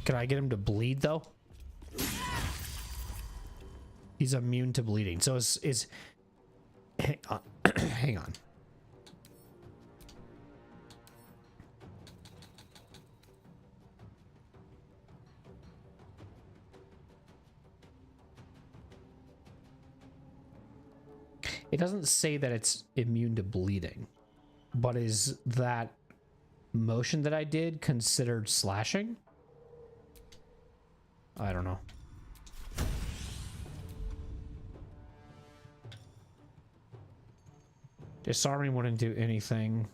A: Can I get him to bleed though? He's immune to bleeding. So is hang on. Hang on. It doesn't say that it's immune to bleeding, but is that motion that I did considered slashing? I don't know. Disarming wouldn't do anything.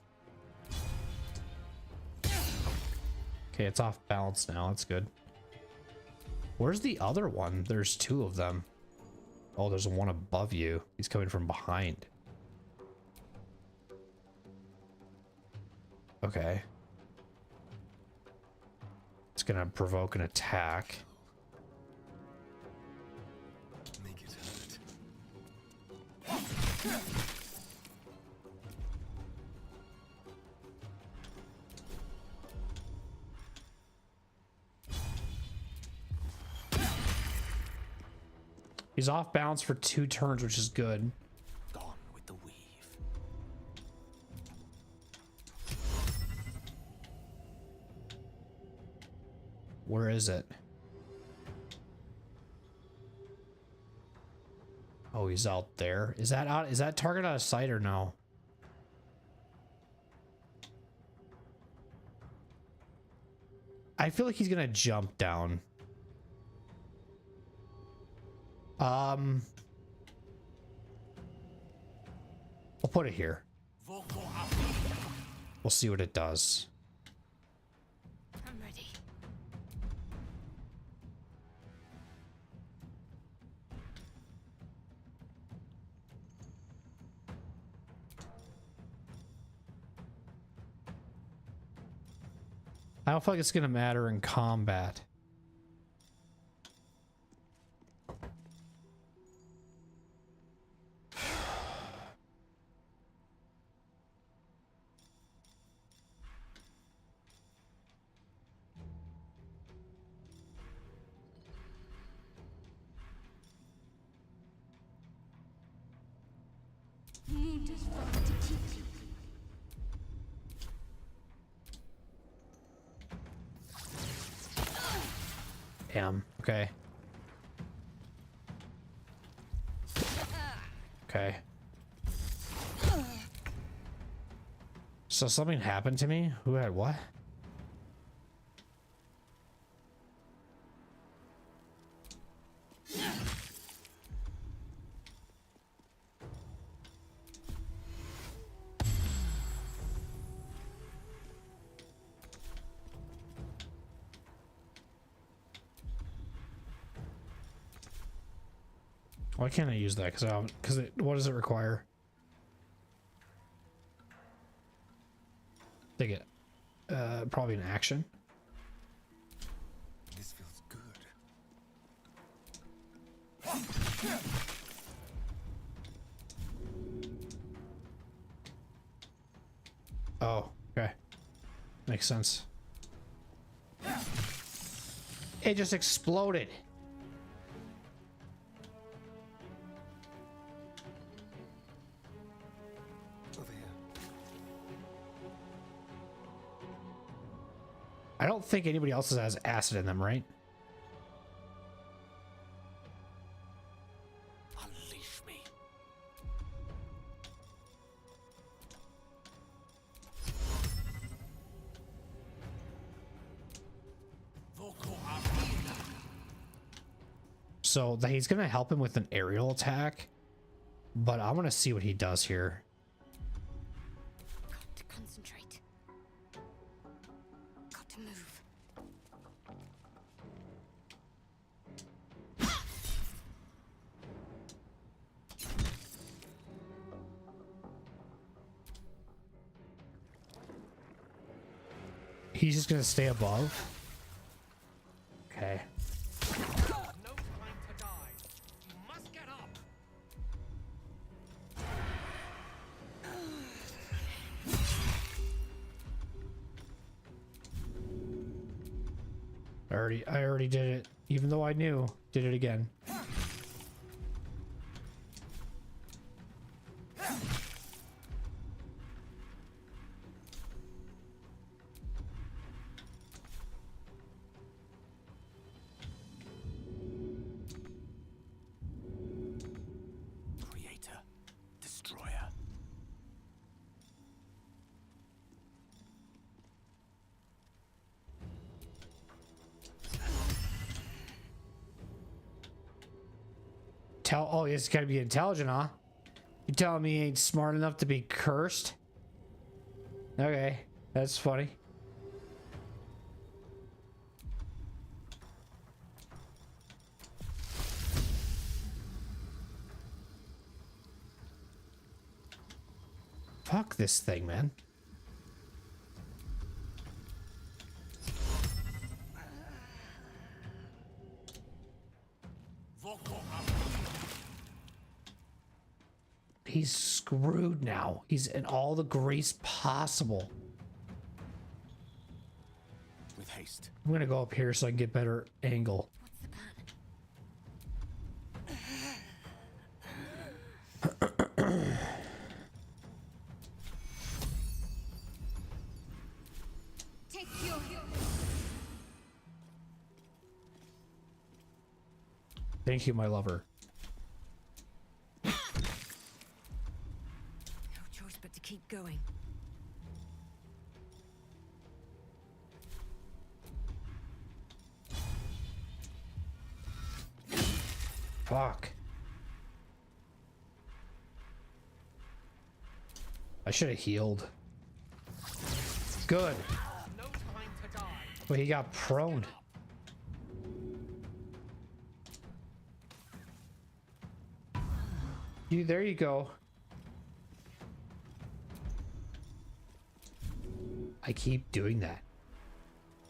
A: Okay, it's off balance now. That's good. Where's the other one? There's two of them. Oh, there's one above you. He's coming from behind. Okay. It's gonna provoke an attack.
D: Make it hurt.
A: He's off balance for 2 turns, which is good.
H: Gone with the weave.
A: Where is it? Oh, he's out there. Is that out? Is that target out of sight or no? I feel like he's gonna jump down. I'll put it here. We'll see what it does.
C: I'm ready.
A: I don't feel like it's gonna matter in combat. Damn. Okay. Okay. So something happened to me? Who had what? Why can't I use that? Because what does it require? Take it. Probably an action.
D: This feels good.
A: Oh, okay. Makes sense. It just exploded.
D: Over here.
A: I don't think anybody else has acid in them, right?
H: Unleash me.
A: So he's gonna help him with an aerial attack, but I'm gonna see what he does here.
C: Got to concentrate. Got to move.
A: He's just gonna stay above. Okay.
G: No time to die. You must get up.
A: I already did it. Even though I knew, did it again.
H: Creator. Destroyer.
A: Oh, it's gotta be intelligent, huh? telling me he ain't smart enough to be cursed? Okay, that's funny. Fuck this thing, man. He's screwed now. He's in all the grace possible.
H: With haste.
A: I'm gonna go up here so I can get better angle.
C: What's the plan? Take your...
A: Thank you, my lover.
I: No choice but to keep going.
A: Fuck. I should have healed. Good. But he got prone. There you go. I keep doing that.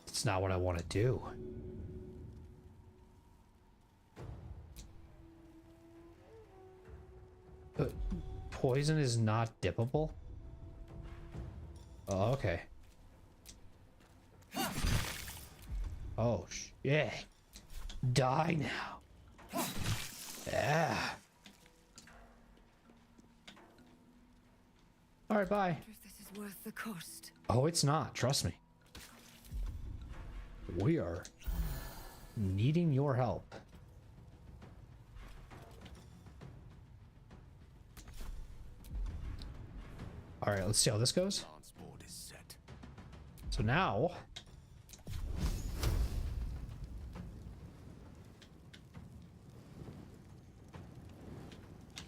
A: It's not what I want to do. But poison is not dippable? Oh, okay. Oh, shit. Die now. Yeah. Alright, bye.
I: I wonder if this is worth the cost.
A: Oh, it's not. Trust me. We are needing your help. Alright, let's see how this goes.
H: Dance board is set.
A: So now...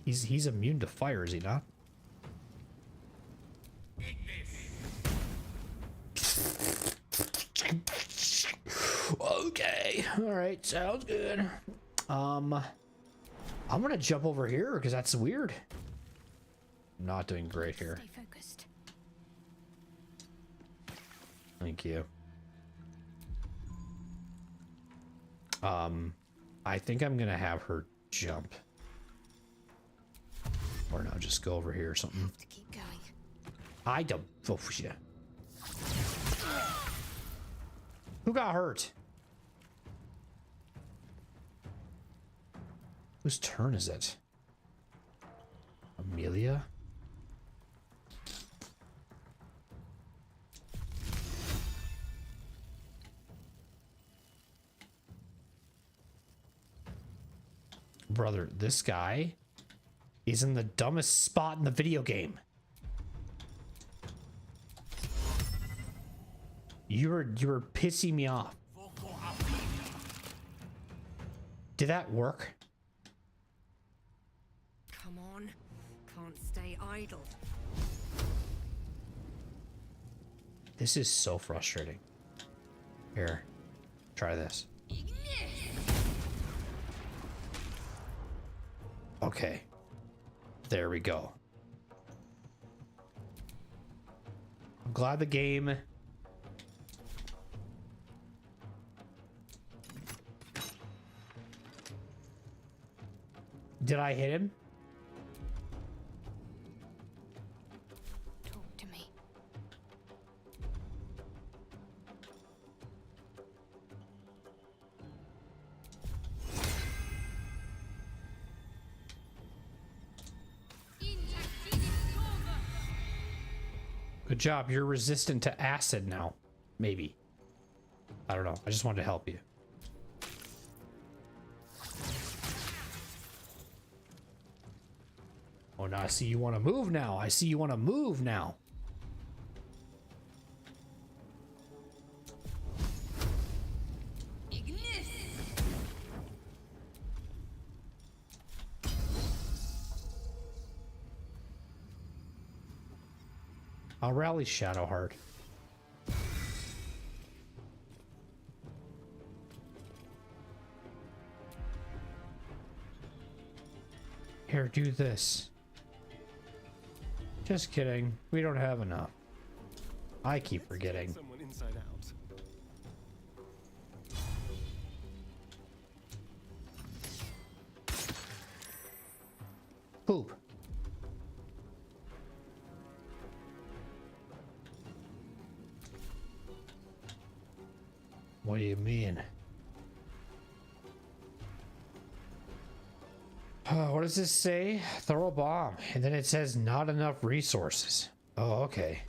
A: He's immune to fire, is he not? Okay. Alright, sounds good. I'm gonna jump over here because that's weird. Not doing great here.
B: Stay focused.
A: Thank you. I think I'm gonna have her jump. Or no, just go over here or something.
C: Have to keep going.
A: I don't. Oh shit. Who got hurt? Whose turn is it? Amelia? Brother, this guy is in the dumbest spot in the video game. You were pissing me off. Did that work?
I: Come on. Can't stay idle.
A: This is so frustrating. Here, try this. Okay. There we go. I'm glad the game... Did I hit him?
B: Talk to me.
A: Good job. You're resistant to acid now. Maybe. I don't know. I just wanted to help you. Oh, no, I see you want to move now. I see you want to move now. I'll rally Shadowheart. Here, do this. Just kidding. We don't have enough. I keep forgetting.
D: Someone inside out.
A: Poop. What do you mean? What does this say? Throw a bomb. And then it says not enough resources. Oh, okay.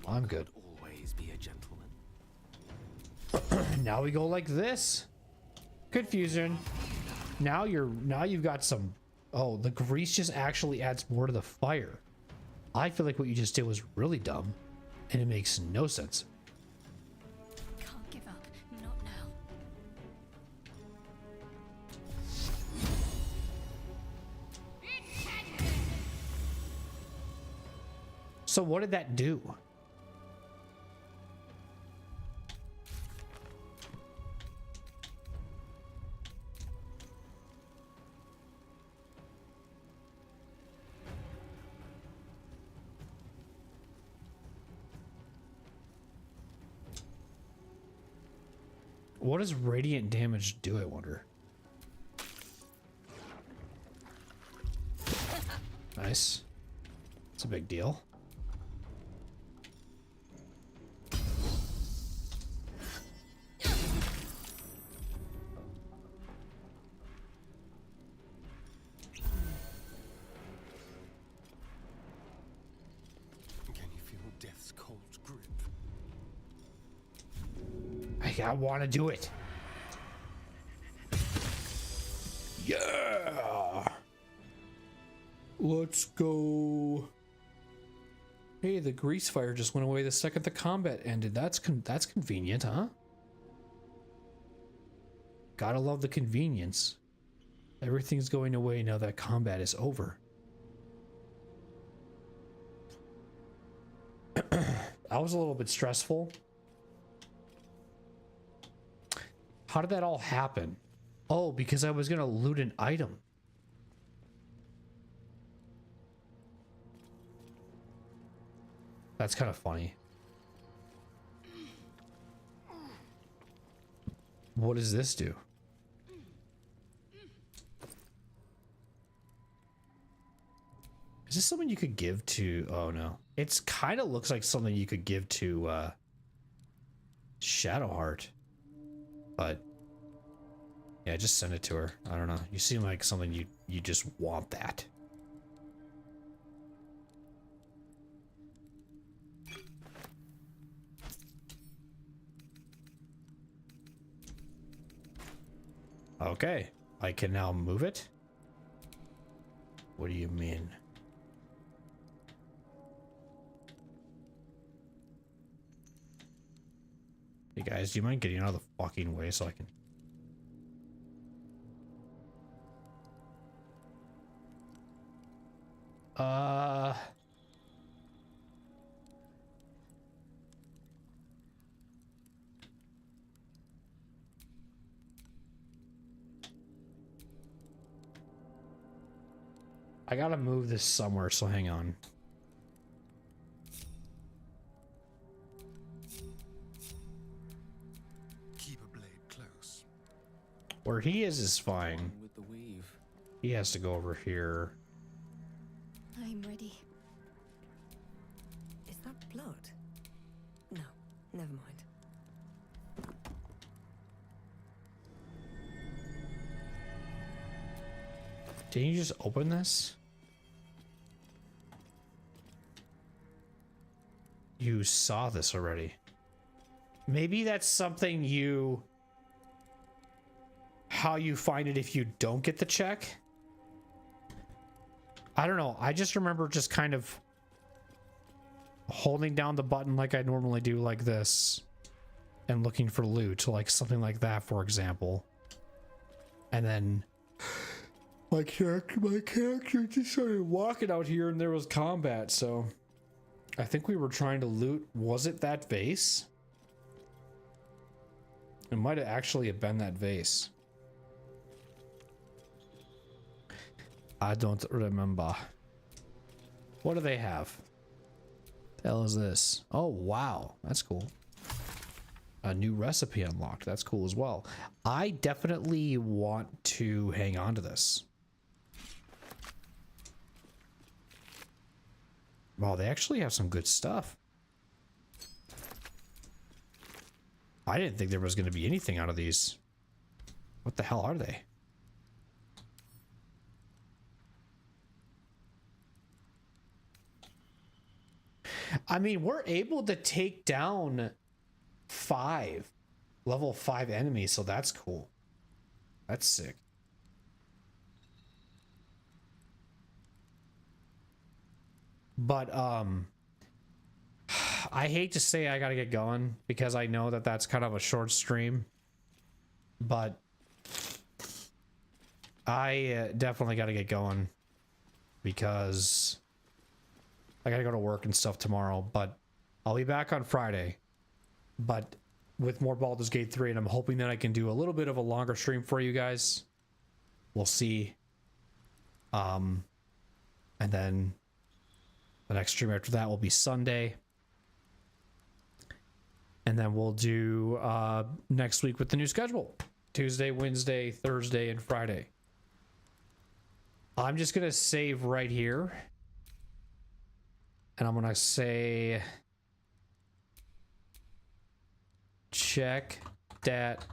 A: I'm good.
H: Always be a gentleman.
A: Now we go like this. Confusion. Now you've got some. Oh, the grease just actually adds more to the fire. I feel like what you just did was really dumb, and it makes no sense.
C: Can't give up. Not now.
A: So what did that do? What does radiant damage do, I wonder? Nice. It's a big deal.
D: Can you feel death's cold grip?
A: I want to do it. Yeah. Let's go. Hey, the grease fire just went away the second the combat ended. That's convenient, huh? Gotta love the convenience. Everything's going away now that combat is over. That was a little bit stressful. How did that all happen? Oh, because I was gonna loot an item. That's kind of funny. What does this do? Is this something you could give to... Oh, no. It's kind of looks like something you could give to Shadowheart. But yeah, just send it to her. I don't know. You seem like something you just want that. Okay, I can now move it. What do you mean? Hey guys, do you mind getting out of the fucking way so I can... I gotta move this somewhere, so hang on.
D: Keep a blade close.
A: Where he is fine.
H: With the weave.
A: He has to go over here.
C: I'm ready.
I: Is that blood? No, never mind.
A: Didn't you just open this? You saw this already. Maybe that's something you... How you find it if you don't get the check? I don't know. I just remember just kind of holding down the button like I normally do, like this, and looking for loot, like something like that, for example. And then My character just started walking out here and there was combat, so I think we were trying to loot. Was it that vase? It might have actually have been that vase. I don't remember. What do they have? The hell is this? Oh, wow. That's cool. A new recipe unlocked. That's cool as well. I definitely want to hang on to this. Wow, they actually have some good stuff. I didn't think there was going to be anything out of these. What the hell are they? I mean, we're able to take down level 5 enemies, so that's cool. That's sick. But I hate to say I gotta get going because I know that that's kind of a short stream, but I definitely gotta get going because I gotta go to work and stuff tomorrow. But I'll be back on Friday, but with more Baldur's Gate 3, and I'm hoping that I can do a little bit of a longer stream for you guys. We'll see. And then the next stream after that will be Sunday. And then we'll do next week with the new schedule. Tuesday, Wednesday, Thursday, and Friday. I'm just going to save right here. And I'm going to say... check that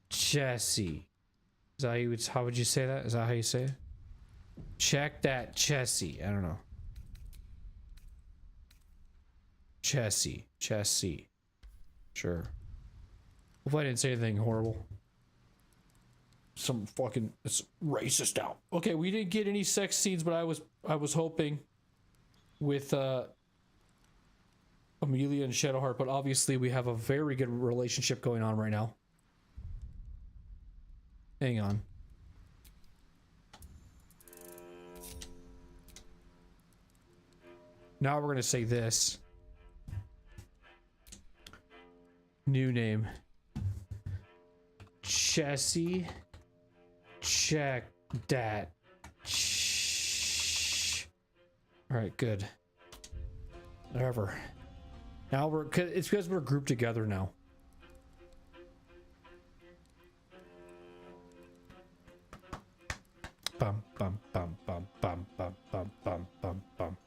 A: Chessie. Is that how you would, how would you say that? Is that how you say it? Check that Chessie. I don't know. Chessie. Sure. Hope I didn't say anything horrible. Some fucking, it's racist out. Okay, we didn't get any sex scenes, but I was hoping with Amelia and Shadowheart, but obviously we have a very good relationship going on right now. Hang on. Now we're gonna say this. New name. Chessie. Check that. Alright, good. Whatever. Now it's because we're grouped together now. Bum bum bum bum bum bum bum bum bum bum.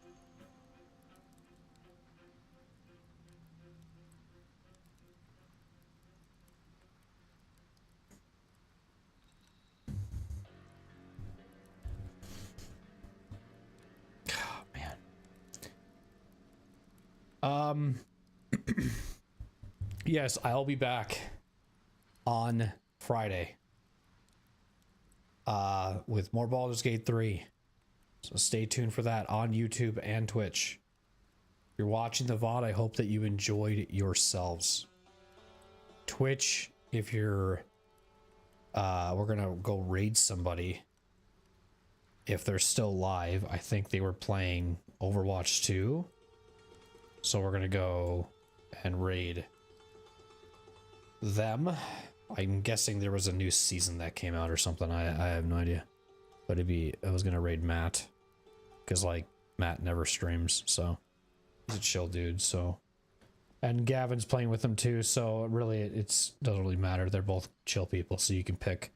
A: Oh man. Yes, I'll be back on Friday with more Baldur's Gate 3. So stay tuned for that on YouTube and Twitch. If you're watching the VOD, I hope that you enjoyed yourselves. Twitch, if you're we're gonna go raid somebody if they're still live. I think they were playing Overwatch 2. So we're gonna go and raid them. I'm guessing there was a new season that came out or something. I have no idea. But I was gonna raid Matt. Because like Matt never streams, so he's a chill dude, so. And Gavin's playing with them too, so really it doesn't really matter. They're both chill people, so you can pick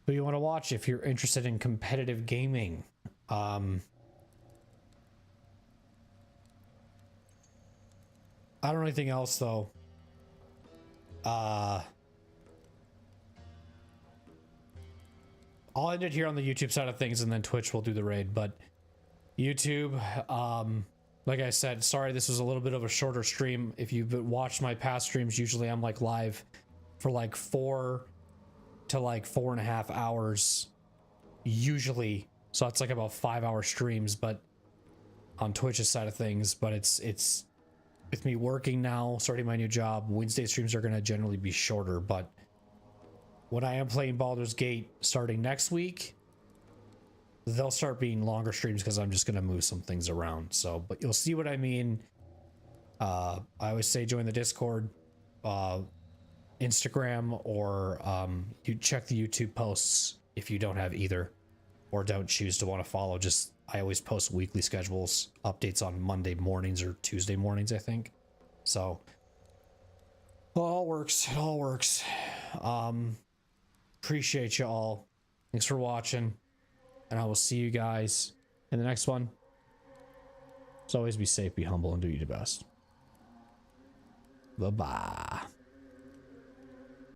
A: who you want to watch if you're interested in competitive gaming. I don't know anything else though. I'll end it here on the YouTube side of things, and then Twitch will do the raid. But YouTube, like I said, sorry this was a little bit of a shorter stream. If you've watched my past streams, usually I'm like live for like 4 to like 4.5 hours usually, so it's like about 5-hour streams. But on Twitch's side of things, but it's with me working now, starting my new job, Wednesday streams are going to generally be shorter, but when I am playing Baldur's Gate starting next week, they'll start being longer streams because I'm just going to move some things around. So, but you'll see what I mean. I always say join the Discord, Instagram, or you check the YouTube posts if you don't have either, or don't choose to want to follow. Just, I always post weekly schedules, updates on Monday mornings or Tuesday mornings, I think. So it all works. It all works. Appreciate you all. Thanks for watching, and I will see you guys in the next one. As always, be safe, be humble, and do your best. Bye-bye.